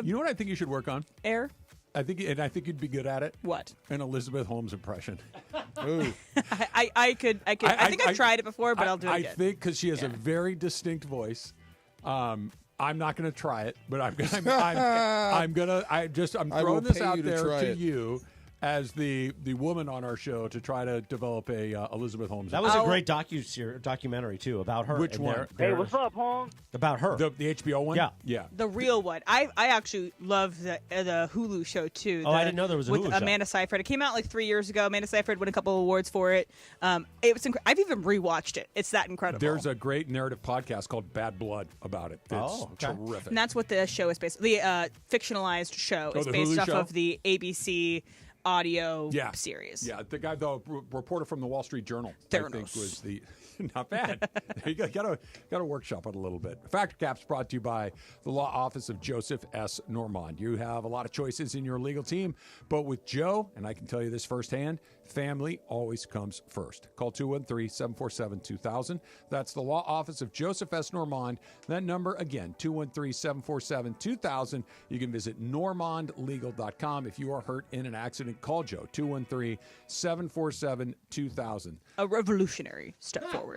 You know what I think you should work on? Heir. I think you'd be good at it. What? An Elizabeth Holmes impression. I think I've tried it before, but I'll do it I again. think because she has a very distinct voice. I'm not going to try it, but I'm throwing this out there to you as the woman on our show to try to develop a Elizabeth Holmes. That was a great documentary too about her. Which and one? their- Hey, what's up, Holmes? About her. The HBO one? Yeah. The real one. I actually love the Hulu show too. Oh, I didn't know there was a with Hulu show. Amanda Seyfried. It came out like 3 years ago. Amanda Seyfried won a couple of awards for it. It was. I've even rewatched it. It's that incredible. There's a great narrative podcast called Bad Blood about it. It's terrific. And that's what the show is based. The fictionalized show is the based Hulu off show? of the ABC audio series. Yeah, the guy, the reporter from the Wall Street Journal, I think was the not bad. You got to workshop it a little bit. Factor Cap's brought to you by the law office of Joseph S. Normand. You have a lot of choices in your legal team, but with Joe, and I can tell you this firsthand, family always comes first. Call 213-747-2000. That's the law office of Joseph S. Normand. That number again, 213-747-2000. You can visit normandlegal.com. If you are hurt in an accident, call Joe, 213-747-2000. A revolutionary step forward.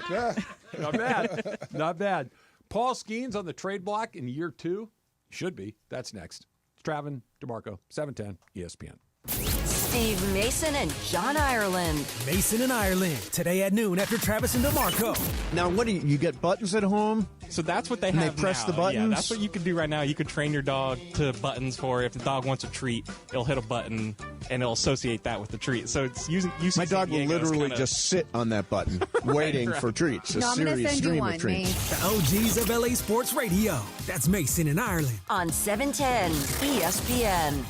Not bad. Not bad. Paul Skeens on the trade block in year 2. Should be. That's next. It's Travin DeMarco, 710 ESPN. Steve Mason and John Ireland. Mason and Ireland, today at noon after Travis and DeMarco. Now, what do you get buttons at home? So that's what they And have they press now. the buttons? Yeah, that's what you can do right now. You could train your dog to buttons for if the dog wants a treat, it'll hit a button and it'll associate that with the treat. So it's using My dog will literally just sit on that button, waiting for treats. A serious stream of treats. The OGs of LA Sports Radio. That's Mason and Ireland. On 710 ESPN.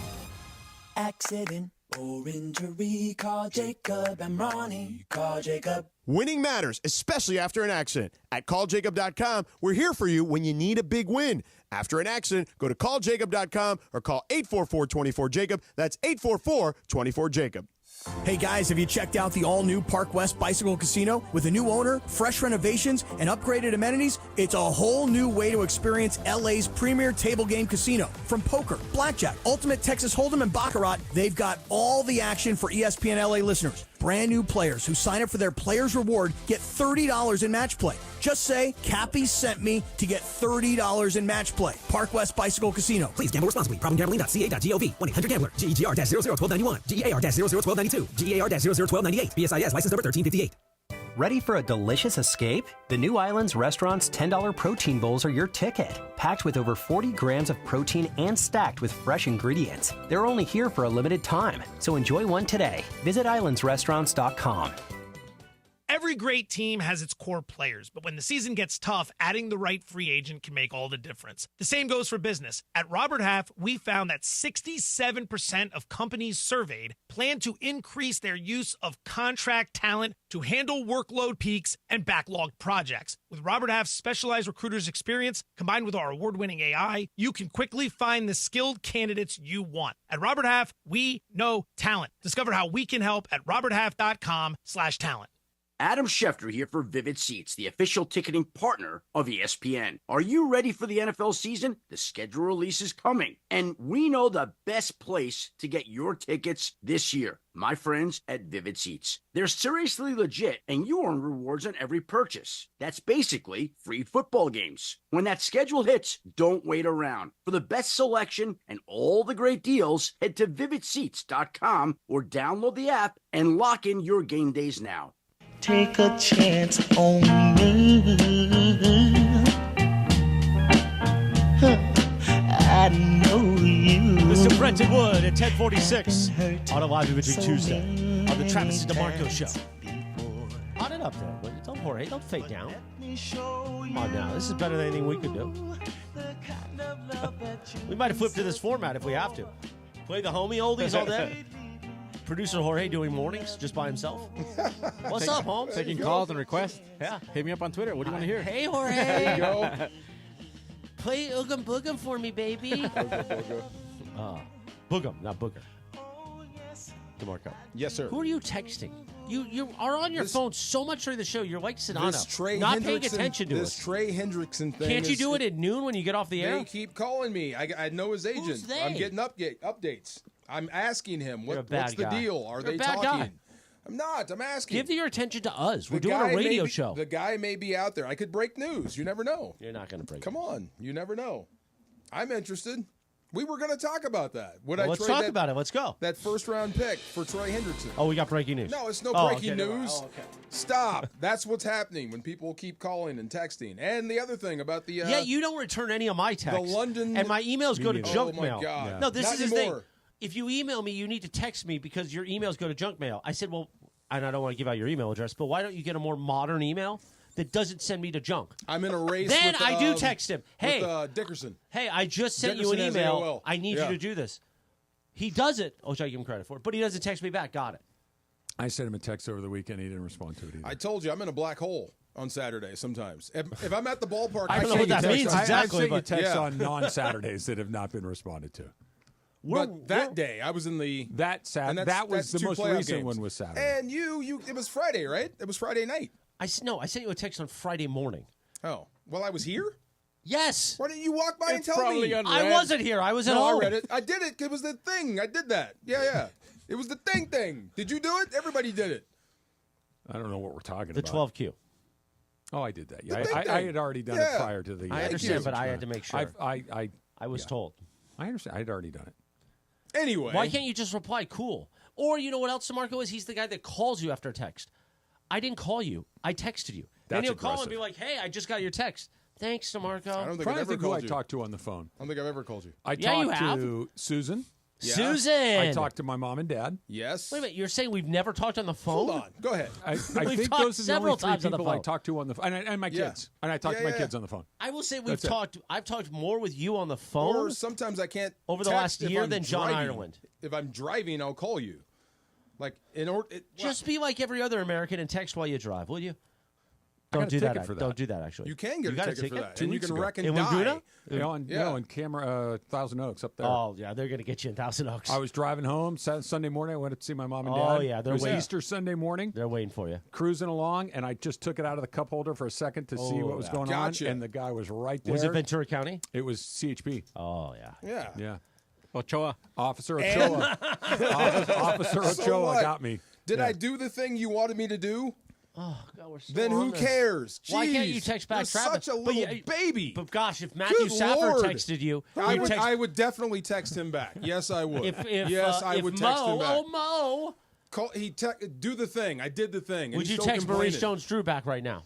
Accident or injury, call Jacob and Ronnie. Call Jacob. Winning matters, especially after an accident. At calljacob.com, we're here for you when you need a big win. After an accident, go to calljacob.com or call 844-24-JACOB. That's 844-24-JACOB. Hey guys, have you checked out the all-new Park West Bicycle Casino? With a new owner, fresh renovations, and upgraded amenities, it's a whole new way to experience LA's premier table game casino. From poker, blackjack, ultimate Texas Hold'em, and Baccarat, they've got all the action for ESPN LA listeners. Brand new players who sign up for their Players Reward get $30 in match play. Just say, Cappy sent me to get $30 in match play. Park West Bicycle Casino. Please gamble responsibly. Problemgambling.ca.gov. 1-800-GAMBLER. GEGR-001291. GAR-001292. GAR-001298. BSIS license number 1358. Ready for a delicious escape? The New Islands Restaurant's $10 protein bowls are your ticket. Packed with over 40 grams of protein and stacked with fresh ingredients. They're only here for a limited time, so enjoy one today. Visit islandsrestaurants.com. Every great team has its core players, but when the season gets tough, adding the right free agent can make all the difference. The same goes for business. At Robert Half, we found that 67% of companies surveyed plan to increase their use of contract talent to handle workload peaks and backlogged projects. With Robert Half's specialized recruiters' experience, combined with our award-winning AI, you can quickly find the skilled candidates you want. At Robert Half, we know talent. Discover how we can help at roberthalf.com/talent. Adam Schefter here for Vivid Seats, the official ticketing partner of ESPN. Are you ready for the NFL season? The schedule release is coming, and we know the best place to get your tickets this year. My friends at Vivid Seats. They're seriously legit, and you earn rewards on every purchase. That's basically free football games. When that schedule hits, don't wait around. For the best selection and all the great deals, head to vividseats.com or download the app and lock in your game days now. Take a chance on me. I know you. The Super Brenton Wood at 10:46 on a live imaging Tuesday on the Travis and DeMarco Show. Hot it up there. Don't Jorge. Don't fade down. Come on now. This is better than anything we could do. We might have flipped to this format if we have to. Play the homie oldies all day. Producer Jorge doing mornings just by himself. What's up, Holmes? Taking calls and requests. Yeah. Hit me up on Twitter. What do you want to hear? Hey, Jorge. There you go. Play Oogum Boogum for me, baby. Boogum, not Booger. DeMarco. Yes, sir. Who are you texting? You are on your phone so much during the show. You're like Sedano. This Trey not paying Hendrickson- attention to this us. Trey Hendrickson thing. Can't you do it at noon when you get off the air? They keep calling me. I know his agent. Who's they? I'm getting updates. I'm asking him You're a what's bad the guy. deal. Are You're they a bad talking? guy. I'm not. I'm asking. Give your attention to us. We're The doing guy a radio may be- show. The guy may be out there. I could break news. You never know. You're not going to break. Come on. You never know. I'm interested. We were going to talk about that. Would Well, I let's trade talk that, about it. Let's go. That first-round pick for Trey Hendrickson? Oh, we got breaking news. No, it's no Oh, breaking okay, news. Oh, okay. Stop. That's what's happening when people keep calling and texting. And the other thing about the Yeah, you don't return any of my texts. the London and my emails go to neither. junk Oh, my mail. God. Yeah. No, this Not is the thing. anymore. If you email me, you need to text me because your emails go to junk mail. I said, well, and I don't want to give out your email address, but why don't you get a more modern email that doesn't send me to junk? I'm in a race. Then with, I do text him. Hey, with, Dickerson. Hey, I just sent you an Dickerson has email. AOL. I need Yeah. you to do this. He does it, which I give him credit for, but he doesn't text me back. Got it. I sent him a text over the weekend. He didn't respond to it either. I told you I'm in a black hole on Saturday sometimes. If I'm at the ballpark, I don't know send what you that text. means exactly. I've sent you but- texts Yeah. on non-Saturdays that have not been responded to. But that day, I was in the and that's- that was that's the two most playoff recent games. one was Saturday. And you, it was Friday, right? It was Friday night. I sent you a text on Friday morning. Oh, well, I was here. Yes. Why didn't you walk by and It's tell probably me? unread. I wasn't here. I was at No, home. I read it. I did it. It was the thing. I did that. Yeah. It was the thing. Did you do it? Everybody did it. I don't know what we're talking The about. 12Q. Oh, I did that. The Yeah, big I thing. had already done Yeah. it prior to the. I understand, but I had to make sure. I was yeah. told. I understand. I had already done it. Anyway, Why can't you just reply cool? Or you know what else DeMarco is? He's the guy that calls you after a text. I didn't call you. I texted you. Then That's he'll call and aggressive. be like, hey, I just got your text. Thanks, DeMarco. I don't think Trying I've to ever think who I called you. talked to on the phone. I don't think I've ever called you. I Yeah, you talked have. to Susan. Yeah. Susan. I talked to my mom and dad. Yes. Wait a minute. You're saying we've never talked on the phone? Hold on. Go ahead. I We've think talked those are the several only three times on the people I phone. talked to on the phone, and my Yeah. kids. And I talked to my Yeah. kids on the phone. I will say That's it. I've talked more with you on the phone Or sometimes I can't over the text last if year I'm than John driving. Ireland. If I'm driving, I'll call you. Like in order. Just be like every other American and text while you drive, will you? I got Don't a do that. ticket for that. Don't do that. Actually, You can get got a ticket for that, 2 and you weeks can ago. wreck and In die. Laguna? On camera, Thousand Oaks up there. Oh yeah, they're gonna get you in Thousand Oaks. I was driving home Sunday morning. I went to see my mom and dad. Oh, yeah, they're it was waiting. Easter Sunday morning. They're waiting for you. Cruising along, and I just took it out of the cup holder for a second to see what was yeah. going Gotcha. on, and the guy was right there. Was it Ventura County? It was CHP. Oh yeah. Yeah. Yeah. Ochoa. Officer Ochoa. Officer So Ochoa what? got me. Did Yeah. I do the thing you wanted me to do? Oh God, we're so Then on who this. cares? Why can't you Jeez, text back you're Travis? such a But little you- baby. But gosh, if Matthew Good Stafford Lord. texted you, I you'd would, text, I would definitely text him back. Yes, I would. if I if would Mo, text him back. oh Mo, Do the thing. I did the thing. and would he's you still text complaining. Maurice Jones-Drew back right now?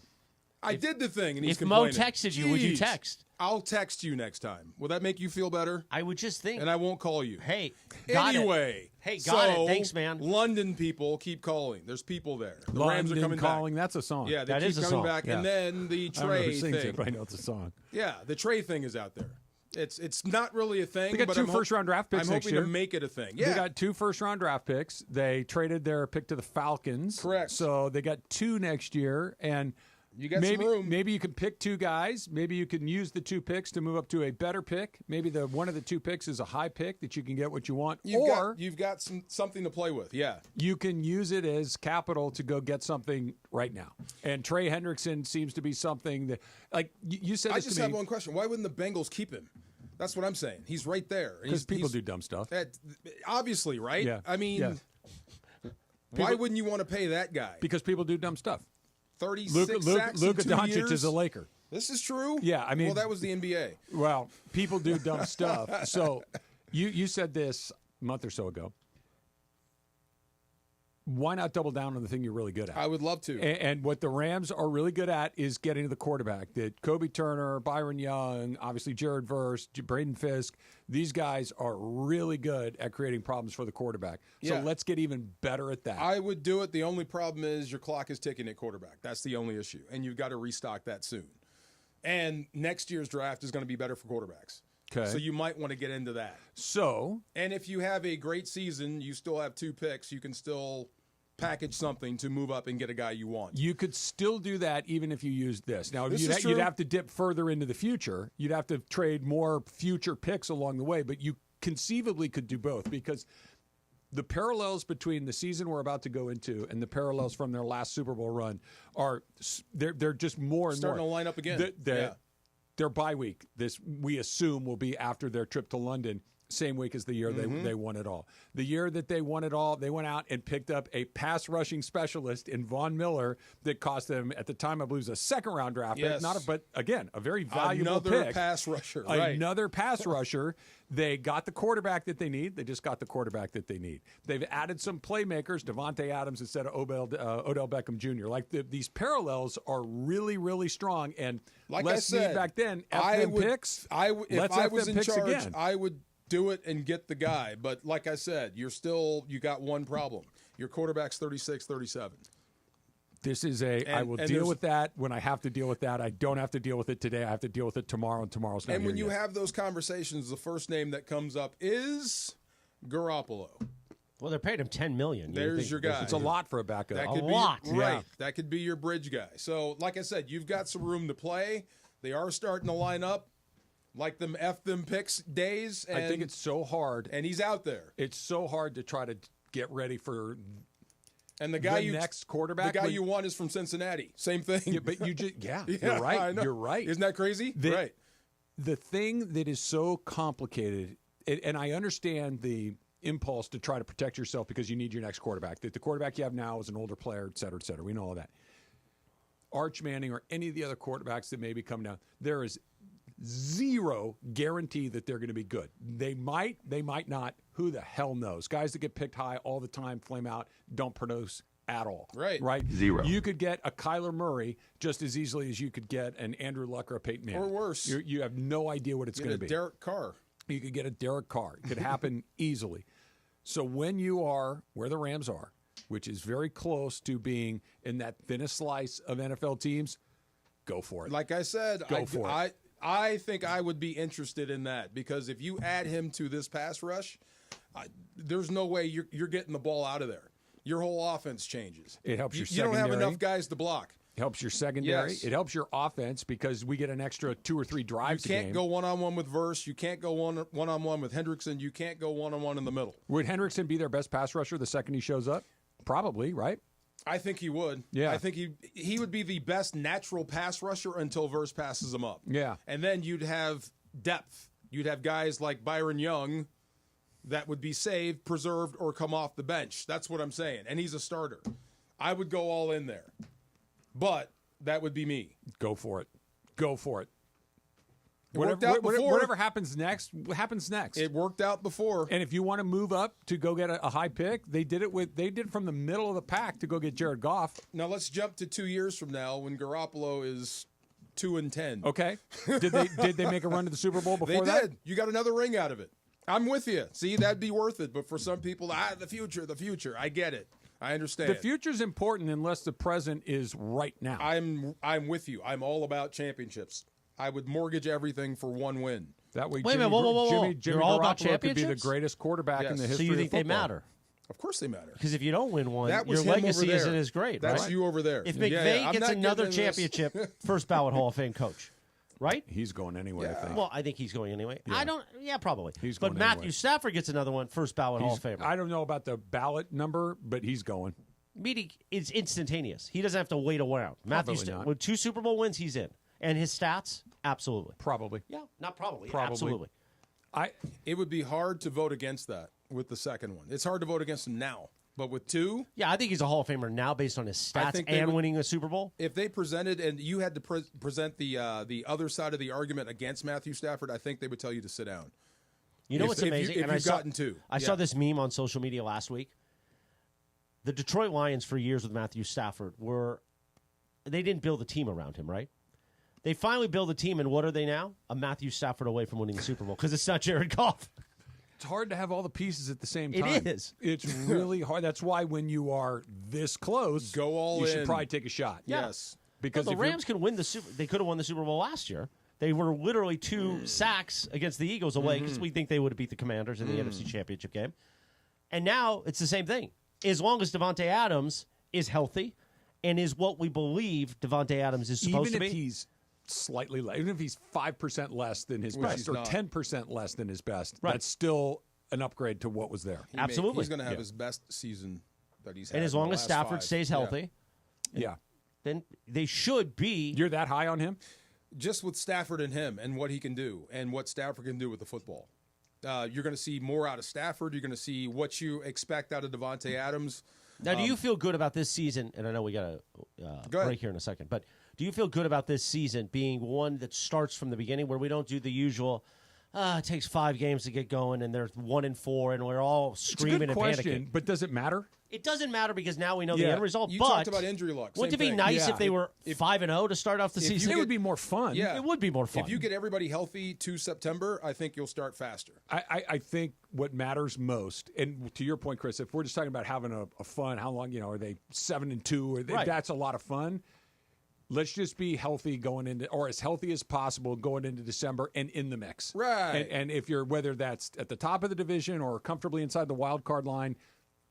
I did the thing, and he's If Mo complaining. texted you, would you Jeez. text? I'll text you next time. Will that make you feel better? I would just think. And I won't call you. Hey, got it. Anyway. Hey, got so, it. Thanks, man. London people keep calling. There's people there. The Rams are London coming calling. back. That's a song. Yeah, they That keep is a coming song. back. Yeah. And then the I don't know Trey who sings thing. it, but I know it's a song. Yeah, the Trey thing is out there. It's not really a thing. They got but 2 I'm first-round draft picks I'm next hoping year. to make it a thing. They Yeah, got 2 first-round draft picks. They traded their pick to the Falcons. Correct. So they got 2 next year, and you got maybe some room. maybe you can pick 2 guys. Maybe you can use the 2 picks to move up to a better pick. Maybe the one of the 2 picks is a high pick that you can get what you want, You've got something to play with. Yeah. you can use it as capital to go get something right now. And Trey Hendrickson seems to be something that, like you said, I this just to have me, one question. Why wouldn't the Bengals keep him? That's what I'm saying. He's right there. because people do dumb stuff. Obviously, right? Yeah. I mean, Yeah. why wouldn't you want to pay that guy? Because people do dumb stuff. 36 sacks in Luka 2 Doncic years? is a Laker. This is true? Yeah, I mean- Well, that was the NBA. Well, people do dumb stuff. So you said this a month or so ago. why not double down on the thing you're really good at? I would love to. And what the Rams are really good at is getting to the quarterback. That Kobe Turner, Byron Young, obviously Jared Verse, Braden Fisk, these guys are really good at creating problems for the quarterback. So let's get even better at that. I would do it. The only problem is your clock is ticking at quarterback. That's the only issue. And you've got to restock that soon. And next year's draft is going to be better for quarterbacks. Okay. So you might want to get into that. So, and if you have a great season, you still have 2 picks, you can still package something to move up and get a guy you want. You could still do that even if you used this. Now, This you'd, is true. you'd have to dip further into the future. You'd have to trade more future picks along the way, but you conceivably could do both because the parallels between the season we're about to go into and the parallels from their last Super Bowl run are they're just more and Starting more. to line up again. Their bye week, this we assume will be after their trip to London, same week as the year they won it all. The year that they won it all, they went out and picked up a pass rushing specialist in Von Miller that cost them, at the time, I believe, it was a second-round draft pick. But again, a very valuable pick. Another pass rusher, right. Another pass rusher. They got the quarterback that they need. They just got the quarterback that they need. They've added some playmakers, Devontae Adams instead of Odell Beckham Jr. These parallels are really, really strong. And like let's I said, see back then, if I was in charge, again. I would do it and get the guy. But like I said, you got one problem. Your quarterback's 36, 37. This is I will deal with that when I have to deal with that. I don't have to deal with it today. I have to deal with it tomorrow, and tomorrow's not And here when you yet. have those conversations, the first name that comes up is Garoppolo. Well, they're paying him $10 million. There's your guy. It's a lot for a backup. That could be, right. That could be your bridge guy. So, like I said, you've got some room to play. They are starting to line up like them F them picks days. And, I think it's so hard. And he's out there. It's so hard to try to get ready for and the guy next quarterback. The guy you want is from Cincinnati. Same thing. Yeah, but you just you're right. I know. You're right. Isn't that crazy? Right. The thing that is so complicated, and I understand the impulse to try to protect yourself because you need your next quarterback. That the quarterback you have now is an older player, et cetera, et cetera. We know all that. Arch Manning or any of the other quarterbacks that may be coming down, there is zero guarantee that they're going to be good. They might not. Who the hell knows? Guys that get picked high all the time, flame out, don't produce at all. Right. Zero. You could get a Kyler Murray just as easily as you could get an Andrew Luck or a Peyton Manning. Or worse. You have no idea what it's going to be. Derek Carr. You could get a Derek Carr. It could happen easily. So when you are where the Rams are, which is very close to being in that thinnest slice of NFL teams, go for it. Like I said, go for it. I think I would be interested in that because if you add him to this pass rush, there's no way you're getting the ball out of there. Your whole offense changes. It helps your You don't secondary. have enough guys to block. It helps your secondary. Yes. It helps your offense because we get an extra 2 or 3 drives a game. You can't go one-on-one with Verse. You can't go one-on-one with Hendrickson. You can't go one-on-one in the middle. Would Hendrickson be their best pass rusher the second he shows up? Probably, right? I think he would. Yeah. I think he would be the best natural pass rusher until Verse passes him up. Yeah. And then you'd have depth. You'd have guys like Byron Young that would be saved, preserved, or come off the bench. That's what I'm saying. And he's a starter. I would go all in there. But that would be me. Go for it. Go for it. It worked out before. Whatever happens next, happens next. It worked out before. And if you want to move up to go get a high pick, they did it from the middle of the pack to go get Jared Goff. Now let's jump to 2 years from now when Garoppolo is 2-10. Okay. Did they make a run to the Super Bowl before that? They did. You got another ring out of it. I'm with you. See, that'd be worth it. But for some people, the future. I get it. I understand. The future's important unless the present is right now. I'm with you. I'm all about championships. I would mortgage everything for one win. That way, Wait a minute, whoa. Jimmy You're all about Garoppolo could be the championships? greatest quarterback in the history of football. So you think they matter? Of course they matter. Because if you don't win one, That was your him over legacy there. isn't as great, That's right? you over there. If Yeah, McVay yeah, I'm gets not another getting this. championship, first ballot Hall of Fame coach, right? He's going anyway, I think. Well, I think he's going anyway. Yeah. Probably. He's but going Matthew anyway. Stafford gets another one, first ballot Hall of Famer. I don't know about the ballot number, but he's going. Meaning it's instantaneous. He doesn't have to wait around. Matthew not. with 2 Super Bowl wins, he's in. And his stats, absolutely. Probably. Yeah, not probably. Probably. Absolutely. It would be hard to vote against that with the second one. It's hard to vote against him now. But with 2, Yeah, I think he's a Hall of Famer now based on his stats and winning a Super Bowl. If they presented and you had to present the other side of the argument against Matthew Stafford, I think they would tell you to sit down. You know what's amazing? If you've gotten 2. I saw this meme on social media last week. the Detroit Lions for years with Matthew Stafford they didn't build a team around him, right? They finally build a team, and what are they now? A Matthew Stafford away from winning the Super Bowl because it's not Jared Goff. It's hard to have all the pieces at the same time. It is. It's really hard. That's why when you are this close, go all you in. should probably take a shot. Yes. Because the Rams can win they could have won the Super Bowl last year. They were literally 2 sacks against the Eagles away because we think they would have beat the Commanders in the NFC Championship game. And now it's the same thing. As long as Devontae Adams is healthy and is what we believe Devontae Adams is supposed to be. Even if he's slightly less, even if he's 5% less than his best or 10% less than his best, that's still an upgrade to what was there. Absolutely. He's going to have his best season that he's had. And as long as Stafford 5. stays healthy, then they should be. You're that high on him? Just with Stafford and him and what he can do and what Stafford can do with the football. You're going to see more out of Stafford. You're going to see what you expect out of Devontae Adams. Now, do you feel good about this season? And I know we got a break here in a second, but do you feel good about this season being one that starts from the beginning where we don't do the usual, it takes 5 games to get going and they're 1-4 and we're all screaming and panicking? But does it matter? It doesn't matter because now we know the end result. You but talked about injury luck. Wouldn't it be nice if they were 5-0 to start off the season? It would be more fun. Yeah. It would be more fun. If you get everybody healthy to September, I think you'll start faster. I think what matters most, and to your point, Chris, if we're just talking about having a fun, how long, are they 7-2? Or that's a lot of fun. Let's just be healthy going into, or as healthy as possible going into December and in the mix. Right. And if you're, whether that's at the top of the division or comfortably inside the wild card line,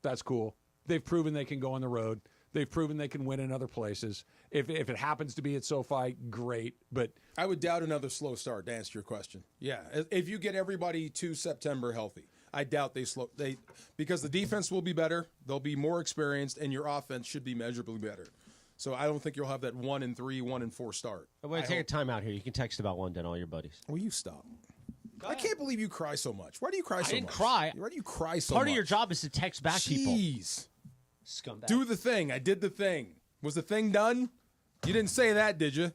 that's cool. They've proven they can go on the road. They've proven they can win in other places. If it happens to be at SoFi, great. But I would doubt another slow start, to answer your question. Yeah, if you get everybody to September healthy, I doubt because the defense will be better. They'll be more experienced, and your offense should be measurably better. So I don't think you'll have that 1-3, 1-4 start. I'm going to take a timeout here. You can text about London, all your buddies. Will you stop? I can't believe you cry so much. Why do you cry so much? I didn't cry. Why do you cry so much? Part of your job is to text back people. Jeez. Scumbag. Do the thing. I did the thing. Was the thing done? You didn't say that, did you?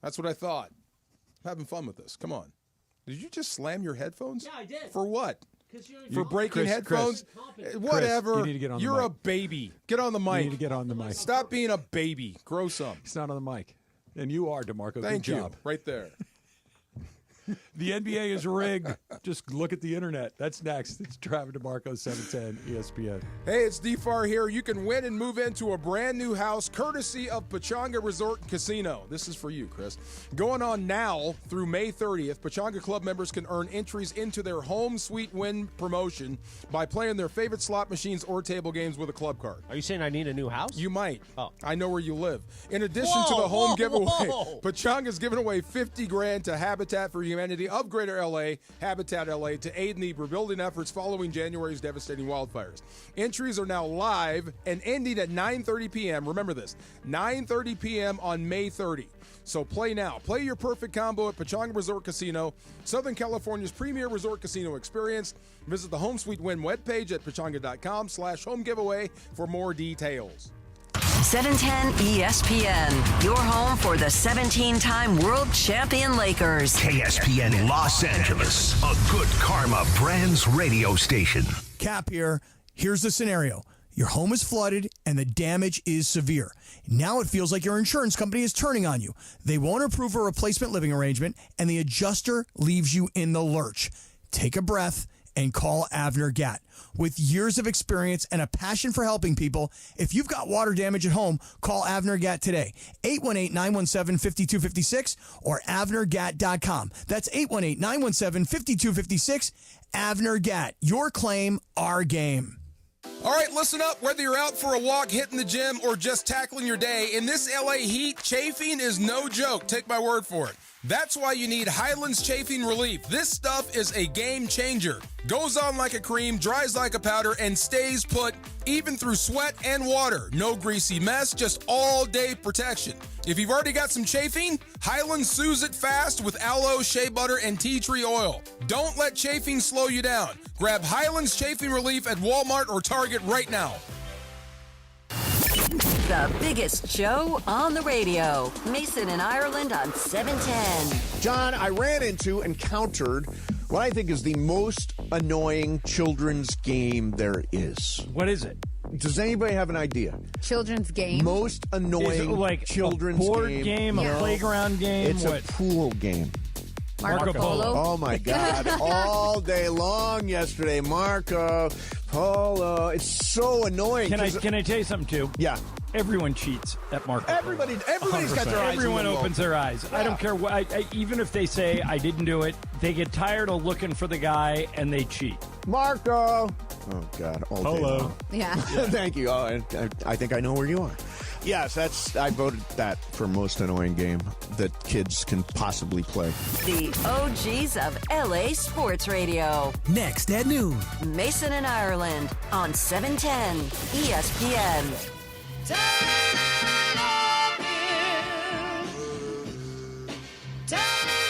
That's what I thought. I'm having fun with this. Come on. Did you just slam your headphones? Yeah, I did. For what? For breaking Chris, headphones? Whatever. Chris, you need to get on the You're mic. a baby. Get on the mic. You need to get on the mic. Stop being a baby. Grow some. He's not on the mic. And you are, DeMarco. Thank Good you. job. Right there. The NBA is rigged. Just look at the internet. That's next. It's Travis DeMarco, 710 ESPN. Hey, it's DFAR here. You can win and move into a brand new house courtesy of Pechanga Resort and Casino. This is for you, Chris. Going on now through May 30th, Pechanga Club members can earn entries into their Home Sweet Win promotion by playing their favorite slot machines or table games with a club card. Are you saying I need a new house? You might. Oh. I know where you live. In addition to the home giveaway, Pechanga's giving away $50,000 to Habitat for Humanity of Greater LA, Habitat LA, to aid in the rebuilding efforts following January's devastating wildfires. Entries are now live and ending at 9:30 p.m. Remember this, 9:30 p.m. on May 30. So play now. Play your perfect combo at Pechanga Resort Casino, Southern California's premier resort casino experience. Visit the Home Sweet Win webpage at pechanga.com/home giveaway for more details. 710 ESPN, your home for the 17-time world champion Lakers. KSPN Los Angeles, a Good Karma Brands radio station. Cap here. Here's the scenario. Your home is flooded and the damage is severe. Now it feels like your insurance company is turning on you. They won't approve a replacement living arrangement and the adjuster leaves you in the lurch. Take a breath and call Avner Gatt. With years of experience and a passion for helping people, if you've got water damage at home, call Avner Gatt today. 818-917-5256 or avnergatt.com. That's 818-917-5256. Avner Gatt. Your claim, our game. All right, listen up. Whether you're out for a walk, hitting the gym, or just tackling your day, in this LA heat, chafing is no joke. Take my word for it. That's why you need Highlands Chafing Relief. This stuff is a game changer. Goes on like a cream, dries like a powder, and stays put even through sweat and water. No greasy mess, just all-day protection. If you've already got some chafing, Highlands soothes it fast with aloe, shea butter, and tea tree oil. Don't let chafing slow you down. Grab Highlands Chafing Relief at Walmart or Target right now. The biggest show on the radio. Mason and Ireland on 710. John, I encountered what I think is the most annoying children's game there is. What is it? Does anybody have an idea? Children's game. Most annoying like children's a board game. a playground game. It's a pool game. Marco Polo. Oh my God! All day long yesterday, Marco Polo. It's so annoying. Can I tell you something too? Yeah. Everyone cheats at Marco. Everybody's got their eyes. Everyone opens their eyes. Yeah. I don't care what. Even if they say I didn't do it, they get tired of looking for the guy and they cheat. Marco. Oh God. All day long. Yeah. Thank you. Oh, I think I know where you are. Yes, I voted that for most annoying game that kids can possibly play. The OGs of LA Sports Radio. Next at noon. Mason and Ireland on 710 ESPN.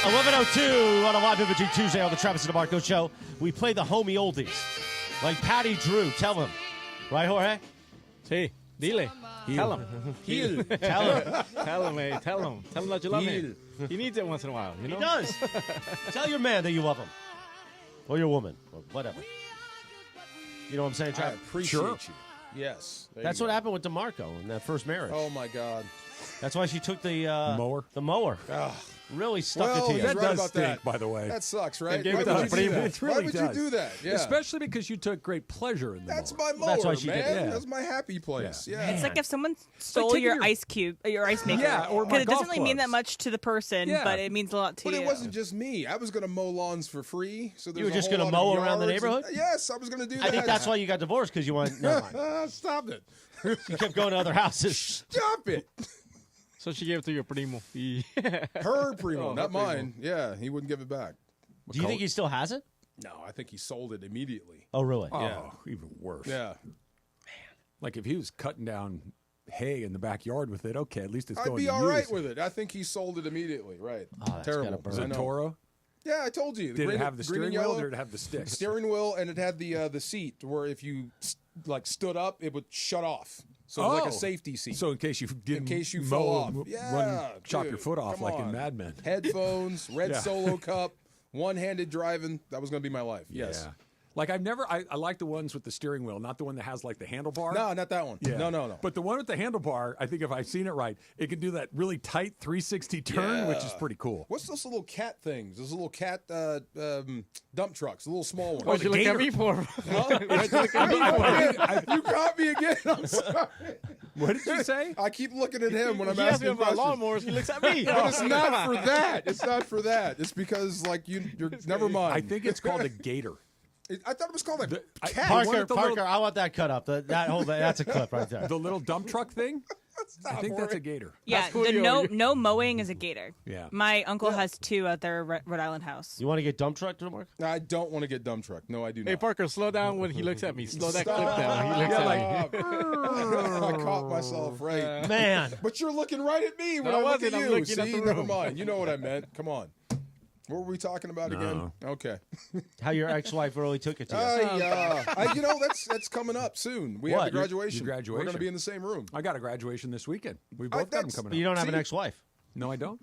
11:02 on a live imaging Tuesday on the Travis and DeMarco Show. We play the homie oldies, like Patty Drew. Tell him, right, Jorge? Sí, dile. Tell him. Heel. Tell him. Tell him, hey. Tell him that you love him. He needs it once in a while, you know? He does. Tell your man that you love him. Or your woman. Or whatever. You know what I'm saying, Travis? I appreciate you. Yes. That's what happened with DeMarco in that first marriage. Oh, my God. That's why she took the mower. The mower. Really stuck it to you. That does does stink, by the way. That sucks, right? It Why would you do that? It really Why would does. you do that? Yeah. Especially because you took great pleasure in the That's mower. my mower, That's why she man. did it. Yeah. That's my happy place. Yeah. It's like if someone stole taking your your- ice cube, your ice maker. Yeah, or my because it doesn't golf really mean that clubs. much to the person, Yeah. but it means a lot to But you. it wasn't just me. I was going to mow lawns for free. So You were just going to mow around the neighborhood? Yes, I was going to do that. I think that's why you got divorced, because you wanted. Never mind. Stop it. You kept going to other houses. Stop it. So she gave it to your primo. Her primo, Oh, not her primo. mine. Yeah, he wouldn't give it back. Do you think he still has it? No, I think he sold it immediately. Oh, really? Oh, Yeah. even worse. Yeah. Like if he was cutting down hay in the backyard with it, okay, at least it's I'd going be to all right use. with it. I think he sold it immediately. Right. Oh, that's Terrible. gotta burn. Was I it know. Toro? Yeah, I told you. Did it green- have the green and steering wheel yellow. or did it have the sticks? Steering wheel, and it had the seat where if you stood up, it would shut off. So it was like a safety seat. So in case you didn't in case you mow fell off. and Yeah, chop dude, your foot off come like in on. Mad Men. Headphones, red Yeah. Solo cup, one-handed driving. That was going to be my life. Yes. Yeah. Like I like the ones with the steering wheel, not the one that has like the handlebar. No, not that one. Yeah. No. But the one with the handlebar, I think if I've seen it right, it can do that really tight 360 turn, which is pretty cool. What's those little cat things? Those little cat dump trucks, the little small ones. What you look at me for? You caught me again. I'm sorry. What did you say? I keep looking at him when I'm He asks me asking about questions. lawnmowers. He looks at me. But it's not for that. It's not for that. It's because you're never mind. I think it's called a gator. I thought it was called a cat. Parker, I want that cut up. That's a clip right there. The little dump truck thing? I think that's a gator. Yeah, the no mowing is a gator. Yeah. My uncle has two at their Rhode Island house. You want to get dump truck, Mark? I don't want to get dump truck. No, I do not. Hey, Parker, slow down when he looks at me. Slow that Stop. clip down. He looks at me. I caught myself right. Man. But you're looking right at me when No, I I look wasn't. at I'm you. looking at See, the never room. mind. You know what I meant. Come on. What were we talking about again? Okay. How your ex-wife really took it to you. That's coming up soon. We have the graduation. We're going to be in the same room. I got a graduation this weekend. We both got them coming up. You don't have an ex-wife. No, I don't.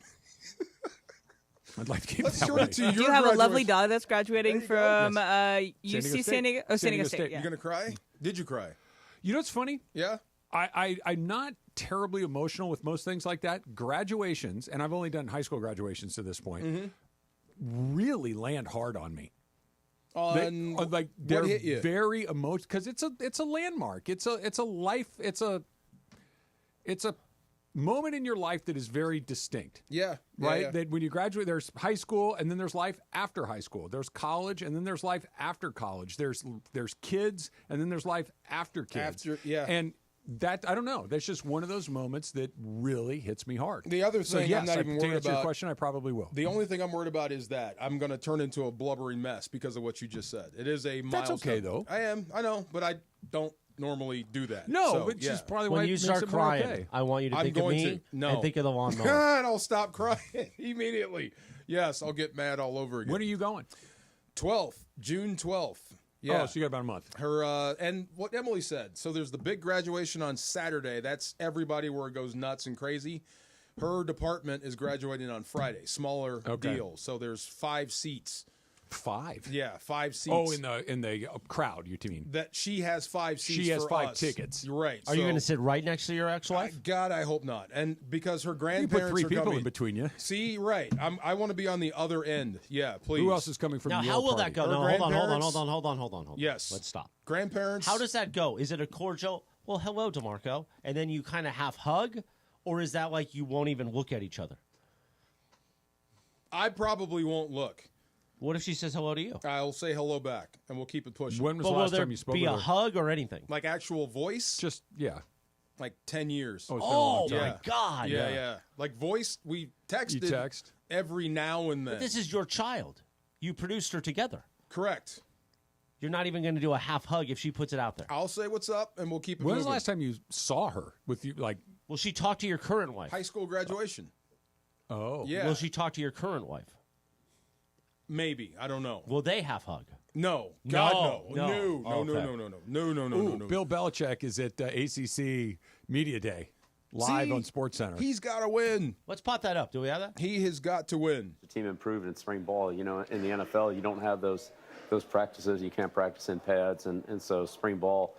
I'd like to keep Let's that turn way. it to Do you your have a lovely graduation. daughter that's graduating from UC San Diego? Oh, San Diego State. You going to cry? Did you cry? You know what's funny? Yeah. I'm not terribly emotional with most things like that. Graduations, and I've only done high school graduations to this point, really land hard on me. They're what hit you? very emotional because it's a landmark. It's a life. It's a moment in your life that is very distinct. Yeah. Right? Yeah. That when you graduate, there's high school, and then there's life after high school. There's college, and then there's life after college. There's kids, and then there's life after kids. And that, I don't know. That's just one of those moments that really hits me hard. The other thing yes, I'm not even to worried answer your about. question, I probably will. The only thing I'm worried about is that I'm going to turn into a blubbering mess because of what you just said. It is a milestone. That's okay, though. I know, but I don't normally do that. No, so, which is probably When why you it start makes it more crying, okay. I want you to I'm think of going me to. No. and think of the lawnmower. God, I'll stop crying immediately. Yes, I'll get mad all over again. When are you going? June 12th. Yeah. Oh, so you got about a month. Her and what Emily said. So there's the big graduation on Saturday. That's everybody where it goes nuts and crazy. Her department is graduating on Friday. Smaller deal. So there's 5 seats. 5. Yeah, 5 seats. Oh, in the crowd, you mean? That she has 5 seats. She has for 5 us. tickets. You're right. Are you going to sit right next to your ex-wife? God, I hope not. And because her You grandparents put 3 are people coming. in between you. See, right. I want to be on the other end. Yeah, please. Who else is coming from Now, your how will party? that go? Her No, grandparents? hold on. Yes. Let's stop. Grandparents. How does that go? Is it a cordial, well, hello, DeMarco, and then you kind of half hug? Or is that like you won't even look at each other? I probably won't look. What if she says hello to you? I'll say hello back, and we'll keep it pushing. When was But the will last there time you spoke be with a her? hug or anything? Like actual voice? Just, yeah. Like 10 years. Oh, it's been a long time. my God. Yeah. Like voice, we texted You text? every now and then. But this is your child. You produced her together. Correct. You're not even going to do a half hug if she puts it out there. I'll say what's up, and we'll keep it When moving. was the last time you saw her with you? Like, Will she talk to your current wife? High school graduation. oh, Yeah. Will she talk to your current wife? Maybe. I don't know. Will they half hug? No. God, no. No. Ooh, No. Bill Belichick is at ACC Media Day live See? on SportsCenter. He's got to win. Let's pot that up. Do we have that? He has got to win. The team improved in spring ball. You know, in the NFL, you don't have those practices. You can't practice in pads, and so spring ball,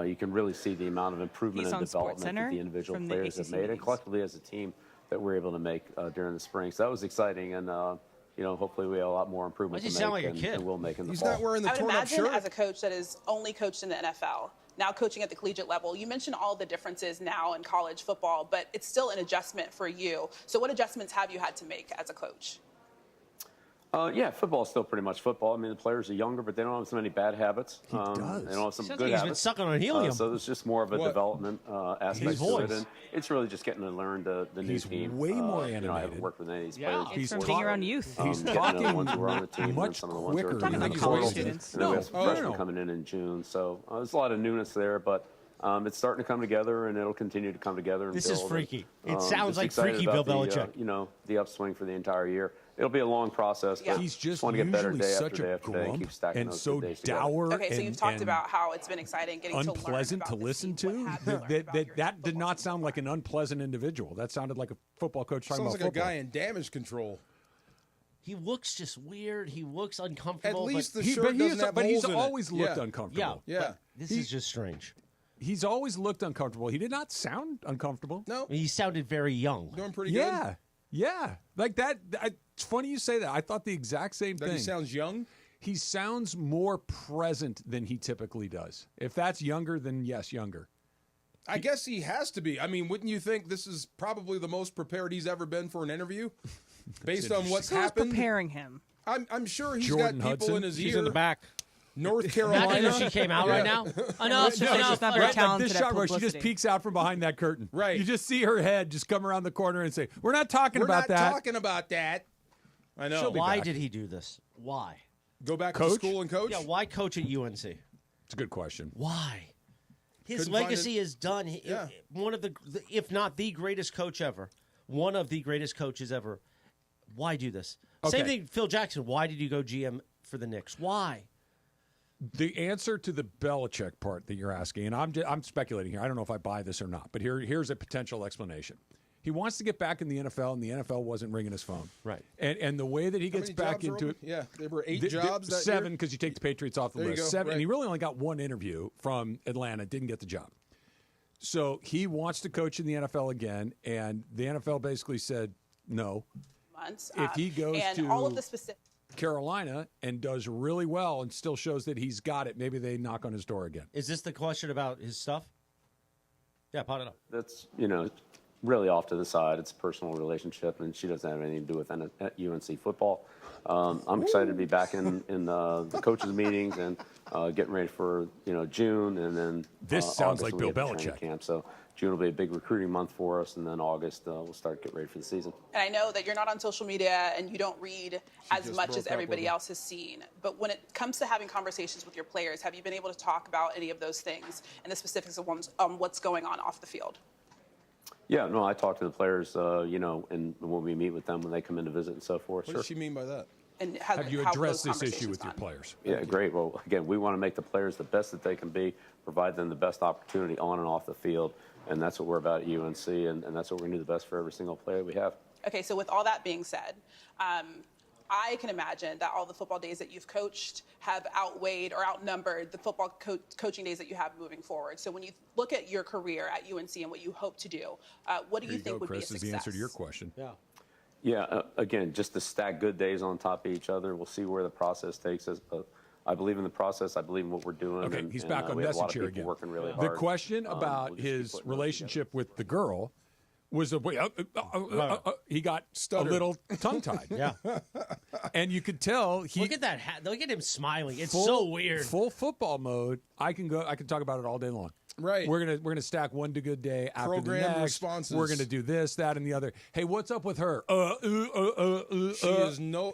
you can really see the amount of improvement He's and on development SportsCenter that the individual from the players have ACC made, and meetings. collectively as a team that we're able to make during the spring. So that was exciting, and you know, hopefully we have a lot more improvement Why'd you to sound make, like a kid? and we'll make in the He's fall. not wearing the I would torn-up imagine shirt. as a coach that is only coached in the NFL, now coaching at the collegiate level, you mentioned all the differences now in college football, but it's still an adjustment for you. So what adjustments have you had to make as a coach? Yeah, football is still pretty much football. I mean, the players are younger, but they don't have so many bad habits. They don't have some Sounds good like he's habits. been sucking on helium. So there's just more of a What? development aspect His to voice. it, and it's really just getting to learn the new He's team. way more You know, I haven't animated. worked with any of these Yeah. players. It's He's from before. being around youth. He's Getting to know the talking ones who are on the team and much some of the ones who are quicker doing than it. he's college always students. And then we have some No. freshmen coming in June. So there's a lot of newness there, but it's starting to come together, and it'll continue to come together. And This is build. freaky. It And, sounds just like excited freaky about Bill the, Belichick. you know, the upswing for the entire year. It'll be a long process, but He's just want to get better usually day such after day a after day and grump keep stacking and those so good days together. dour Okay, so you've talked and about how it's been exciting getting to learn unpleasant about to this listen team. What to. have you learned about your That did football not team sound so like an unpleasant individual. That sounded like a football coach talking Sounds about like a football. guy in damage control. He looks just weird. He looks uncomfortable. At least but the shirt doesn't have but he's holes in it. always looked Yeah. uncomfortable. yeah, Yeah. but this is just strange. He's always looked uncomfortable. He did not sound uncomfortable. No, He sounded very young. doing pretty good. Yeah. Yeah. Like that. It's funny you say that. I thought the exact same That thing. he sounds young. He sounds more present than he typically does. If that's younger, then yes, younger. I guess he has to be. I mean, wouldn't you think this is probably the most prepared he's ever been for an interview? Based on what's Who's happened? preparing him? I'm sure he's Jordan got people Hudson? in his She's ear. in the back. North Imagine Carolina. if she came out right now. Enough. she's just not very Right, like talented this at shot where she just publicity. peeks out from behind that curtain. Right. You just see her head just come around the corner and say, "We're not talking We're about not that." talking about that. I know. She'll be Why back. did he do this? Why? Go back to Coach? school and coach? Yeah, why coach at UNC? It's a good question. Why? His Couldn't find legacy it. is done. Yeah. One of the, if not the greatest coach ever, one of the greatest coaches ever. Why do this? Same Okay. thing, Phil Jackson. Why did you go GM for the Knicks? Why? The answer to the Belichick part that you're asking, and I'm speculating here. I don't know if I buy this or not, but here's a potential explanation. He wants to get back in the NFL, and the NFL wasn't ringing his phone. Right. And the way that he How gets many back jobs are into it. open? Yeah, there were 8 The- jobs that 7 year? because you take the Patriots off the There you list. go, 7, right. and he really only got one interview from Atlanta. Didn't get the job. So he wants to coach in the NFL again, and the NFL basically said no. Months. If he goes and to all of the specific. Carolina and does really well and still shows that he's got it, maybe they knock on his door again. Is this the question about his stuff? Yeah, pot it up. That's, you know, really off to the side. It's a personal relationship, and she doesn't have anything to do with UNC football. I'm excited to be back in the coaches' meetings and getting ready for, you know, June, and then This sounds August like when we Bill get to training Belichick. camp. So June will be a big recruiting month for us, and then August we'll start getting ready for the season. And I know that you're not on social media and you don't read as just much broke as up everybody with him. else has seen. But when it comes to having conversations with your players, have you been able to talk about any of those things and the specifics of what's going on off the field? Yeah, no, I talk to the players, you know, and when we meet with them, when they come in to visit and so forth. What Sure. does she mean by that? And Have you how addressed those this issue conversations with your gone? players? Yeah, great. Well, again, we want to make the players the best that they can be, provide them the best opportunity on and off the field, and that's what we're about at UNC, and that's what we're going to do the best for every single player we have. Okay, so with all that being said, I can imagine that all the football days that you've coached have outweighed or outnumbered the football coaching days that you have moving forward. So when you look at your career at UNC and what you hope to do, what do you think would be a success? Chris, is the answer to your question. Yeah. Yeah, again, just to stack good days on top of each other. We'll see where the process takes us, but I believe in the process. I believe in what we're doing. Okay, he's back on we have a lot message of here people again. working really hard. The question about we'll just keep his putting those relationship with the girl was he got Stutter. a little tongue-tied. Yeah. And you could tell he Look at that hat. Look at him smiling. It's full, so weird. Full football mode. I can talk about it all day long. Right. We're gonna stack one to good day after Program the next. responses. We're gonna do this, that, and the other. Hey, what's up with her?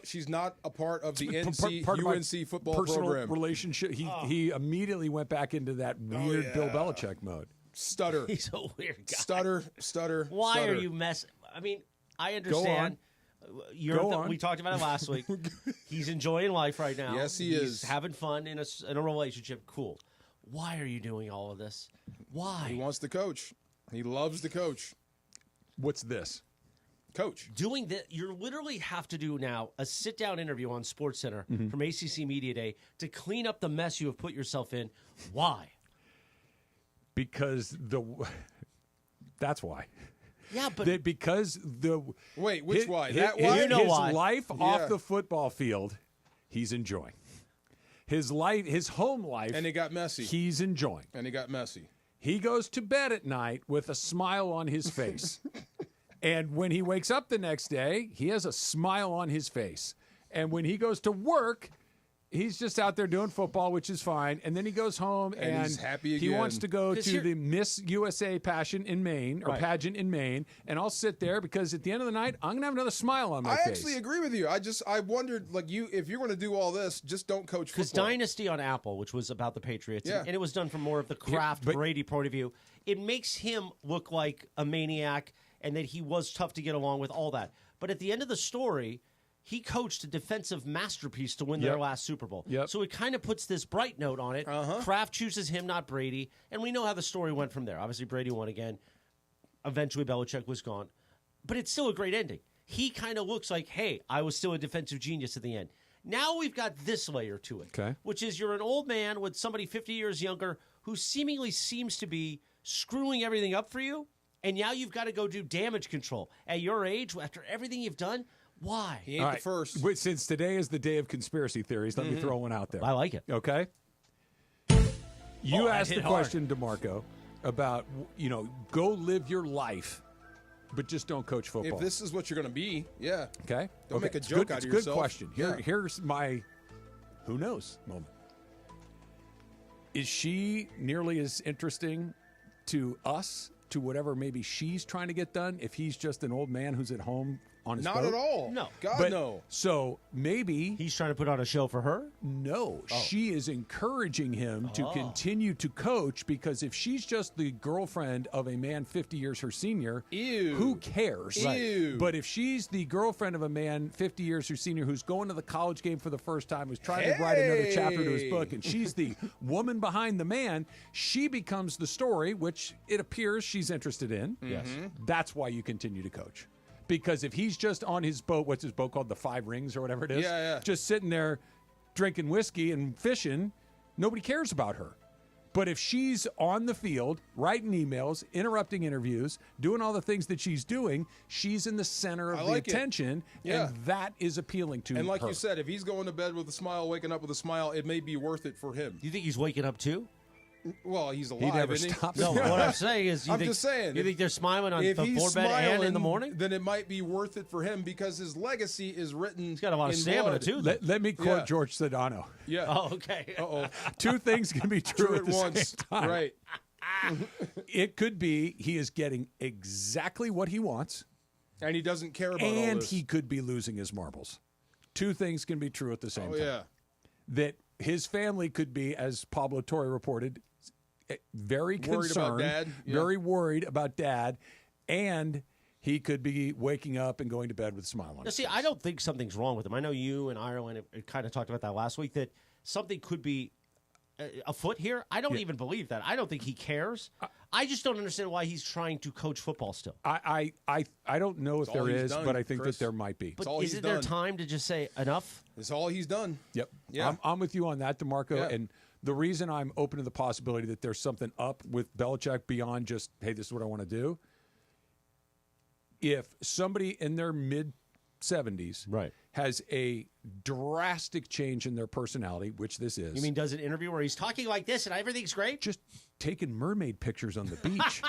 She's not a part of the Part of my UNC football personal program. relationship. He immediately went back into that weird Bill Belichick mode. Stutter. He's a weird guy. Stutter. Why stutter. are you messing? I mean, I understand. Go on. We talked about it last week. He's enjoying life right now. Yes, he He's is. having fun in a relationship. Cool. Why are you doing all of this? Why? He wants to coach. He loves to coach. What's this? Coach. Doing that, you literally have to do now a sit-down interview on SportsCenter from ACC Media Day to clean up the mess you have put yourself in. Why? Because that's why. Yeah, but because wait, which why? His, That why? his, You know his why. life off the football field, he's enjoying. His life, his home life, And it got messy. He's enjoying. And he got messy. He goes to bed at night with a smile on his face. And when he wakes up the next day, he has a smile on his face. And when he goes to work, he's just out there doing football, which is fine. And then he goes home And he's happy he again. wants to go to the Miss USA pageant in Maine. And I'll sit there because at the end of the night, I'm going to have another smile on my face. I actually agree with you. I wondered, like, if you're going to do all this, just don't coach Because football. Dynasty on Apple, which was about the Patriots, Yeah. and it was done from more of the Kraft Brady point of view, it makes him look like a maniac and that he was tough to get along with, all that. But at the end of the story, he coached a defensive masterpiece to win their last Super Bowl. So it kind of puts this bright note on it. Kraft chooses him, not Brady. And we know how the story went from there. Obviously, Brady won again. Eventually, Belichick was gone. But it's still a great ending. He kind of looks like, hey, I was still a defensive genius at the end. Now we've got this layer to it, which is you're an old man with somebody 50 years younger who seemingly seems to be screwing everything up for you. And now you've got to go do damage control. At your age, after everything you've done, why? He ain't the first. Wait, since today is the day of conspiracy theories, let me throw one out there. I like it. Okay? You asked the question, DeMarco, about, go live your life, but just don't coach football. If this is what you're going to be, yeah. Okay? Don't make a It's joke good, out it's of a good yourself. question. Here's my who knows moment. Is she nearly as interesting to us, to whatever maybe she's trying to get done, if he's just an old man who's at home on his Not boat? at all. No. God, no. So maybe he's trying to put on a show for her? No. She is encouraging him to continue to coach, because if she's just the girlfriend of a man 50 years her senior, who cares? Ew. But if she's the girlfriend of a man 50 years her senior who's going to the college game for the first time, who's trying to write another chapter to his book, and she's the woman behind the man, she becomes the story, which it appears she's interested in. Yes. That's why you continue to coach. Because if he's just on his boat, what's his boat called? The Five Rings or whatever it is? Yeah. Just sitting there drinking whiskey and fishing, nobody cares about her. But if she's on the field, writing emails, interrupting interviews, doing all the things that she's doing, she's in the center of the attention, and that is appealing to her. And like you said, if he's going to bed with a smile, waking up with a smile, it may be worth it for him. Do you think he's waking up too? Well, he's alive. He never isn't stops. No, what I'm saying is, just saying. You think they're smiling on If he's before bed and in the smiling, morning? then it might be worth it for him because his legacy is written. He's got a lot of stamina too. Let me quote George Sedano. Yeah. Oh, okay. Uh-oh. Two things can be true at the once. same time. Right. It could be he is getting exactly what he wants, and he doesn't care about all and this. he could be losing his marbles. Two things can be true at the same time. Yeah. That his family could be, as Pablo Torre reported, very Worried concerned, about Dad? Yeah. very worried about Dad, and he could be waking up and going to bed with a smile on Now, his see, face. I don't think something's wrong with him. I know you and Ireland kind of talked about that last week, that something could be afoot here? I don't even believe that. I don't think he cares. I just don't understand why he's trying to coach football still. I don't know if there is, but I think that there might be. But isn't there time to just say enough? That's all he's done. Yep. Yeah. I'm with you on that, DeMarco. Yeah. And the reason I'm open to the possibility that there's something up with Belichick beyond just, hey, this is what I want to do. If somebody in their mid-70s has a drastic change in their personality, which this is. You mean does an interview where he's talking like this and everything's great? Just taking mermaid pictures on the beach.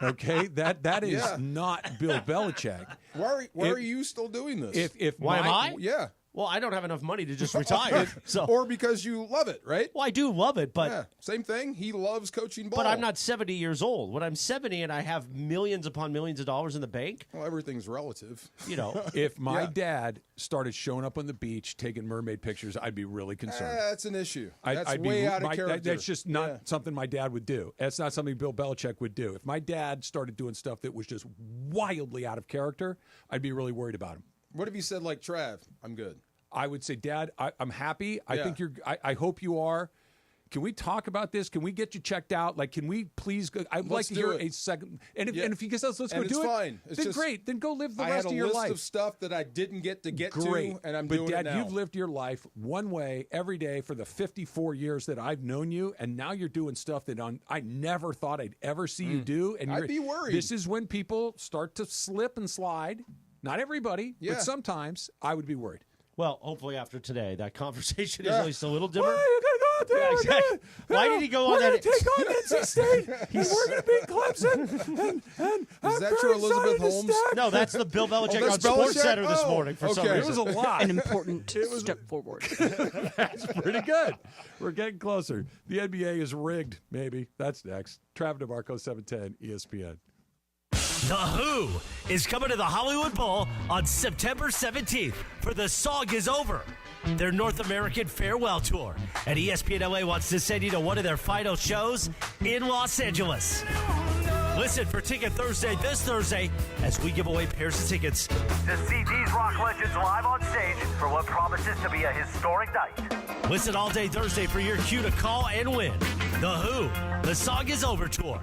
Okay? That is not Bill Belichick. Why are you still doing this? Why am I? Yeah. Well, I don't have enough money to just retire. Or because you love it, right? Well, I do love it, but same thing. He loves coaching ball. But I'm not 70 years old. When I'm 70 and I have millions upon millions of dollars in the bank. Well, everything's relative. You know, if my dad started showing up on the beach taking mermaid pictures, I'd be really concerned. That's an issue. That's I'd way be, out of character. That's just not something my dad would do. That's not something Bill Belichick would do. If my dad started doing stuff that was just wildly out of character, I'd be really worried about him. What if he said like, Trav, I'm good? I would say, Dad, I'm happy. I think you're. I hope you are. Can we talk about this? Can we get you checked out? Like, can we please go? I'd like to hear a second. And if he says, let's go do it. Fine. It's then just, great. Then go live the I rest had of your life. a list of stuff that I didn't get to Great. to, and I'm but doing Dad, it now. you've lived your life one way every day for the 54 years that I've known you, and now you're doing stuff that I never thought I'd ever see you do. And I'd be worried. This is when people start to slip and slide. Not everybody, but sometimes I would be worried. Well, hopefully after today, that conversation is at least a little different. Why are you going to go out there? Exactly. Why did he go on that? We're going to take on NC State, and we're going to beat Clemson. And is that your Elizabeth Holmes? No, that's the Bill Belichick on that's Sports Belichick? Center this morning for some reason. It was a lot. An important step forward. That's pretty good. We're getting closer. The NBA is rigged, maybe. That's next. Trav DeMarco, 710 ESPN. The Who is coming to the Hollywood Bowl on September 17th for The Song Is Over, their North American farewell tour. And ESPN LA wants to send you to one of their final shows in Los Angeles. Listen for Ticket Thursday this Thursday as we give away pairs of tickets to see these rock legends live on stage for what promises to be a historic night. Listen all day Thursday for your cue to call and win. The Who, The Song Is Over Tour.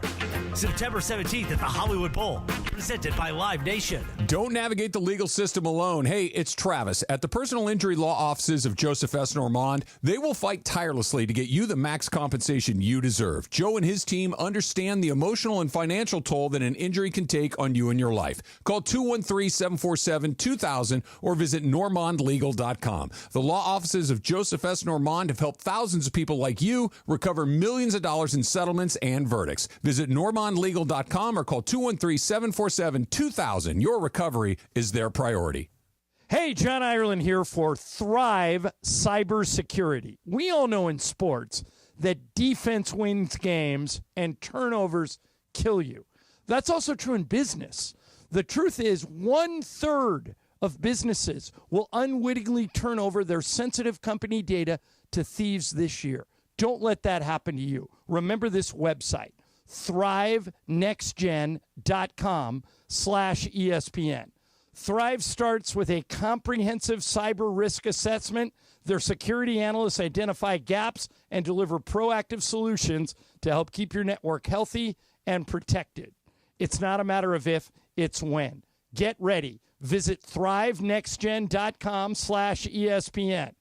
September 17th at the Hollywood Bowl. Presented by Live Nation. Don't navigate the legal system alone. Hey, it's Travis. At the personal injury law offices of Joseph S. Normand, they will fight tirelessly to get you the max compensation you deserve. Joe and his team understand the emotional and financial toll that an injury can take on you and your life. Call 213-747-2000 or visit normandlegal.com. The law offices of Joseph S. Normand have helped thousands of people like you recover millions of dollars in settlements and verdicts. Visit normandlegal.com or call 213-747-2000. Your recovery is their priority. Hey, John Ireland here for Thrive Cybersecurity. We all know in sports that defense wins games and turnovers kill you. That's also true in business. The truth is 1/3 of businesses will unwittingly turn over their sensitive company data to thieves this year. Don't let that happen to you. Remember this website, thrivenextgen.com/ESPN. Thrive starts with a comprehensive cyber risk assessment. Their security analysts identify gaps and deliver proactive solutions to help keep your network healthy and protected. It's not a matter of if, it's when. Get ready. Visit thrivenextgen.com/ESPN.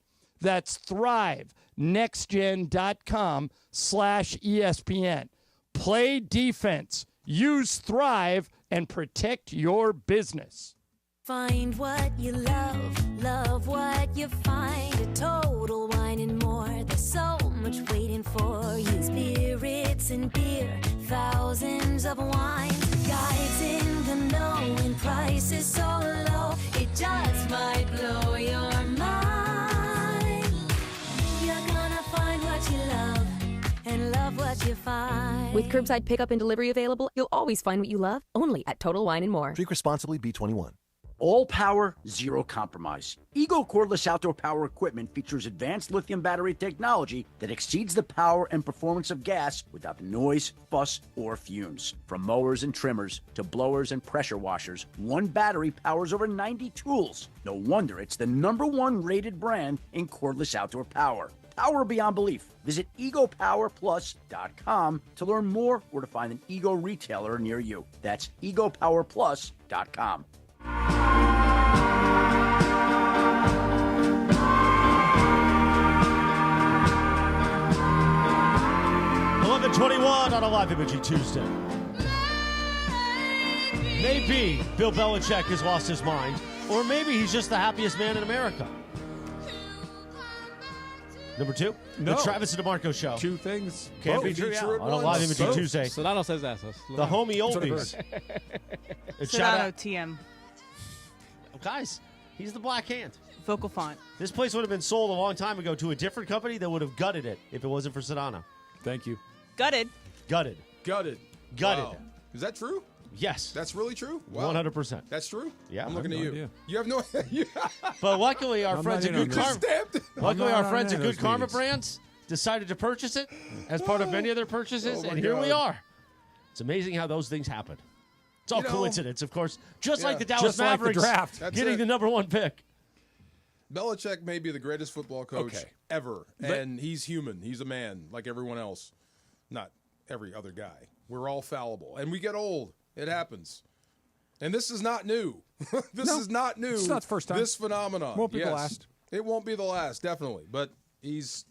That's thrivenextgen.com/ESPN. Play defense. Use Thrive and protect your business. Find what you love, love what you find. A Total Wine and More. There's so much waiting for you. Spirits and beer, thousands of wines. Guides in the know and prices so low. It just might blow your mind. You're gonna find what you love and love what you find. With curbside pickup and delivery available, you'll always find what you love, only at Total Wine and More. Drink responsibly, B21. All power, zero compromise. Eagle cordless outdoor power equipment features advanced lithium battery technology that exceeds the power and performance of gas without the noise, fuss, or fumes. From mowers and trimmers to blowers and pressure washers, one battery powers over 90 tools. No wonder it's the #1 rated brand in cordless outdoor power. Power beyond belief. Visit egopowerplus.com to learn more or to find an Ego retailer near you. That's egopowerplus.com. 11:21 on a live imaging Tuesday. Maybe Bill Belichick has lost his mind, or maybe he's just the happiest man in America. Number two, No. the Travis and DeMarco Show. Two things. Can't be true on a live imaging Tuesday. Solano says that. So The homie oldies. And shout Solano out, TM. guys, he's the black hand. Vocal font. This place would have been sold a long time ago to a different company that would have gutted it if it wasn't for Sedano. Thank you. Gutted. Gutted. Gutted. Gutted. Wow. Is that true? Yes. That's really true? Wow. 100%. That's true? Yeah. I'm looking I at have you. no idea. You have no idea. But luckily, our I'm friends not at in Good on Karma, this. luckily I'm our not friends in at Good those Karma meetings. Brands decided to purchase it as part of many of their purchases, Oh, my and here we God. are. It's amazing how those things happen. It's all You know, coincidence, of course. Just yeah. like the Dallas Just like the Mavericks draft. That's getting it. the number one pick. Belichick may be the greatest football coach Okay. ever, and he's human. He's a man like everyone else, not every other guy. We're all fallible, and we get old. It happens. And this is not new. This is not new. It's not the first time. This phenomenon Won't be the Yes. last. It won't be the last, definitely. But he's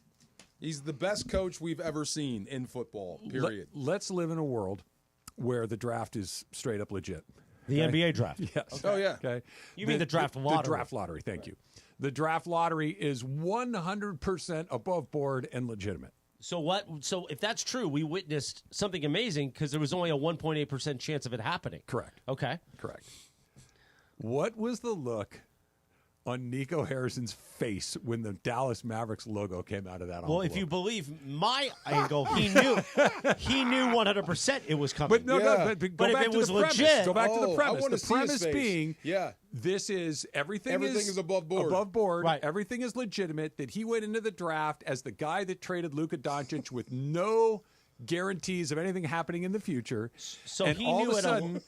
the best coach we've ever seen in football. Period. Let's live in a world where the draft is straight up legit. The NBA draft. Yes. Oh yeah. Okay. You mean the draft lottery. The draft lottery. Thank you. The draft lottery is 100% above board and legitimate. So what? So if that's true, we witnessed something amazing because there was only a 1.8% chance of it happening. Correct. Okay. Correct. What was the look on Nico Harrison's face when the Dallas Mavericks logo came out of that Well, envelope? if you believe my angle, he knew 100% it was coming. But no, Yeah. but go But if back it to was the premise. legit- Go back to Oh, the I premise. wanna The see his premise face. being, Yeah. this is everything is above board. Above board. Right. Everything is legitimate. That he went into the draft as the guy that traded Luka Doncic with no guarantees of anything happening in the future. So and he all knew of a at a- sudden,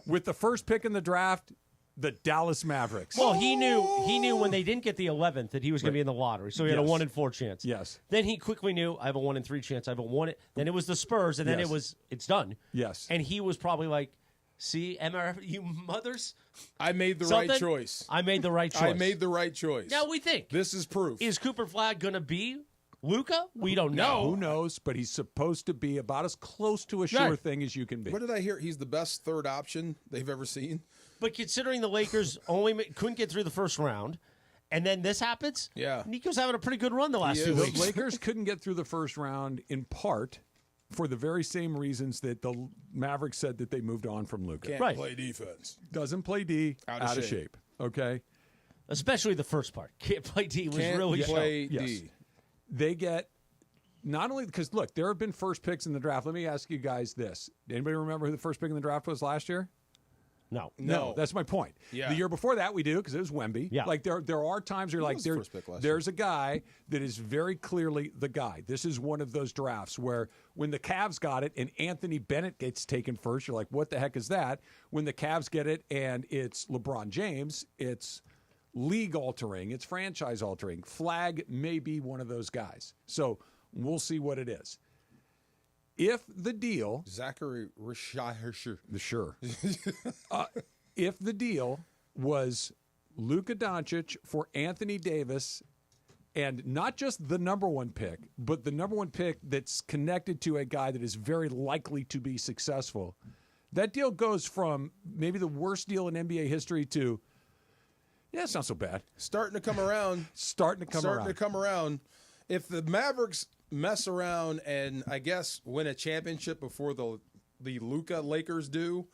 with the first pick in the draft, the Dallas Mavericks. Well, he knew when they didn't get the 11th that he was going to be in the lottery. So he had a Yes. 1 in 4 chance. Yes. Then he quickly knew I have a 1 in 3 chance. I have a 1. Then it was the Spurs, and then Yes. it's done. Yes. And he was probably like, "See, MRF, you mothers, I made the Something? right choice. I made the right choice." I made the right choice. Now we think This is proof. is Cooper Flag going to be Luka? We don't know. Who knows? But he's supposed to be about as close to a sure Right. thing as you can be. What did I hear? He's the best third option they've ever seen. But considering the Lakers couldn't get through the first round, and then this happens, Yeah. Nico's having a pretty good run the last He 2 is. The weeks. Lakers couldn't get through the first round in part for the very same reasons that the Mavericks said that they moved on from Luka. Can't Right. play defense. Doesn't play D, Out of out of shape. shape. Okay? Especially the first part. Can't play D was Can't really play shown. Yes. D. They get not only because look, there have been first picks in the draft. Let me ask you guys this. Anybody remember who the first pick in the draft was last year? No. That's my point. Yeah. The year before that we do because it was Wemby. Yeah. Like there are times where Who like was the first pick last there's a guy that is very clearly the guy. This is one of those drafts where when the Cavs got it and Anthony Bennett gets taken first, you're like, what the heck is that? When the Cavs get it and it's LeBron James, it's league altering, it's franchise altering. Flag may be one of those guys. So we'll see what it is. If the deal, Zachary Risher. sure. If the deal was Luka Doncic for Anthony Davis, and not just the number one pick, but the number one pick that's connected to a guy that is very likely to be successful, that deal goes from maybe the worst deal in NBA history to, yeah, it's not so bad. Starting to come around. Starting to come around. If the Mavericks mess around and I guess win a championship before the Luka Lakers do,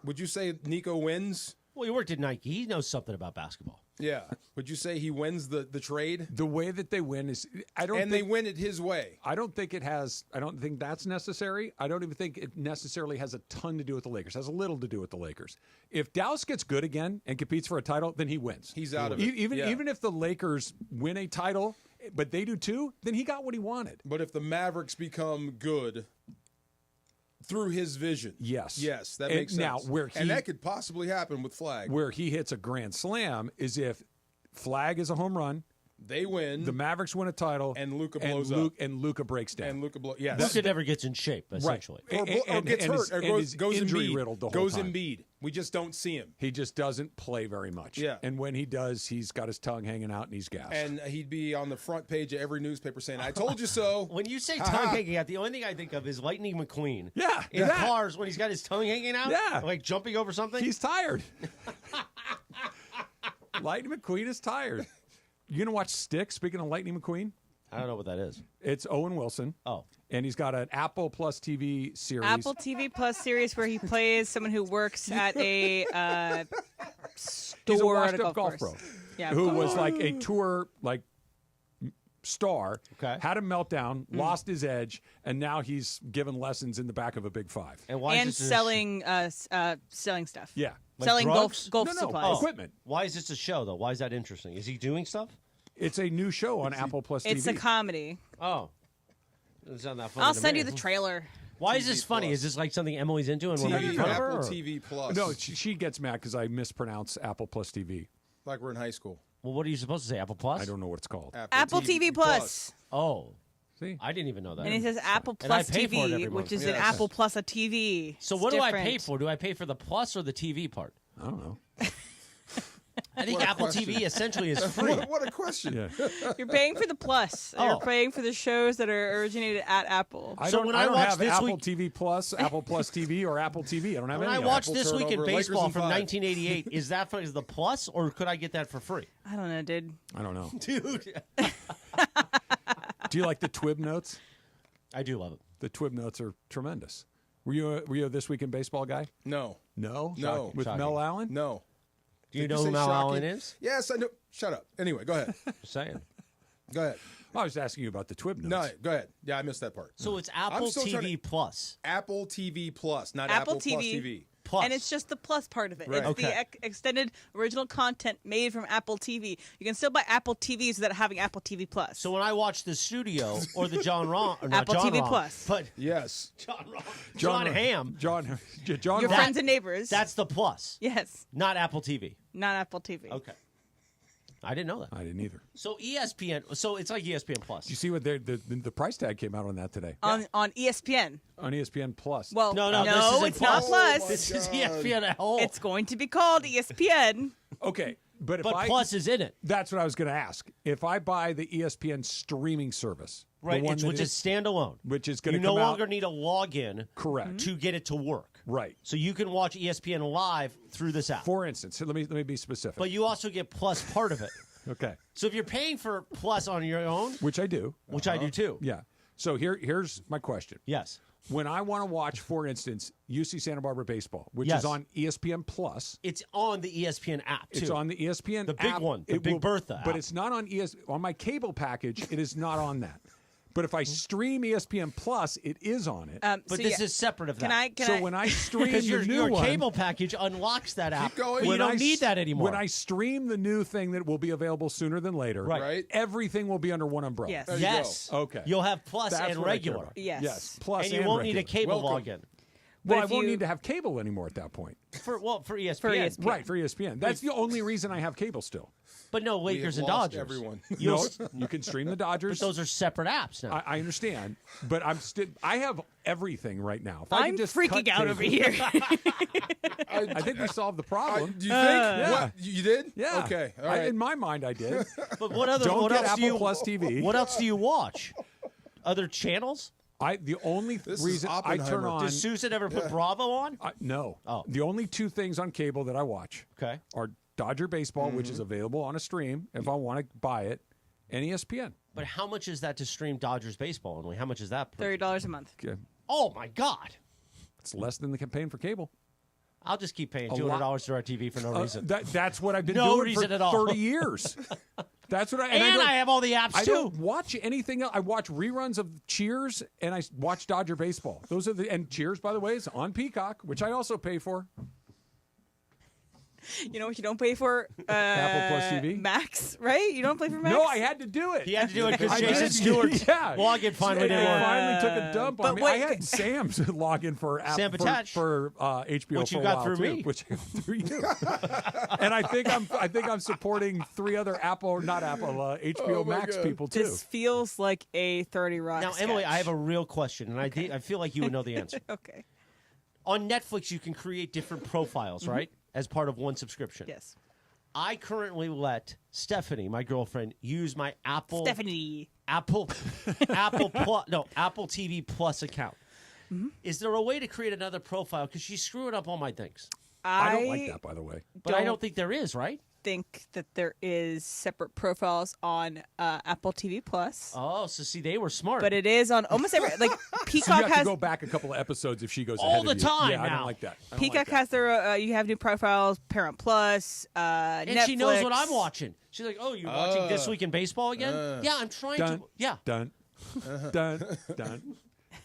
would you say Nico wins? Well, he worked at Nike. He knows something about basketball. Yeah. Would you say he wins the trade? The way that they win is, they win it his way. I don't think that's necessary. I don't even think it necessarily has a ton to do with the Lakers. It has a little to do with the Lakers. If Dallas gets good again and competes for a title, then he wins. He's out of it. Even if the Lakers win a title, but they do too, then he got what he wanted. But if the Mavericks become good through his vision. Yes, that makes sense. Now, and that could possibly happen with Flag. Where he hits a grand slam is if Flag is a home run They win. The Mavericks win a title, and Luka blows up. And Luka breaks down. And Luka yes. Luka never gets in shape, essentially. Right. Or gets hurt. Or goes injury Embiid. riddled the whole goes time. Embiid. We just don't see him. He just doesn't play very much. Yeah. And when he does, he's got his tongue hanging out and he's gassed. And he'd be on the front page of every newspaper saying, "I told you so." When you say tongue hanging out, the only thing I think of is Lightning McQueen. Yeah. In cars when he's got his tongue hanging out. Yeah. Like jumping over something. He's tired. Lightning McQueen is tired. You gonna watch Stick? Speaking of Lightning McQueen, I don't know what that is. It's Owen Wilson. Oh, and he's got an Apple Plus TV series. Apple TV Plus series where he plays someone who works at a store He's a at a washed-up golf pro. Yeah, who was like a tour star. Okay. Had a meltdown, lost his edge, and now he's given lessons in the back of a Big Five. and selling stuff. Yeah. Selling golf No, supplies. equipment. Why is this a show, though? Why is that interesting? Is he doing stuff? It's a new show on Apple Plus TV. It's a comedy. Oh. It's not that funny I'll to send me. you the trailer. Why is this funny? Is this like something Emily's into and we're making fun of her? Apple or- TV Plus. No, she gets mad because I mispronounce Apple Plus TV. Like we're in high school. Well, what are you supposed to say? Apple Plus? I don't know what it's called. Apple TV Plus. Oh. See? I didn't even know that. And it says Apple And I Plus pay for it every TV, month. which is an Apple Plus a TV. So It's what do I different. pay for? Do I pay for the plus or the TV part? I don't know. I think What a Apple question. TV essentially is free. What a question. Yeah. You're paying for the plus. Oh. You're paying for the shows that are originated at Apple. I So don't, when I I don't watch have this Apple week- TV Plus, Apple Plus TV, or Apple TV. I don't have When any I of watched them. This Week in turnover, Lakers Baseball in from 5. 1988, is that for the plus or could I get that for free? I don't know, dude. I don't know. Dude. Do you like the Twib notes? I do love it. The Twib notes are tremendous. Were you a This Week in Baseball guy? No. No? No. With Shocking. Mel Allen? No. Do you Did know who say Mel shocking? Allen is? Yes, I know. Shut up. Anyway, go ahead. Just saying. Go ahead. I was asking you about the Twib notes. No, go ahead. Yeah, I missed that part. So it's Apple still trying TV Plus. Apple TV Plus, not Apple Apple Plus TV. TV. Plus. And it's just the plus part of it. Right. It's Okay. the extended original content made from Apple TV. You can still buy Apple TVs without having Apple TV Plus. So when I watch The Studio or the John Ron, or not Apple John TV Ron, Plus. but Yes. John Hamm, John Your friends and neighbors. that's the plus, yes, not Apple TV. not Apple TV. Okay. I didn't know that. I didn't either. So ESPN, so it's like ESPN Plus. Did you see what the price tag came out on that today? On ESPN. On ESPN Plus. Well, No, this isn't it's not Plus. Plus. This is ESPN at home. It's going to be called ESPN. Okay, but if but I, Plus is in it. that's what I was going to ask. If I buy the ESPN streaming service, Right, the one which that is standalone. which is going You to no come longer out, need a login correct, to get it to work. right. So you can watch ESPN live through this app. For instance, let me be specific. But you also get Plus part of it. Okay, So if you're paying for Plus on your own, which I do, which I do too. yeah. So here's my question. Yes. When I want to watch, for instance, UC Santa Barbara baseball, which Yes. is on ESPN Plus, It's on the ESPN app too. it's on the ESPN The big app. one, the It Big will- Bertha but app. it's not on on my cable package. It is not on that. But if I stream ESPN Plus, it is on it. But this is separate of that. So when I stream because the your new one, cable package unlocks that app. going. But you when don't I need s- that anymore. When I stream the new thing that will be available sooner than later, Right. everything will be under one umbrella. Yes. There you yes. go. Okay. You'll have Plus That's and what I care regular. about. Yes. Yes. Plus and you won't need a regular. cable Welcome. login. Well, I if won't you- need to have cable anymore at that point. For ESPN. For ESPN. Right, for ESPN. That's the only reason I have cable still. But no We Lakers have and lost Dodgers. everyone. You'll No, s- you can stream the Dodgers. But those are separate apps now. I understand, but I have everything right now. If I I'm could just freaking cut out over cable- here. I think we solved the problem. Do you think? Yeah. What? You did? Yeah. Okay. All right. In my mind, I did. But what other? Don't what get else Apple do you, Plus TV. What else do you watch? Other channels? The only This is reason I turn Oppenheimer. on Does Susan ever put Bravo on? no. Oh. The only two things on cable that I watch Okay. are Dodger baseball, which is available on a stream if I want to buy it, and ESPN. But how much is that to stream Dodgers baseball only? How much is that? $30 a month. Okay. Oh my God! It's less than the campaign for cable. I'll just keep paying A $200 lot. to our TV for no reason. That's what I've been No doing reason for at all. 30 years. That's what and don't- I have all the apps I too. don't watch anything else. I watch reruns of Cheers and I watch Dodger baseball. Those are and Cheers, by the way, is on Peacock, which I also pay for. You know what? You don't pay for Apple Plus TV? Max, right? You don't pay for Max. No, I had to do it. He had to do it because I Jason did. Stewart's Yeah. login finally didn't work. Finally took a dump on But me. wait- I had Sam's login for Sam Patach. for HBO Which for you a got while, through too, me. which I got through you. And I think I'm supporting 3 other HBO Max people too. This feels like a 30 Rock. Now, Emily, I have a real question, and I feel like you would know the answer. Okay. On Netflix, you can create different profiles, right? As part of one subscription. Yes. I currently let Stephanie, my girlfriend, use my Apple Stephanie. Apple TV Plus account. Is there a way to create another profile? Because she's screwing up all my things. I don't like that, by the way. But I don't think there is, right? Think that there is separate profiles on Apple TV Plus. Oh, so see, they were smart. But it is on almost every like So you Peacock have has to go back a couple of episodes if she goes All ahead the of you. time Yeah, I now. don't like that. I don't Peacock like that. has their you have new profiles, Parent Plus, and Netflix. she knows what I'm watching. She's like, "Oh, you're watching This Week in Baseball again?" Yeah, I'm trying Dun, to. Yeah. Dun, dun, dun, dun,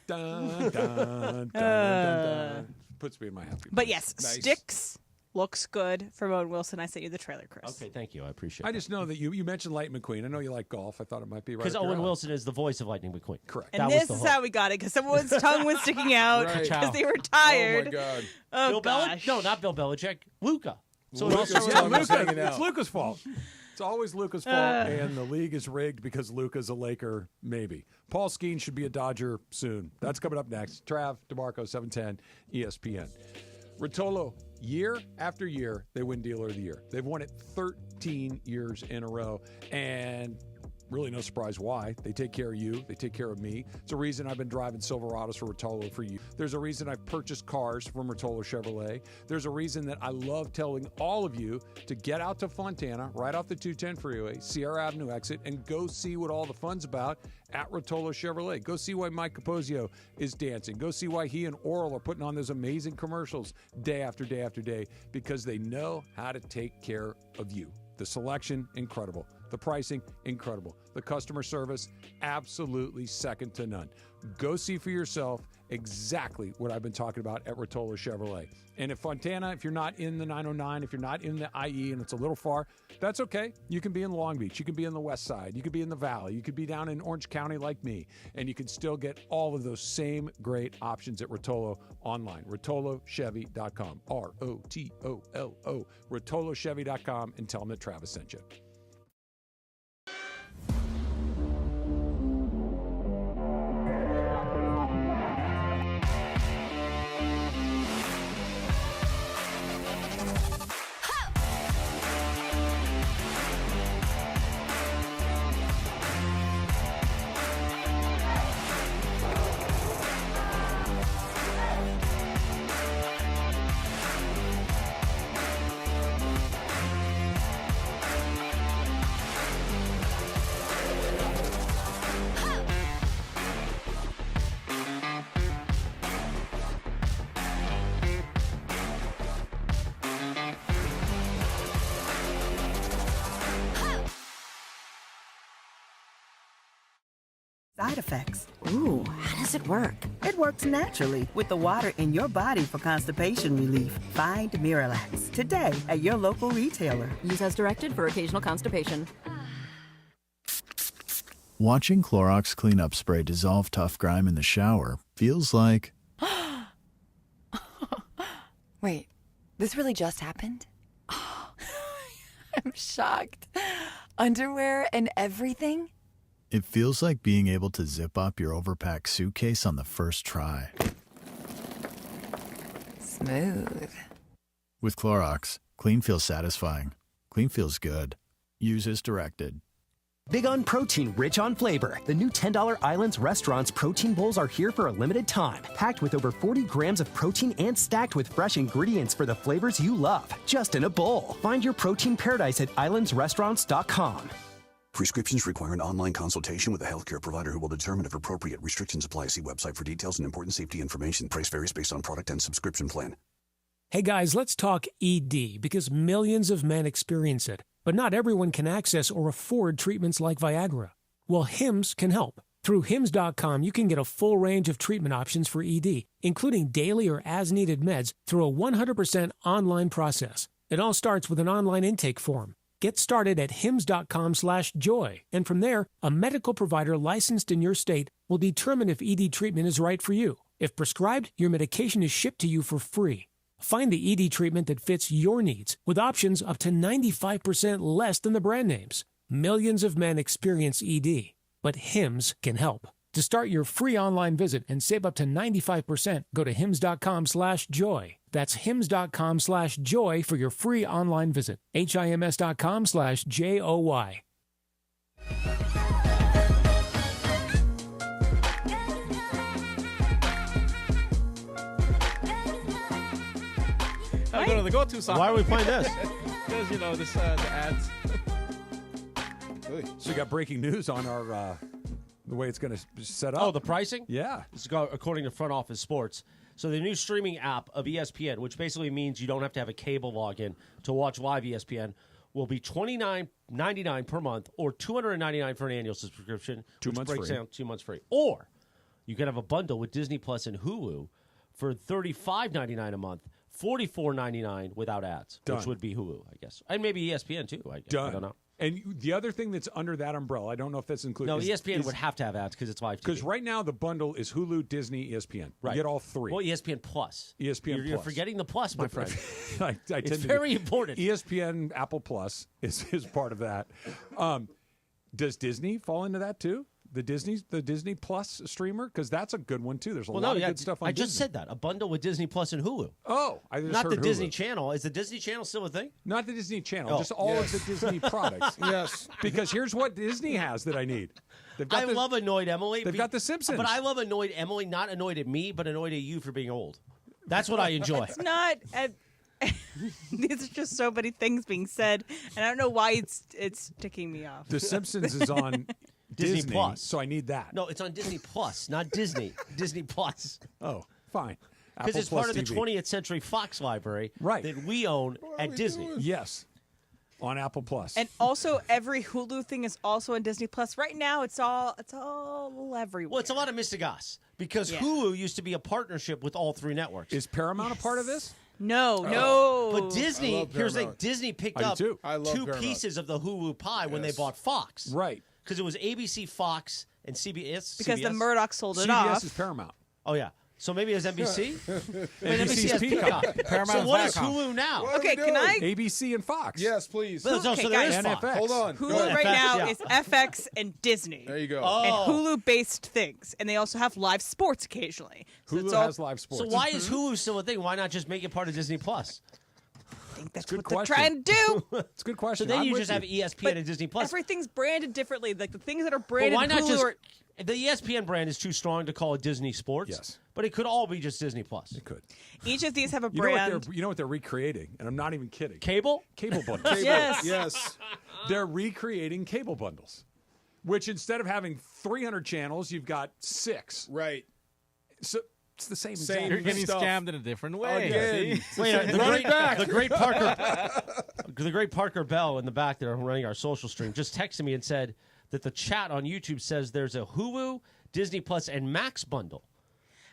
dun, dun, dun. Puts me in my happy. But place. yes, Nice. Sticks looks good from Owen Wilson. I sent you the trailer, Chris. Okay, thank you. I appreciate I it. just know that you mentioned Lightning McQueen. I know you like golf. I thought it might be right. Because up your Owen alley. Wilson is the voice of Lightning McQueen. Correct. And That was this the is hook. how we got it because someone's tongue was sticking out Right. because they were Oh tired. my God. Oh, Bill gosh. No, not Bill Belichick. Luca. So it Luca's also tongue was Luka, hanging out. it's Luca's fault. It's always Luca's fault, and the league is rigged because Luca's a Laker, maybe. Paul Skeen should be a Dodger soon. That's coming up next. Trav, DeMarco, 710, ESPN. Rotolo, year after year, they win Dealer of the Year. They've won it 13 years in a row, and really no surprise why. They take care of you. They take care of me. It's a reason I've been driving Silverados for Rotolo for you. There's a reason I've purchased cars from Rotolo Chevrolet. There's a reason that I love telling all of you to get out to Fontana, right off the 210 freeway, Sierra Avenue exit, and go see what all the fun's about at Rotolo Chevrolet. Go see why Mike Capozio is dancing. Go see why he and Oral are putting on those amazing commercials day after day after day, because they know how to take care of you. The selection, incredible. The pricing, incredible. The customer service, absolutely second to none. Go see for yourself exactly what I've been talking about at Rotolo Chevrolet. And at Fontana, if you're not in the 909, if you're not in the IE and it's a little far, that's okay. You can be in Long Beach. You can be in the West Side. You could be in the Valley. You could be down in Orange County like me. And you can still get all of those same great options at Rotolo online. RotoloChevy.com. ROTOLO. RotoloChevy.com, and tell them that Travis sent you. Side effects. Ooh, how does it work? It works naturally with the water in your body for constipation relief. Find Miralax today at your local retailer. Use as directed for occasional constipation. Watching Clorox cleanup spray dissolve tough grime in the shower feels like... Wait, this really just happened? I'm shocked. Underwear and everything? It feels like being able to zip up your overpacked suitcase on the first try. Smooth. With Clorox, clean feels satisfying. Clean feels good. Use as directed. Big on protein, rich on flavor. The new $10 Islands Restaurants protein bowls are here for a limited time. Packed with over 40 grams of protein and stacked with fresh ingredients for the flavors you love. Just in a bowl. Find your protein paradise at islandsrestaurants.com. Prescriptions require an online consultation with a healthcare provider who will determine if appropriate. Restrictions apply. See website for details and important safety information. Price varies based on product and subscription plan. Hey guys, let's talk ED, because millions of men experience it, but not everyone can access or afford treatments like Viagra. Well, Hims can help. Through Hims.com, you can get a full range of treatment options for ED, including daily or as-needed meds through a 100% online process. It all starts with an online intake form. Get started at hims.com/joy, and from there, a medical provider licensed in your state will determine if ED treatment is right for you. If prescribed, your medication is shipped to you for free. Find the ED treatment that fits your needs with options up to 95% less than the brand names. Millions of men experience ED, but Hims can help. To start your free online visit and save up to 95%, go to hims.com/joy. That's hims.com/joy for your free online visit. HIMS.com/JOY. I'll go to the go-to song. Why are we playing this? Because, the ads. So we got breaking news on our the way it's going to set up. Oh, the pricing? Yeah. This is according to Front Office Sports. So the new streaming app of ESPN, which basically means you don't have to have a cable login to watch live ESPN, will be $29.99 per month or $299 for an annual subscription. 2 months breaks free. down 2 months free. Or you can have a bundle with Disney Plus and Hulu for $35.99 a month, $44.99 without ads, Done. which would be Hulu, I guess. And maybe ESPN too, I guess. Done. I don't know. And the other thing that's under that umbrella, I don't know if that's included. No, ESPN would have to have ads because it's live TV. Because right now the bundle is Hulu, Disney, ESPN. Right. You get all three. Well, ESPN Plus. ESPN You're Plus. forgetting the Plus, my friend. I tend It's to very important. ESPN, Apple Plus is part of that. Does Disney fall into that too? The Disney Plus streamer? Because that's a good one too. There's a lot of good stuff on I Disney. just said that. A bundle with Disney Plus and Hulu. Oh, I just Not heard the Hulu. Disney Channel. Is the Disney Channel still a thing? Not the Disney Channel, Oh. just all of the Disney products. Yes. Because here's what Disney has that I need. I love Annoyed Emily. They've got The Simpsons. But I love Annoyed Emily, not annoyed at me, but annoyed at you for being old. That's what I enjoy. It's not. These are just so many things being said, and I don't know why it's ticking me off. The Simpsons is on Disney Plus. so I need that. No, it's on Disney Plus, not Disney. Disney Plus. Oh, fine. Because Apple it's Plus part of the TV. 20th Century Fox library Right. that we own at Disney. Yes, on Apple Plus. And also, every Hulu thing is also on Disney Plus. Right now, it's all everywhere. Well, it's a lot of Mistigas because Yeah. Hulu used to be a partnership with all three networks. Is Paramount a part of this? No. But Disney, I love here's the thing, Paramount. Disney picked I do up too. I love two Paramount. pieces of the Hulu pie when they Yes. bought Fox. Right. Because it was ABC, Fox, and CBS. Because the CBS? Murdoch sold it CBS off. is Paramount. Oh, yeah. So maybe it was NBC? NBC has is Peacock. So what is Hulu now? What are Okay, we can doing? I? ABC and Fox. Yes, please. So there guys. is Fox. NFX. Hold on. Go Hulu ahead. right now yeah. is FX and Disney. There you go. And Oh. Hulu-based things, and they also have live sports occasionally. So Hulu it's all, has live sports. So why is Hulu still a thing? Why not just make it part of Disney Plus? I think that's good what they're question. trying to do. It's a good So question. then I'm you with just have ESPN But and Disney Plus. Everything's branded differently. Like the things that are But branded why not Hulu just are, the ESPN brand is too strong to call it Disney Sports? Yes. But it could all be just Disney Plus. It could. each of these have a You know, brand. you know what they're recreating, and I'm not even kidding. Cable? Cable bundles. Yes. Yes. They're recreating cable bundles, which instead of having 300 channels, you've got 6. Right. So it's the same. Same. exact- You're getting stuff. scammed in a different way. Again. See? Wait, Run it back. the great Parker Bell in the back that are running our social stream just texted me and said that the chat on YouTube says there's a Hulu, Disney Plus, and Max bundle.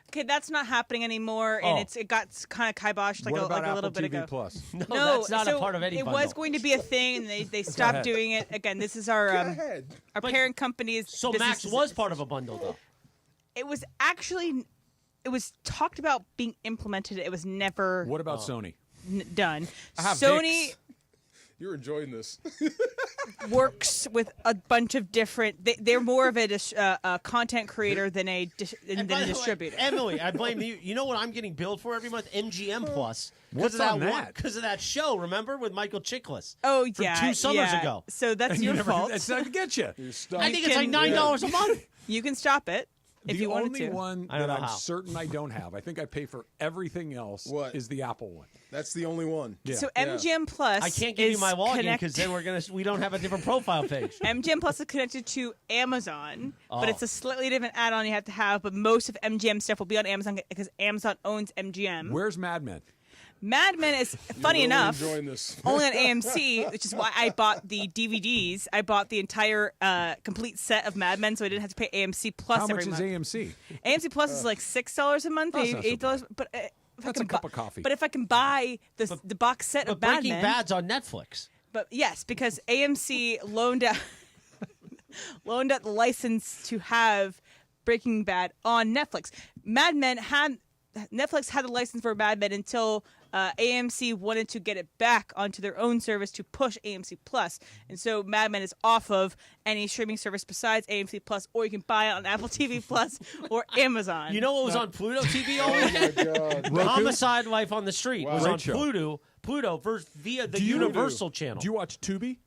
Okay, that's not happening anymore, and Oh. it got kind of kiboshed like What a about little Apple bit TV ago. Plus? No, No, that's not so a part of any it bundle. was going to be a thing, and they stopped ahead. doing it. Again, this is our ahead. our But- parent company's. So business Max was part of a bundle, though. It was actually, it was talked about being implemented. It was never What about Sony? done. I have Sony Vicks. You're enjoying this. works with a bunch of different. They're more of a content creator than a And by the way, distributor. Emily, I blame you. You know what I'm getting billed for every month? MGM Plus. What's on that? Because of that show, remember, with Michael Chiklis? Oh From yeah, 2 summers yeah. ago. So that's And your fault. It's not to get you. You're stuck. I think it's like can- $9 a month. You can stop it if the you wanted only to. one I don't that know I'm how. certain I don't have, I think I pay for everything else, What? is the Apple one. That's the only one. Yeah. So MGM Plus. I can't give you is my login connect- because then we don't have a different profile page. MGM Plus is connected to Amazon, Oh. but it's a slightly different add-on you have to have. But most of MGM stuff will be on Amazon because Amazon owns MGM. Where's Mad Men? Mad Men is funny Really enough enjoying this. only on AMC, which is why I bought the DVDs. I bought the entire complete set of Mad Men, so I didn't have to pay AMC Plus How every much is month. AMC? AMC Plus is like $6 a month, That's not so $8, but That's a cup of coffee. But if I can buy the box set of Mad Breaking Men, Bad's on Netflix. But yes, because AMC loaned out the license to have Breaking Bad on Netflix. Netflix had the license for Mad Men until AMC wanted to get it back onto their own service to push AMC Plus, and so Mad Men is off of any streaming service besides AMC Plus, or you can buy it on Apple TV Plus or Amazon. You know what was on Pluto TV all weekend? Homicide: Life on the Street was on Pluto via the Universal channel. Do you watch Tubi?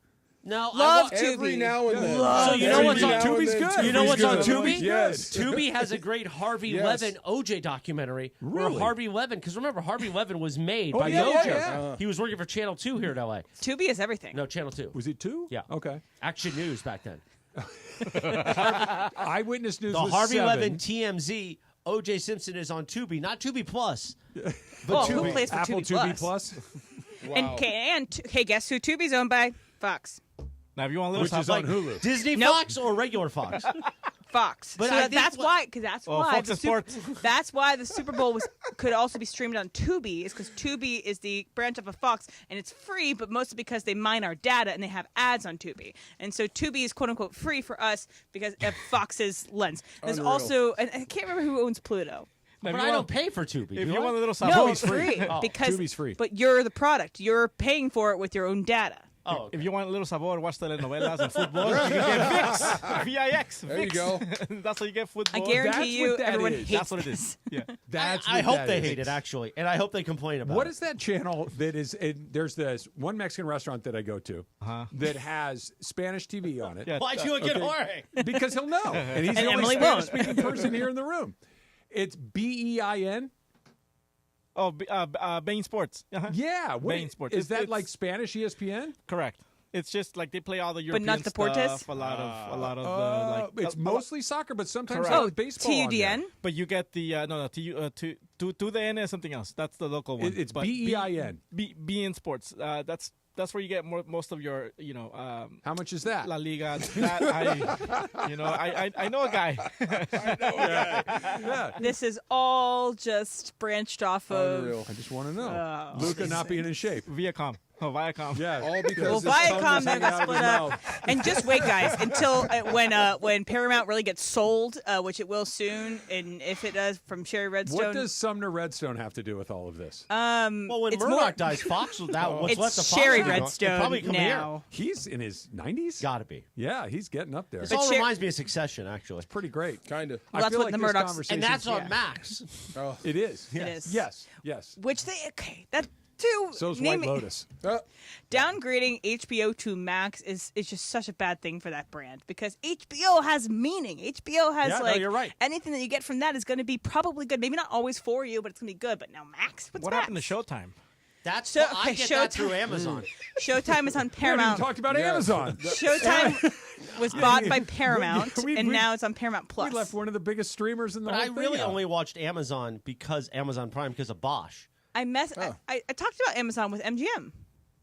No, Love I Tubi. Every now and then. So you know what's on Tubi's good. You know what's on Tubi? Yes. Tubi has a great Harvey Levin OJ documentary. Where Harvey Levin, because remember Harvey Levin was made by OJ. Yeah. He was working for Channel 2 here in LA. Tubi is everything. No, Channel 2. Was it 2? Yeah. Okay. Action News back then. Eyewitness News The was Harvey 7. Levin TMZ OJ Simpson is on Tubi, not Tubi Plus. But who plays for Apple Tubi Plus? Wow. And guess who Tubi's owned by? Fox. Now, if you want a little Which is on Hulu. Disney Nope. Fox or regular Fox? Fox. But So I think that's why, because Fox and Sports. that's why the Super Bowl could also be streamed on Tubi, is because Tubi is the branch of a Fox, and it's free, but mostly because they mine our data and they have ads on Tubi, and so Tubi is quote unquote free for us because of Fox's lens. There's Unreal. also, and I can't remember who owns Pluto. But I don't pay for Tubi. If do you I? want a little No, Savoy, it's free because Tubi's free. But you're the product. You're paying for it with your own data. Oh, okay. If you want a little sabor, watch telenovelas and football. You get VIX. VIX. There you VIX. go. That's how you get football. I guarantee That's you, what that everyone is. hates That's what it this. is. Yeah. That's I what hope that they is. hate it, actually, and I hope they complain about What it. is that channel that is? There's this one Mexican restaurant that I go to that has Spanish TV on it. Yeah. Why'd you look at Jorge? Because he'll know, and he's And the only Emily won't. Spanish-speaking person here in the room. It's BEIN. Oh, Bain Sports. Uh-huh. Yeah, Bain Sports. Is that It's- like Spanish ESPN? Correct. It's just like they play all the European not Deportes? stuff. A lot of the like. It's mostly soccer, but sometimes Correct. they have baseball. on there. TUDN? But you get the to the N is something else. That's the local one. It's But BEIN. BEIN Sports. That's where you get most of your How much is that? La Liga. That I know a guy. Yeah. This is all just branched off of. Unreal. I just want to know. Luca not being in shape. Viacom. Oh, Viacom. Yeah. All because Well, his tongue Viacom was then hanging got out of his split up, mouth. and just wait, guys, until when Paramount really gets sold, which it will soon, and if it does, from Sherry Redstone. What does Sumner Redstone have to do with all of this? Well, when it's Murdoch more- dies, Fox was that. What's It's left of Fox Sherry is gone. It'll Redstone probably come now. He's in his 90s? Got to be. Yeah, he's getting up there. This But all Sher- reminds me of Succession, actually. Pretty great. Kind of. I that's feel what like the this Murdochs- conversation- And that's on Yeah. Max. Oh. It is. It is. Yes. Yes. Which that too. So's White Lotus. Downgrading HBO to Max is just such a bad thing for that brand because HBO has meaning. HBO has you're right. anything that you get from that is going to be probably good. Maybe not always for you, but it's going to be good. But now Max, what's What Max? happened to Showtime? That's So- I okay, get that Showtime- through Amazon. Showtime is on We haven't even Paramount. talked about Amazon. Showtime was bought by Paramount, we- and now it's on Paramount Plus. We left one of the biggest streamers in the But whole I thing really out. only watched Amazon because Amazon Prime because of Bosch. I talked about Amazon with MGM.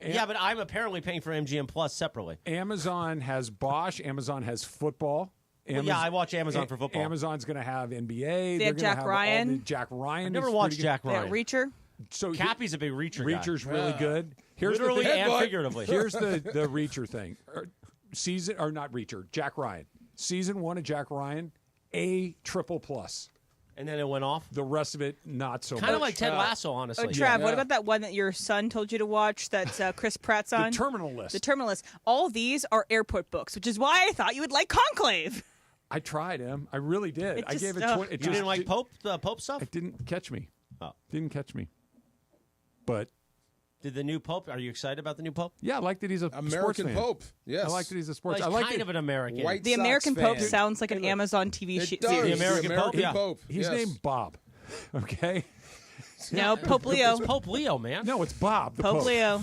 Yeah, but I'm apparently paying for MGM Plus separately. Amazon has Bosch. Amazon has football. Well, yeah, I watch Amazon for football. Amazon's going to have NBA. They have They're gonna Jack have all Ryan. the Jack Ryan. I've never is watched pretty Jack Yeah, Ryan. Reacher. good. So Cappy's a big Reacher guy. Reacher's really good. Here's Literally the thing. and figuratively. Here's the Reacher thing. Not Reacher. Jack Ryan. Season 1 of Jack Ryan, A triple plus. And then it went off. The rest of it, not so much. Kind of like Ted Lasso, honestly. Oh, Trav, what about that one that your son told you to watch that Chris Pratt's on? The Terminal List. The Terminal List. All of these are airport books, which is why I thought you would like Conclave. I tried him. I really did. I gave it 20. You didn't like Pope stuff? It didn't catch me. Oh. Didn't catch me. But did the new Pope? Are you excited about the new Pope? yeah, I like that he's a American sports fan. Pope. Yes. I like that he's a sports. Well, I he's like kind it. of an American. White The Sox American Pope fan. sounds like an Amazon TV It series. does. The American Pope, yeah. Pope. He's yes. named Bob. Okay. No, Pope Leo. It's Pope Leo, man. No, it's Bob. The Pope Leo.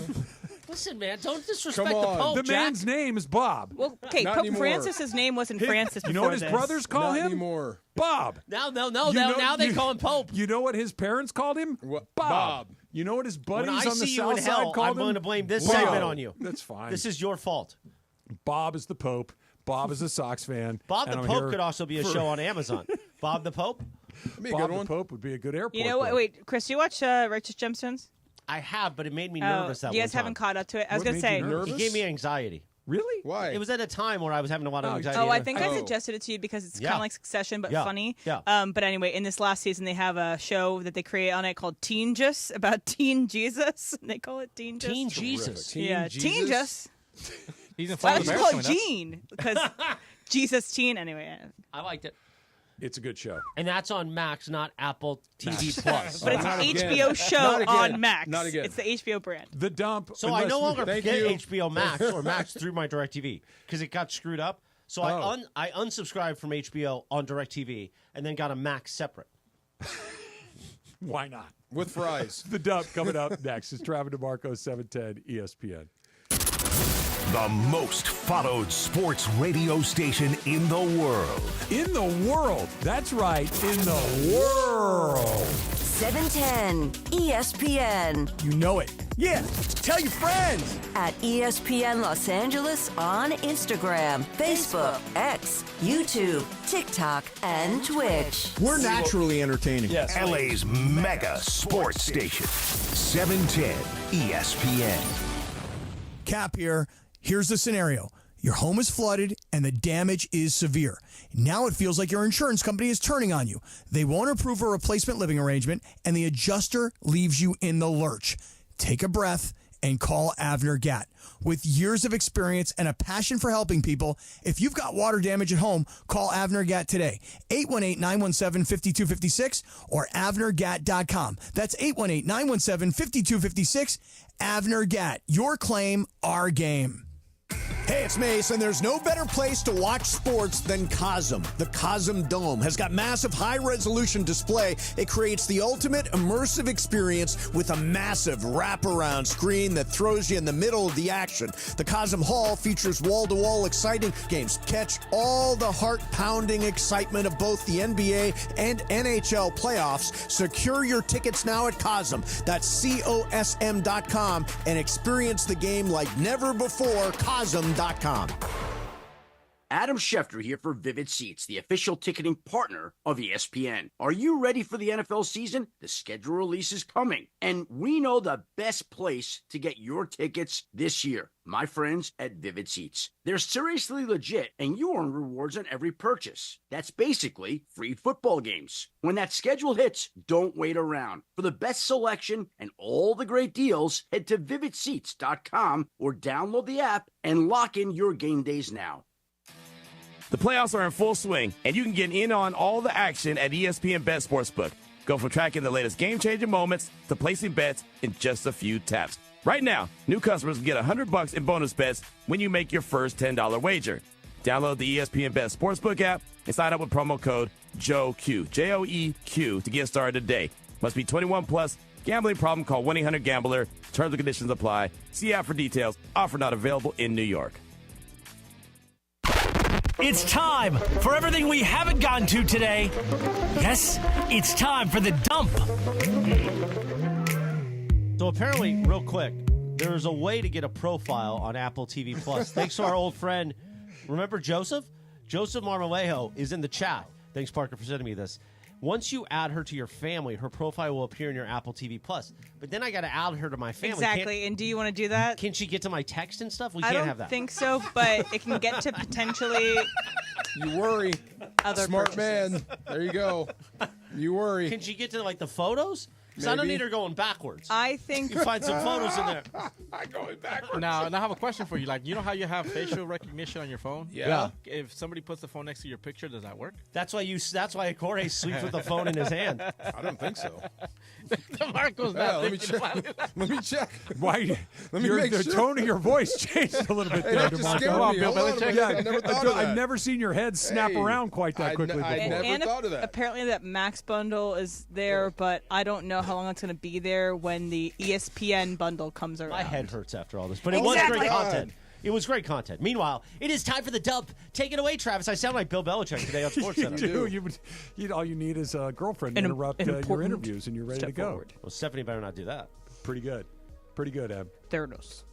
Listen, man, don't disrespect Come the on. Pope, The Jack. man's name is Bob. Well, okay, Not Pope anymore. Francis's name wasn't Francis You know before what his this. brothers call Not him? anymore. Bob. Now they You- call him Pope. You know what his parents called him? What? Bob. You know what his buddies When I on the see you south in hell, side called I'm him? going to blame this Leo. segment on you. That's fine. This is your fault. Bob is the Pope. Bob is a Sox fan. Bob and the I'm Pope here could also be a for- show on Amazon. Bob the Pope? Be a Bob good the one. Pope would be a good airport. You know what? boat. Wait, Chris, you watch Righteous Gemstones? I have, but it made me nervous that you one guys haven't time. caught up to it. I was What going to made say. you nervous? It gave me anxiety. Really? Why? It was at a time where I was having a lot of anxiety. Oh, I think I suggested it to you because it's kind Yeah. of like Succession, but Yeah. funny. Yeah. But anyway, in this last season, they have a show that they create on it called Teen Just, about Teen Jesus. They call it Teen Just. Teen Jesus. Yeah, Teen Just. He's in Why Florida would you Bears call coming it up. Gene? Because Jesus Teen. Anyway. I liked it. It's a good show. And that's on Max, not Apple TV Plus. But it's an Not again. HBO show Not again. on Max. Not again. It's the HBO brand. The Dump. So I no longer Thank get you. HBO Max or Max through my DirecTV because it got screwed up. So Oh. I unsubscribed from HBO on DirecTV and then got a Max separate. Why not? With fries. The Dump coming up next. It's Travis DeMarco, 710 ESPN. The most followed sports radio station in the world. In the world. That's right. In the world. 710 ESPN. You know it. Yeah. Tell your friends. At ESPN Los Angeles on Instagram, Facebook, X, YouTube, TikTok, and Twitch. We're naturally entertaining. Yes. LA's mega sports station. 710 ESPN. Cap here. Here's the scenario. Your home is flooded and the damage is severe. Now it feels like your insurance company is turning on you. They won't approve a replacement living arrangement and the adjuster leaves you in the lurch. Take a breath and call Avner Gatt. With years of experience and a passion for helping people, if you've got water damage at home, call Avner Gatt today. 818-917-5256 or avnergatt.com. That's 818-917-5256. Avner Gatt. Your claim, our game. Hey, it's Mace, and there's no better place to watch sports than Cosm. The Cosm Dome has got massive high-resolution display. It creates the ultimate immersive experience with a massive wraparound screen that throws you in the middle of the action. The Cosm Hall features wall-to-wall exciting games. Catch all the heart-pounding excitement of both the NBA and NHL playoffs. Secure your tickets now at Cosm. That's COSM.com and experience the game like never before. Cosm.com. Adam Schefter here for Vivid Seats, the official ticketing partner of ESPN. Are you ready for the NFL season? The schedule release is coming, and we know the best place to get your tickets this year. My friends at Vivid Seats. They're seriously legit, and you earn rewards on every purchase. That's basically free football games. When that schedule hits, don't wait around. For the best selection and all the great deals, head to vividseats.com or download the app and lock in your game days now. The playoffs are in full swing, and you can get in on all the action at ESPN Bet Sportsbook. Go from tracking the latest game-changing moments to placing bets in just a few taps. Right now, new customers can get $100 in bonus bets when you make your first $10 wager. Download the ESPN Bet Sportsbook app and sign up with promo code JOEQ, J-O-E-Q, to get started today. Must be 21 plus. Gambling problem? Call 1-800-GAMBLER. Terms and conditions apply. See app for details. Offer not available in New York. It's time for everything we haven't gotten to today. Yes, it's time for the dump. So apparently, real quick, there's a way to get a profile on Apple TV Plus. Thanks to our old friend, remember Joseph? Joseph Marmolejo is in the chat. Thanks, Parker, for sending me this. Once you add her to your family, her profile will appear in your Apple TV Plus. But then I got to add her to my family. Exactly. And do you want to do that? Can she get to my text and stuff? We I can't don't have that. think so, but it can get to potentially. You worry. Other Smart purchases. man. There you go. You worry. Can she get to like the photos? Because I don't Maybe. need her going backwards. I think you find some photos in there. Going backwards. Now, and I have a question for you. Like, you know how you have facial recognition on your phone? Yeah. If somebody puts the phone next to your picture, does that work? That's why Jorge sleeps with the phone in his hand. I don't think so. Marco's not let me thinking check. about it. Let me check. Why? Let me make the sure. tone of your voice changed a little bit Hey, there, that just DeMarco. scared Come on, me. Bill Hold on a Belichick. minute. I never thought of that. I've never seen your head snap Hey, around quite that quickly I before. never And thought of that. apparently that Max bundle is there, but I don't know how long it's going to be there when the ESPN bundle comes around. My head hurts after all this, but it was great content. It was great content. Meanwhile, it is time for the dump. Take it away, Travis. I sound like Bill Belichick today on SportsCenter. You do. All you need is a girlfriend to interrupt your interviews, and you're ready to go. Well, Stephanie better not do that. Pretty good. Pretty good, Em. Theranos.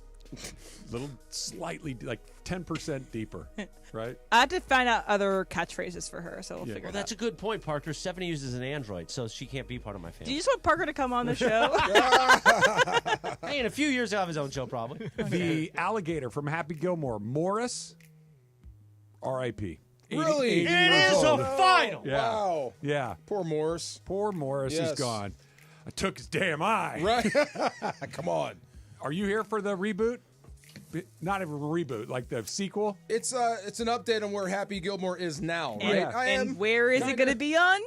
Little slightly, like 10% deeper, right? I had to find out other catchphrases for her, so we'll figure it out. That's a good point, Parker. Stephanie uses an Android, so she can't be part of my family. Do you just want Parker to come on the show? Hey, in a few years, he'll have his own show, probably. The alligator from Happy Gilmore, Morris, R.I.P. Really? 80 It years is old. a final. Yeah. Wow. Yeah. Poor Morris. Poor Morris Yes. is gone. I took his damn eye. Right. Come on. Are you here for the reboot? Not even a reboot, like the sequel? It's an update on where Happy Gilmore is now, right? Yeah. And where is it going to be on?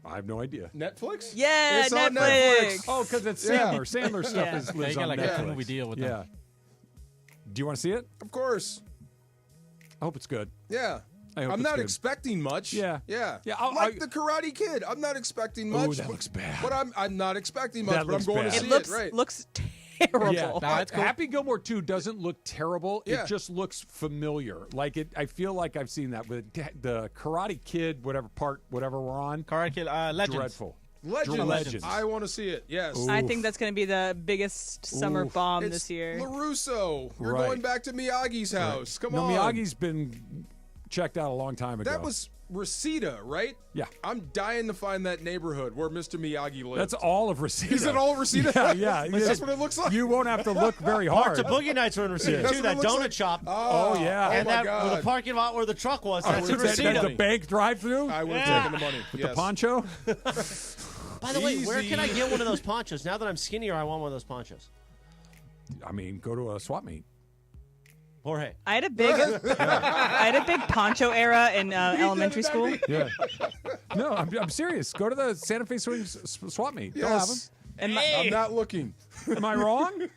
I have no idea. Netflix? Yeah, It's on Netflix. Oh, because it's Yeah. Sandler. Sandler stuff Yeah. is They lives got on like Netflix. a movie deal with Yeah. them. Do you want to see it? Of course. I hope it's good. Yeah. I hope I'm it's not good. expecting much. Yeah. Yeah. Yeah, Like the Karate Kid. I'm not expecting much. Ooh, that looks bad. But I'm not expecting much, That but I'm looks going bad. to see It right. looks terrible. Yeah. Nah, it's cool. Happy Gilmore 2 doesn't look terrible. Yeah. It just looks familiar. Like it. I feel like I've seen that with the Karate Kid, whatever we're on. Karate Kid, Legends. Dreadful. Legends. I want to see it. Yes. Ooh. I think that's going to be the biggest summer Oof. bomb It's this year. LaRusso. We're Right. going back to Miyagi's house. Come No, on. Miyagi's been checked out a long time ago. That was Reseda, right? Yeah. I'm dying to find that neighborhood where Mr. Miyagi lives. That's all of Reseda. Is it all Reseda? Yeah, yeah. That's what it looks like. You won't have to look very Parts hard. of Boogie Nights are in Reseda, That's too. what That it looks donut like. shop. Oh, yeah. And my that God. the parking lot where the truck was. That's in That's Reseda. the bank drive-through I would have taken the money. with Yes. the poncho. By the way, where Easy. can I get one of those ponchos? Now that I'm skinnier, I want one of those ponchos. I mean, go to a swap meet. Jorge. I had a big poncho era in elementary school. Yeah. No, I'm serious. Go to the Santa Fe Swings swap meet. They'll have them. Yes. And I'm not looking. Am I wrong?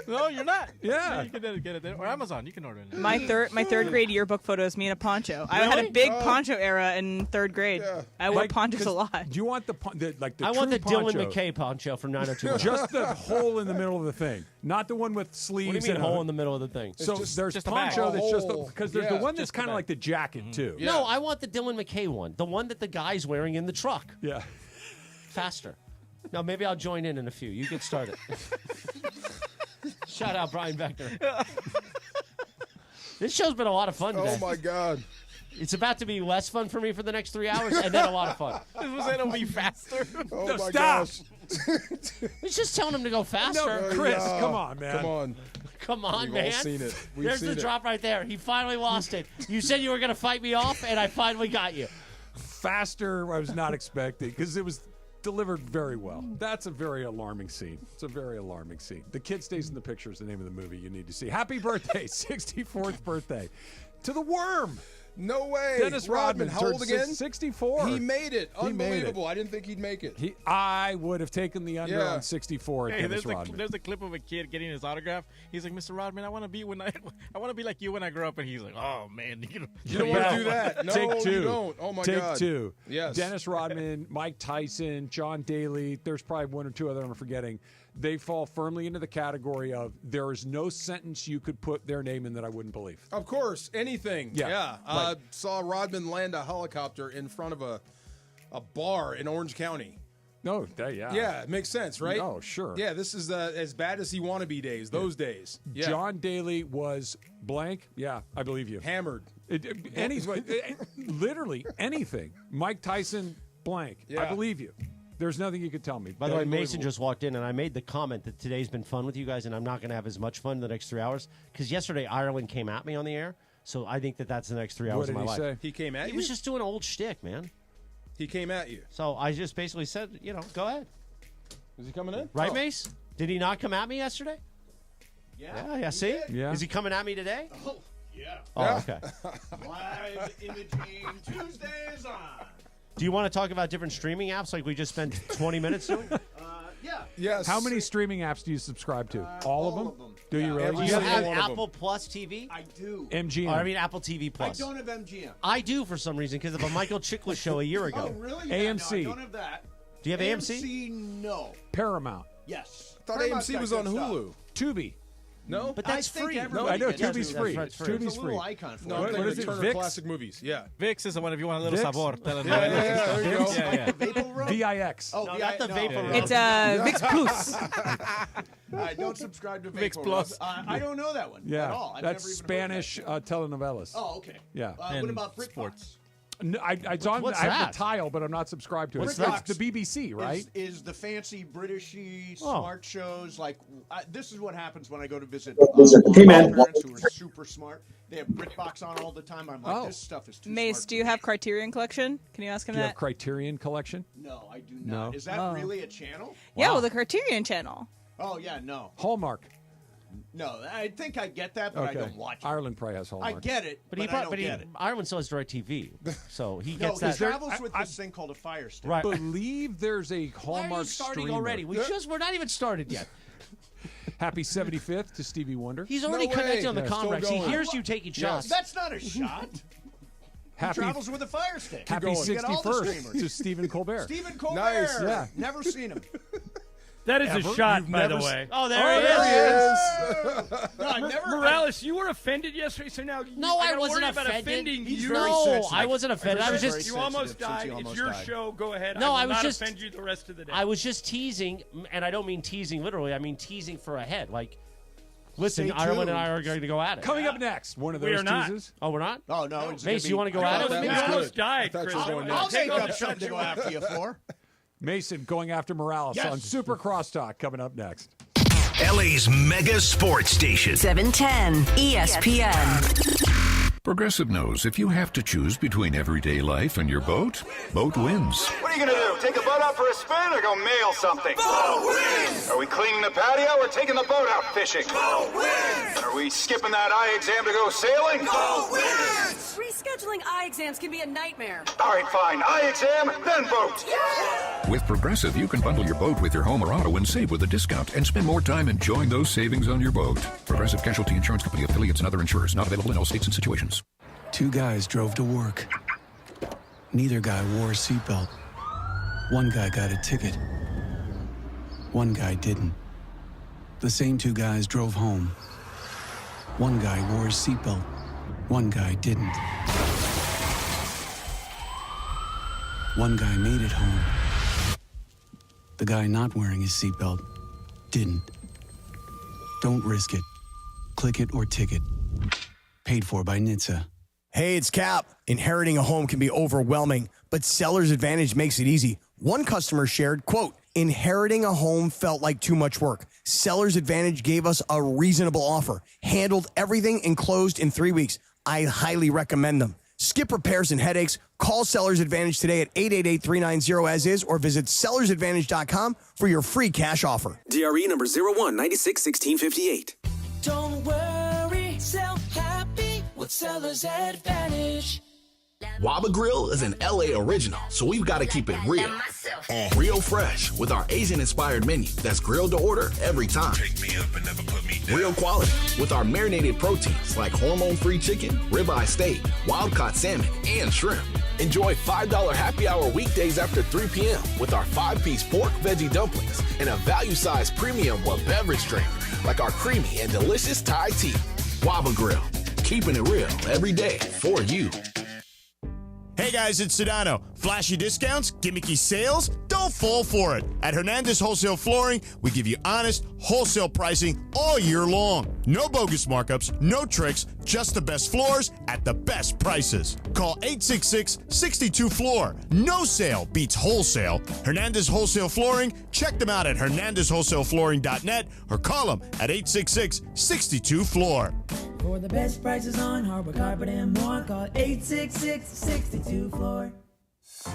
No, you're not. Yeah. You can get it there. Or Amazon. You can order it. my third grade yearbook photo is me in a poncho. I had a big poncho era in third grade. Yeah. I wore ponchos 'cause a lot. Do you want the I want the true Dylan poncho? McKay poncho from 90210. Just the hole in the middle of the thing, not the one with sleeves. What do you mean and hole in the middle of the thing? So just- there's just a bag. poncho that's just hole. because there's Yeah, the one that's just a kind of bag. like the jacket too. Yeah. No, I want the Dylan McKay one. The one that the guy's wearing in the truck. Yeah. Faster. No, maybe I'll join in a few. You get started. Shout out Brian Beckner. This show's been a lot of fun today. Oh my God. It's about to be less fun for me for the next 3 hours, and then a lot of fun. This was it'll be faster. Oh No, my stop. gosh. It's just telling him to go faster. No, Chris, Yeah. come on, man. Come on. Come on, We've man. all seen it. We've There's seen the it. drop right there. He finally lost it. You said you were going to fight me off, and I finally got you. Faster, I was not expecting because it was delivered very well. That's a very alarming scene. It's a very alarming scene. The kid stays in the picture is the name of the movie you need to see. Happy birthday, 64th birthday to the Worm. No way. Dennis Rodman. How old turned again? 64. He made it. He made it. Unbelievable. I didn't think he'd make it. I would have taken the under Yeah. on 64 at Hey, Dennis Rodman. there's a clip of a kid getting his autograph. He's like, Mr. Rodman, I want to be like you when I grow up. And he's like, oh man, You don't want to do that. No, Take two. you don't. Oh my Take God. two. Yes. Dennis Rodman, Mike Tyson, John Daly. There's probably one or two other I'm forgetting. They fall firmly into the category of there is no sentence you could put their name in that I wouldn't believe. Of course, anything. Yeah. Right. Saw Rodman land a helicopter in front of a bar in Orange County. No, yeah. Yeah, it makes sense, right? Oh, sure. Yeah, this is as bad as he wannabe days, those days. Yeah. John Daly was blank. Yeah, I believe you. Hammered. Literally anything. Mike Tyson, blank. Yeah. I believe you. There's nothing you could tell me. By the way, Mason just walked in, and I made the comment that today's been fun with you guys, and I'm not going to have as much fun in the next 3 hours because yesterday Ireland came at me on the air, so I think that's the next 3 hours of my life. Say? He came at you? He was just doing old shtick, man. He came at you. So I just basically said, go ahead. Is he coming in? Right, Oh. Mace? Did he not come at me yesterday? Yeah, see? Yeah. Is he coming at me today? Oh, yeah. Oh, okay. Live imaging Tuesdays on. Do you want to talk about different streaming apps like we just spent 20 minutes doing? Yeah. Yes. How many streaming apps do you subscribe to? All of them? Do you really? Do you have Apple Plus TV? I do. MGM. Or, I mean, Apple TV Plus. I don't have MGM. I do for some reason because of a Michael Chiklis show a year ago. Oh, really? Yeah, AMC. No, I don't have that. Do you have AMC? AMC, no. Paramount. Yes. I thought Paramount's AMC got was good on stuff. Hulu. Tubi. No, But that's I think free. everybody No, I know, gets Tubi's it. free. That's right, Tubi's It's a little free. icon for No, it. I'm What thinking is it, Turner Vix? Classic Movies. Yeah. Vix is the one if you want a little Vix? sabor. Yeah, there you go. Vapor Rub? VIX. Oh, No, the not the Vapor Rub. It's Vix Plus. I don't subscribe to Vix Vapor Plus. Rub. I don't know that one Yeah, at all. I've that's never even Spanish heard of that. telenovelas. Oh, okay. Yeah. What And about Brick sports. No, it's on. What's I have that? the tile, but I'm not subscribed to it. What's It's that? the BBC, right? Is the fancy Britishy Oh. smart shows like this is what happens when I go to visit Hey, man. parents who are super smart. They have BritBox on all the time. I'm like, this stuff is too Mace, smart. do you have Criterion Collection? Can you ask him Do you that? have Criterion Collection? No, I do No. not. Is that really a channel? Yeah, well, the Criterion Channel. Oh yeah, no, Hallmark. no. I think I get that, but I Okay. don't watch it. Ireland probably has Hallmark. I get it, But but, he, I don't but he, get it. Ireland still has DirecTV, so he No, gets he that. travels with this thing called a Fire Stick. Right. believe there's a Why are Hallmark you starting streamer. already? We're not even started yet. Happy 75th to Stevie Wonder. He's already No connected way. on the Yeah, Comrex. still He going. hears you taking shots. That's not a shot. He Happy travels with a Fire Stick. Happy going. Get all the 61st streamers. to Stephen Colbert. Stephen Colbert. Nice, yeah. Never seen him. That is Ever? a shot, You've by the never way. Oh, there he is. No, I've never. Morales, you were offended yesterday, so now No, I gotta wasn't worry about offended. offending He's you. very No, sensitive. I wasn't offended. I was Very just. You almost sensitive since died. he It's almost your died. show. Go ahead. No, I I will was not just- offend you the rest of the day. I was just teasing, and I don't mean teasing literally. I mean teasing for a head. Like, listen, Stay Ireland tuned. and I are going to go at it. Coming up next, one of We those are not. teases. Oh, we're not. Oh no, it's Mace, gonna you be- want to go I at thought it? that You was almost good. died, I thought Chris. you were going I'll next. take all the up shots something to you go want. after you for. Mason going after Morales Yes. on Super Crosstalk coming up next. LA's mega sports station. 710 ESPN. Progressive knows if you have to choose between everyday life and your boat, boat wins. What are you going to do? Take the boat out for a spin or go mail something? Boat wins! Are we cleaning the patio or taking the boat out fishing? Boat wins! Are we skipping that eye exam to go sailing? Boat wins! Rescheduling eye exams can be a nightmare. All right, fine. Eye exam, then boat. With Progressive, you can bundle your boat with your home or auto and save with a discount and spend more time enjoying those savings on your boat. Progressive Casualty Insurance Company, affiliates, and other insurers. Not available in all states and situations. Two guys drove to work. Neither guy wore a seatbelt. One guy got a ticket. One guy didn't. The same two guys drove home. One guy wore his seatbelt. One guy didn't. One guy made it home. The guy not wearing his seatbelt didn't. Don't risk it. Click it or ticket. Paid for by NHTSA. Hey, it's Cap. Inheriting a home can be overwhelming, but Seller's Advantage makes it easy. One customer shared, quote, inheriting a home felt like too much work. Seller's Advantage gave us a reasonable offer, handled everything, and closed in 3 weeks. I highly recommend them. Skip repairs and headaches. Call Seller's Advantage today at 888-390-AS-IS or visit sellersadvantage.com for your free cash offer. DRE number 01961658. Don't worry, sell happy with Seller's Advantage. Waba Grill is an LA original, so we've got to keep it real. Real fresh with our Asian-inspired menu that's grilled to order every time. Pick me up and never put me down. Real quality with our marinated proteins like hormone-free chicken, ribeye steak, wild-caught salmon, and shrimp. Enjoy $5 happy hour weekdays after 3 p.m. with our 5-piece pork veggie dumplings and a value-sized premium beverage drink like our creamy and delicious Thai tea. Waba Grill, keeping it real every day for you. Hey guys, it's Sedano. Flashy discounts, gimmicky sales? Don't fall for it. At Hernandez Wholesale Flooring, we give you honest, wholesale pricing all year long. No bogus markups, no tricks, just the best floors at the best prices. Call 866-62-FLOOR. No sale beats wholesale. Hernandez Wholesale Flooring, check them out at hernandezwholesaleflooring.net or call them at 866-62-FLOOR. For the best prices on hardwood carpet and more, call 866-62-FLOOR.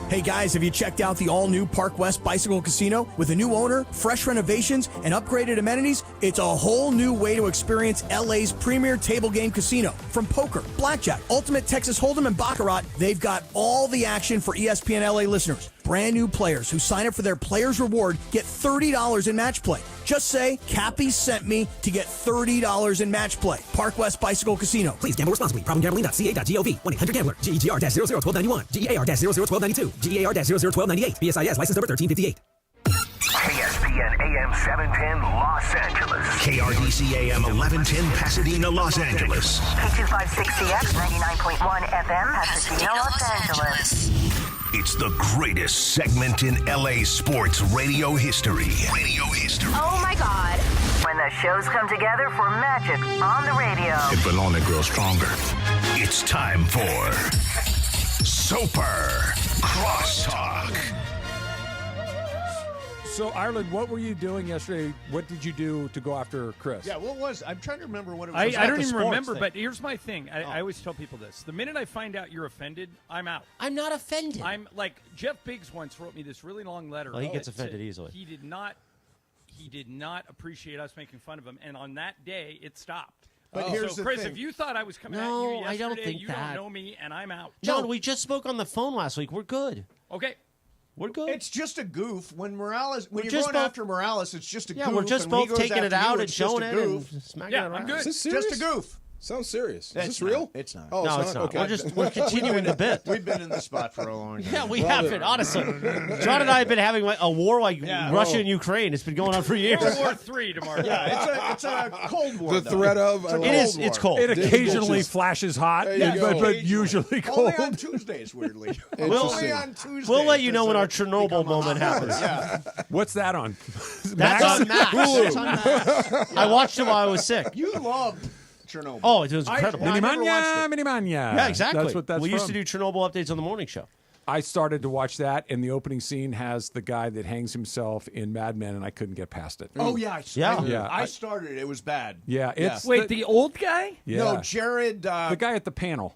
Hey guys, have you checked out the all-new Park West Bicycle Casino? With a new owner, fresh renovations, and upgraded amenities, it's a whole new way to experience LA's premier table game casino. From poker, blackjack, ultimate Texas Hold'em, and Baccarat, they've got all the action for ESPN LA listeners. Brand new players who sign up for their Players Reward get $30 in match play. Just say, Cappy sent me to get $30 in match play. Park West Bicycle Casino. Please gamble responsibly. Problemgambling.ca.gov. 1-800-GAMBLER. GEGR-001291. GEAR-001292. GEAR-001298. BSIS license number 1358. ESPN ESPN AM 710 Los Angeles. KRDC AM 1110 Pasadena, Los Angeles. K256CX 99.1 FM Pasadena, Los Angeles. It's the greatest segment in LA sports radio history. Oh my God. When the shows come together for magic on the radio. It will only grow stronger. It's time for Super Crosstalk. So, Ireland, what were you doing yesterday? What did you do to go after Chris? Yeah, what was? I'm trying to remember what it was. I don't even remember, but here's my thing. I always tell people this. The minute I find out you're offended, I'm out. I'm not offended. I'm like, Jeff Biggs once wrote me this really long letter. Well, he gets that offended said easily. He did not appreciate us making fun of him, and on that day, it stopped. But here's so, the Chris, thing. if you thought I was coming at No, you yesterday, I don't think you that. don't know me, and I'm out. John, we just spoke on the phone last week. We're good. Okay. We're good. It's just a goof. When Morales, when We're you're just going both- after Morales, it's just a goof. Yeah, we're just and when he both goes taking it after you, out and it's just showing a it goof. and smacking Yeah, it around. I'm good. Is this serious? Just a goof. Sounds serious. Is It's this not. real? It's not. Oh, No, it's not. Okay. We're continuing the bit. We've been in this spot for a long time. Yeah, we have been, honestly. John and I have been having like a war like Yeah. Russia and Ukraine. It's been going on for years. World War III tomorrow. Yeah, it's a Cold War. The though. threat of It's a It is. Cold It's War. cold. It occasionally Just- flashes hot, There you go. but usually cold. Only on Tuesdays, weirdly. Interesting. Only on Tuesdays. We'll let you know does when it our Chernobyl become moment hot. happens. Yeah. What's that on? That's on Max. That's on Max. I watched it while I was sick. You love Chernobyl. Oh, it was incredible. I never watched it. Minimania. Yeah, exactly. That's what that's we used to from. do Chernobyl updates on the morning show. I started to watch that, and the opening scene has the guy that hangs himself in Mad Men, and I couldn't get past it. Oh yeah, Yeah. I started. It was bad. Yeah, it's Wait, the old guy? yeah. No, Jared. the guy at the panel.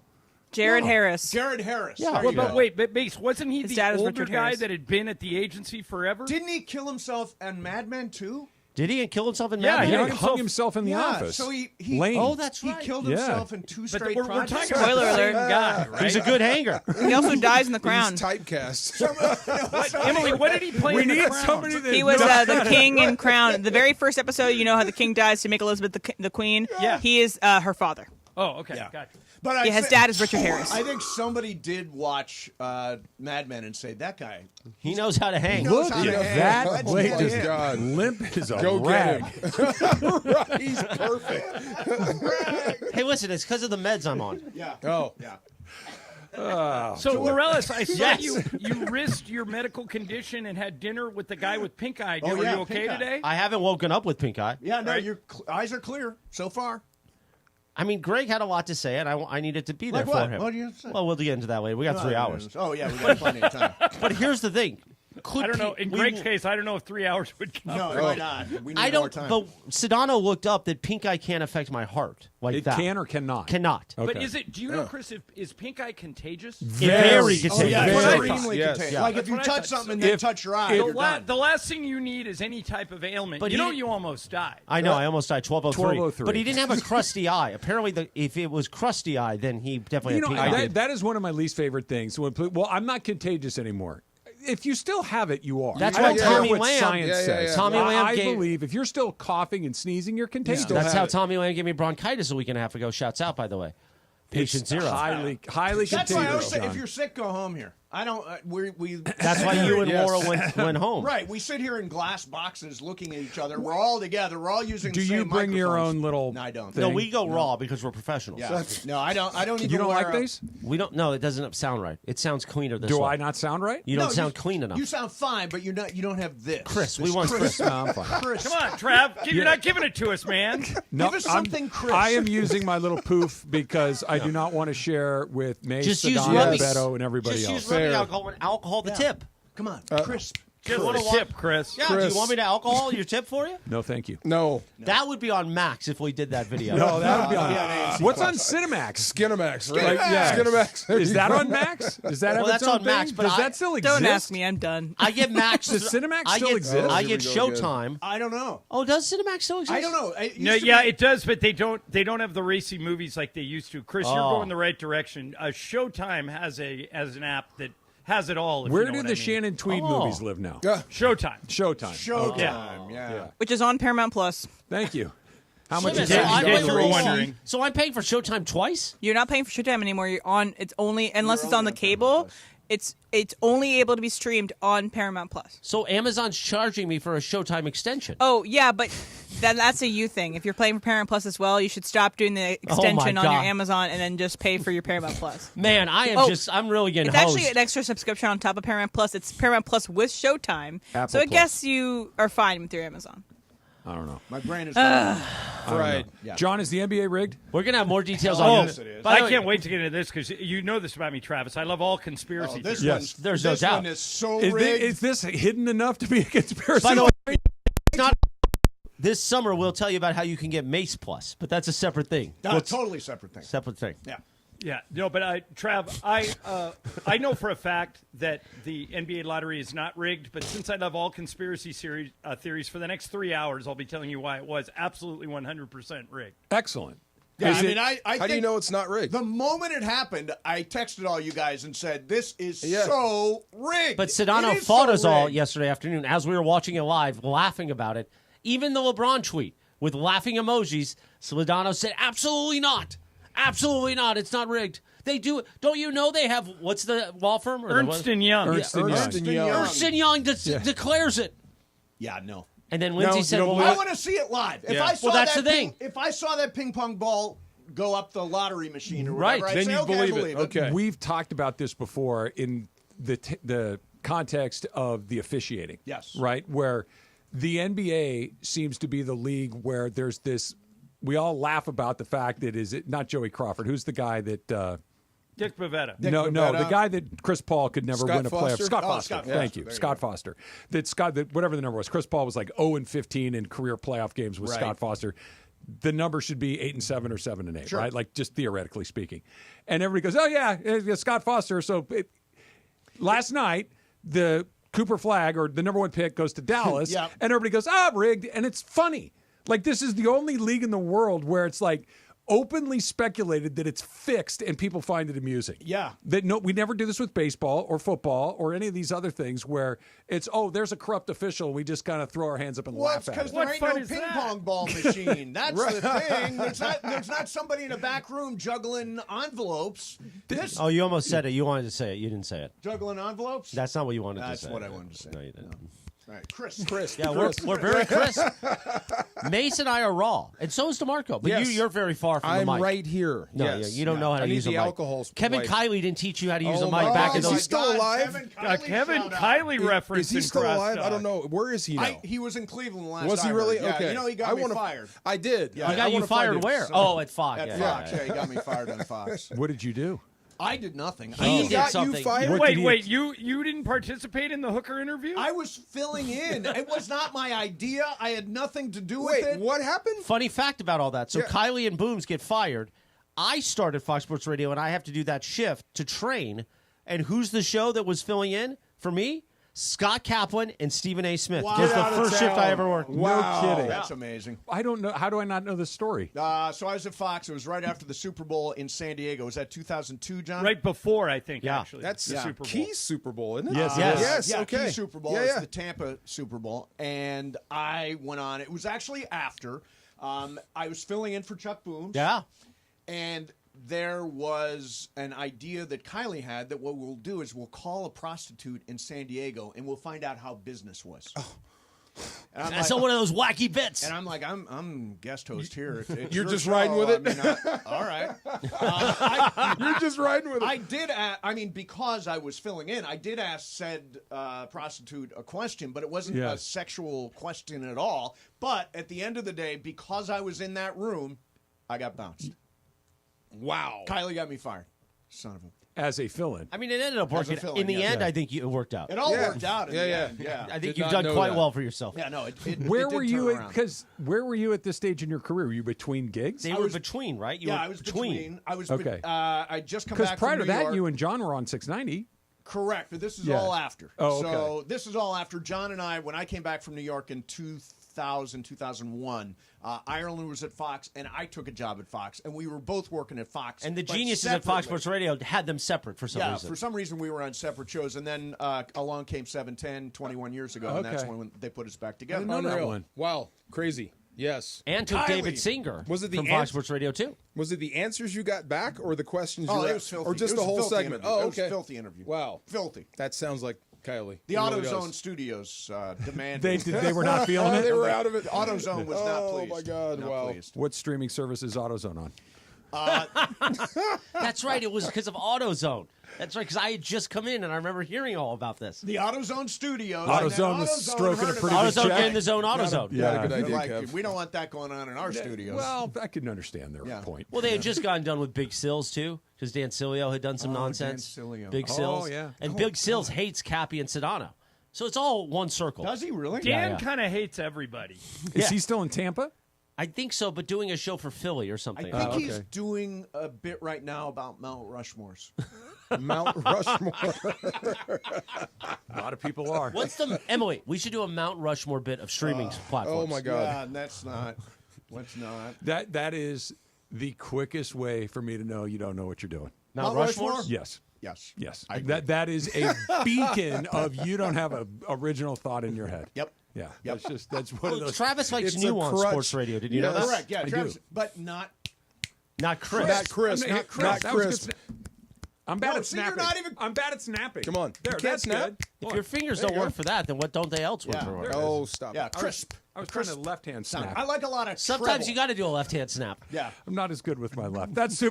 Jared Harris. Jared Harris. Yeah. There Well, you but go. wait, but Base, wasn't he His the dad is older Richard guy Harris. that had been at the agency forever? Didn't he kill himself on Mad Men too? Did he kill himself in Yeah, Mad he Men? Yeah, he hung hung himself in the office. So he Lane. Oh, that's he right. killed Yeah. himself in two But straight we're projects. talking about Spoiler the same alert. guy, right? He's a good hanger. He also dies in the Crown. He's typecast. Emily, what did he play We in the need Crown? somebody that He was knows- the king in Crown. The very first episode, you know how the king dies to make Elizabeth the queen? Yeah. He is her father. Oh, okay, Yeah. gotcha. But Yeah, his dad is Richard Harris. I think somebody did watch Mad Men and say that guy. He knows how to hang. knows Look how to at hang. that. Let's Wait, get just him. God. limp is a Go rag. get him. Right, he's perfect. Hey, listen, it's because of the meds I'm on. Yeah. Oh. Yeah. So, Morales, I saw Yes. you risked your medical condition and had dinner with the guy with pink eye. Oh, Are yeah, you okay pink eye. today? I haven't woken up with pink eye. Yeah. No, Right. your eyes are clear so far. I mean, Greg had a lot to say, and I needed to be there Like for what? him. What do you say? Well, we'll get into that later. We got 3 hours. Oh yeah, we got plenty of time. But here's the thing. Could I don't know. pe- In we- Greg's case, I don't know if 3 hours would count. No, why not? We need I more don't. time. But Sedano looked up that pink eye can't affect my heart like It that. can or cannot? Cannot. But Okay. is it? Do you know, Chris? Is pink eye contagious? Very contagious. Oh, yeah, Very extremely fast. contagious. Yes. Like if That's you what I touch thought. something and So then if- touch your eye, The, you're done. the last thing you need is any type of ailment. But you know he- you almost died. I know. I almost died 12:03. 12:03. But he didn't have a crusty eye. Apparently, if it was crusty eye, then he definitely You had know, pink eye. that is one of my least favorite things. Well, I'm not contagious anymore. If you still have it, you are. That's I why don't care Tommy what Lamb- science says. Tommy Lamb I gave- believe if you're still coughing and sneezing, you're contagious. That's how Tommy Lamb gave me bronchitis a week and a half ago. Shouts out, by the way. Patient It's zero. highly That's why I always contagious. say, if John. you're sick, go home here. I don't. We. That's why you and Yes. Laura went home. Right. We sit here in glass boxes, looking at each other. We're all together. We're all using. Do the you same bring your microphones. own little? No, I don't. No, thing? we go raw because we're professionals. Yeah. No, I don't. I don't even. You don't wear like a- these? We don't. No, it doesn't sound right. It sounds cleaner this Do way. I not sound right? You don't No, sound clean enough. You sound fine, but you're not. You don't have this. Chris, This we want Chris. No, I'm fine. Chris. Come on, Trav. You're not giving it to us, man. No, Give us something, Chris. I am using my little poof because I do not want to share with Mace, Just use Sedano, rubbing. Beto, and everybody Just else. use rubbing alcohol and alcohol the tip. Come on, Chris. Just a tip, Chris. Yeah, do you want me to alcohol your tip for you? No, thank you. No. That would be on Max if we did that video. No, that would be on. Yeah, What's on Cinemax? Skinamax. Like, yeah. Skinamax. Is that on Max? Is that Well, have its that's own on Max, thing? but Does I- that still exist? Don't ask me. I'm done. I get Max. Does Cinemax I still get, exist? I Here get we go again. Showtime. I don't know. Oh, does Cinemax still exist? I don't know. It No, used to yeah, be- it does, but they don't have the racy movies like they used to. Chris, you're Oh. going the right direction. Showtime has an app that has it all. If Where you know do what the I mean. Shannon Tweed Oh. movies live now? Showtime? Showtime. Showtime. Yeah. Which is on Paramount Plus. Thank you. How much So is I'm that? paying you for were all- wondering. So I'm paying for Showtime twice? You're not paying for Showtime anymore. You're on. It's only unless it's on the cable. It's only able to be streamed on Paramount Plus. So Amazon's charging me for a Showtime extension. Oh yeah, but that's a you thing. If you're playing for Paramount Plus as well, you should stop doing the extension on your Amazon and then just pay for your Paramount Plus. Man, I'm really getting It's hosed. actually an extra subscription on top of Paramount Plus. It's Paramount Plus with Showtime. Apple so I Plus. guess you are fine with your Amazon. I don't know. My brain is Right. Yeah. John, is the NBA rigged? We're going to have more details Oh, on yes, it is. I can't wait to get into this because you know this about me, Travis. I love all conspiracy theories. Yes. There's no doubt. One is so Is rigged. is this hidden enough to be a conspiracy? By the way, it's not. This summer, we'll tell you about how you can get Mace Plus, but that's a separate thing. Totally separate thing. Separate thing. Yeah. Yeah, no, but Trav, I know for a fact that the NBA lottery is not rigged, but since I love all conspiracy theories, for the next 3 hours, I'll be telling you why it was absolutely 100% rigged. Excellent. Yeah, Is I it- mean, I How do you think know it's not rigged? the moment it happened, I texted all you guys and said, "This is so rigged." But Sedano It is fought so us all rigged. yesterday afternoon as we were watching it live, laughing about it. Even the LeBron tweet with laughing emojis, Sedano said, "Absolutely not. Absolutely not. It's not rigged. They do it. Don't you know they have, what's the law firm? Ernst and Young. Ernst and Young. Ernst and Young declares it." Yeah, no. And then Lindsay said, well, I want to see it live. If I saw Well, that's that the thing. if I saw that ping pong ball go up the lottery machine or Right. whatever, I'd Then say, you okay, I believe it. Okay. We've talked about this before in the context of the officiating. Yes. Right? Where the NBA seems to be the league where there's this. We all laugh about the fact that is it not Joey Crawford? Who's the guy that? Dick Bavetta. No, the guy that Chris Paul could never Scott win a playoff. Foster? Scott Oh, Foster. Scott Thank Foster. you, There you Scott go. Foster. That whatever the number was. Chris Paul was like 0-15 in career playoff games with Right. Scott Foster. The number should be 8-7 or 7-8, Sure. right? Like just theoretically speaking. And everybody goes, "Oh yeah, it's Scott Foster." So last night the Cooper flag or the number one pick goes to Dallas, Yeah. and everybody goes, rigged, and it's funny. Like this is the only league in the world where it's like openly speculated that it's fixed and people find it amusing. Yeah. That we never do this with baseball or football or any of these other things where it's, there's a corrupt official. We just kind of throw our hands up and Well, laugh it's at because it. there ain't no ping pong ball machine. That's the thing. There's not somebody in a back room juggling envelopes. oh, you almost said it. You wanted to say it. You didn't say it. Juggling envelopes? That's not what you wanted to That's say. what I wanted to say. No, you didn't. All right, Chris. Yeah, we're very crisp. Mace and I are raw, and so is DeMarco. But Yes. you're very far from I'm the mic. right here. No, Yes. yeah, you don't know how to I need use a the mic. alcohol Kevin wipe. Kiley didn't teach you how to use a Oh, mic my back in God. those. Is he still alive? Kevin Kiley reference Is he in still Cross alive? Talk. I don't know. Where is he now? He was in Cleveland last Was he I really? heard. Yeah, Okay. you know he got me fired. I did. Yeah, He got you fired where? Oh, at Fox. At yeah, Fox. yeah, Yeah, he got me fired on Fox. What did you do? I did nothing. He I did something. Wait, you didn't participate in the hooker interview? I was filling in. It was not my idea. I had nothing to do with it. What happened? Funny fact about all that. So Yeah. Kiley and Booms get fired. I started Fox Sports Radio, and I have to do that shift to train. And who's the show that was filling in for me? Scott Kaplan and Stephen A. Smith. Wow. It was Get out the of first shift I town. ever worked. No kidding. That's amazing. I don't know. How do I not know this story? So I was at Fox. It was right after the Super Bowl in San Diego. Was that 2002, John? Right before, I think, Yeah. actually. That's the Super Bowl. Key Super Bowl, isn't it? Yes, Yes. Yeah, Okay. key Super Bowl. Yeah, It's yeah. the Tampa Super Bowl. And I went on. It was actually after. I was filling in for Chuck Booms. Yeah. And there was an idea that Kiley had that what we'll do is we'll call a prostitute in San Diego and we'll find out how business was. And I'm That's like- one of those wacky bits. And I'm like, I'm guest host here. It's You're your just show. riding with it? I mean, all right. You're just riding with it. I did. Because I was filling in, I did ask said prostitute a question, but it wasn't a Yes. sexual question at all. But at the end of the day, because I was in that room, I got bounced. Wow. Kiley got me fired. Son of a. As a fill-in. I mean, it ended up As a working. fill-in, In the yeah. end, I think it worked out. It all Yeah. worked out. In Yeah, the yeah. end, yeah. I Did think you've not done know quite that. well for yourself. Yeah, no. Where did were turn you? around. Because where were you at this stage in your career? Were you between gigs? They were between, right? You Yeah, were I was between. I was. Okay. I just come Because back prior from to New that, York. you and John were on 690. Correct, but this is Yeah. all after. Oh, okay. So this is all after John and I, when I came back from New York in 2001, Ireland was at Fox, and I took a job at Fox, and we were both working at Fox. And the but geniuses at Fox separately. Sports Radio had them separate for some Yeah, reason. for some reason we were on separate shows, and then along came 710 21 years ago, and that's Okay. when they put us back I together. didn't know that Unreal. one. Wow. Crazy. Yes. And took Kylie. David Singer Was it the from Fox Sports Radio, too. Was it the answers you got back or the questions you Oh, it asked? was filthy. Or just It the was a whole filthy segment? interview. Oh, It was okay. a filthy interview. Wow. Filthy. That sounds like Kylie. The It really AutoZone does. Studios demanded. They were not feeling it? They were out of it. AutoZone was not pleased. Oh, my God. Not Wow. pleased. What streaming service is AutoZone on? That's right. It was because of AutoZone. That's right, because I had just come in, and I remember hearing all about this. The AutoZone Studios. AutoZone was stroking a pretty good AutoZone check. getting the zone AutoZone. Yeah. Not a good They're idea, like, Kev. we don't want that going on in our studios. Well, I can understand their point. Well, they had just gotten done with Big Sills, too, because Dan Silio had done some nonsense. Dan Silio. Big Oh, Sills. yeah. And Big Sills hates Cappy and Sedano. So it's all one circle. Does he really? Dan kind of hates everybody. Is he still in Tampa? I think so, but doing a show for Philly or I something. think he's doing a bit right now about Mount Rushmores. Mount Rushmore. A lot of people are. What's the Emily? We should do a Mount Rushmore bit of streaming platforms. Oh, my God. Yeah, that's not. Let's not. That is the quickest way for me to know you don't know what you're doing. Mount Rushmore? Yes. Yes. Yes. That is a beacon of you don't have an original thought in your head. Yep. Yeah. Yep. That's one of those. Travis likes It's new a on crutch. sports radio. Did you know that? Correct. Yeah, I Travis, do. but not. Not Chris. Not Chris. That Not was Chris. good. I'm bad No, at see, you're snapping. not even- I'm bad at snapping. Come on. There, You can't that's snap? good. If your fingers There don't you work go. for that, then what don't they else work Yeah. for? Oh, stop Yeah, it. crisp. I was trying to left-hand snap. I like a lot of Sometimes treble. you got to do a left-hand snap. Yeah. I'm not as good with my left. That's super.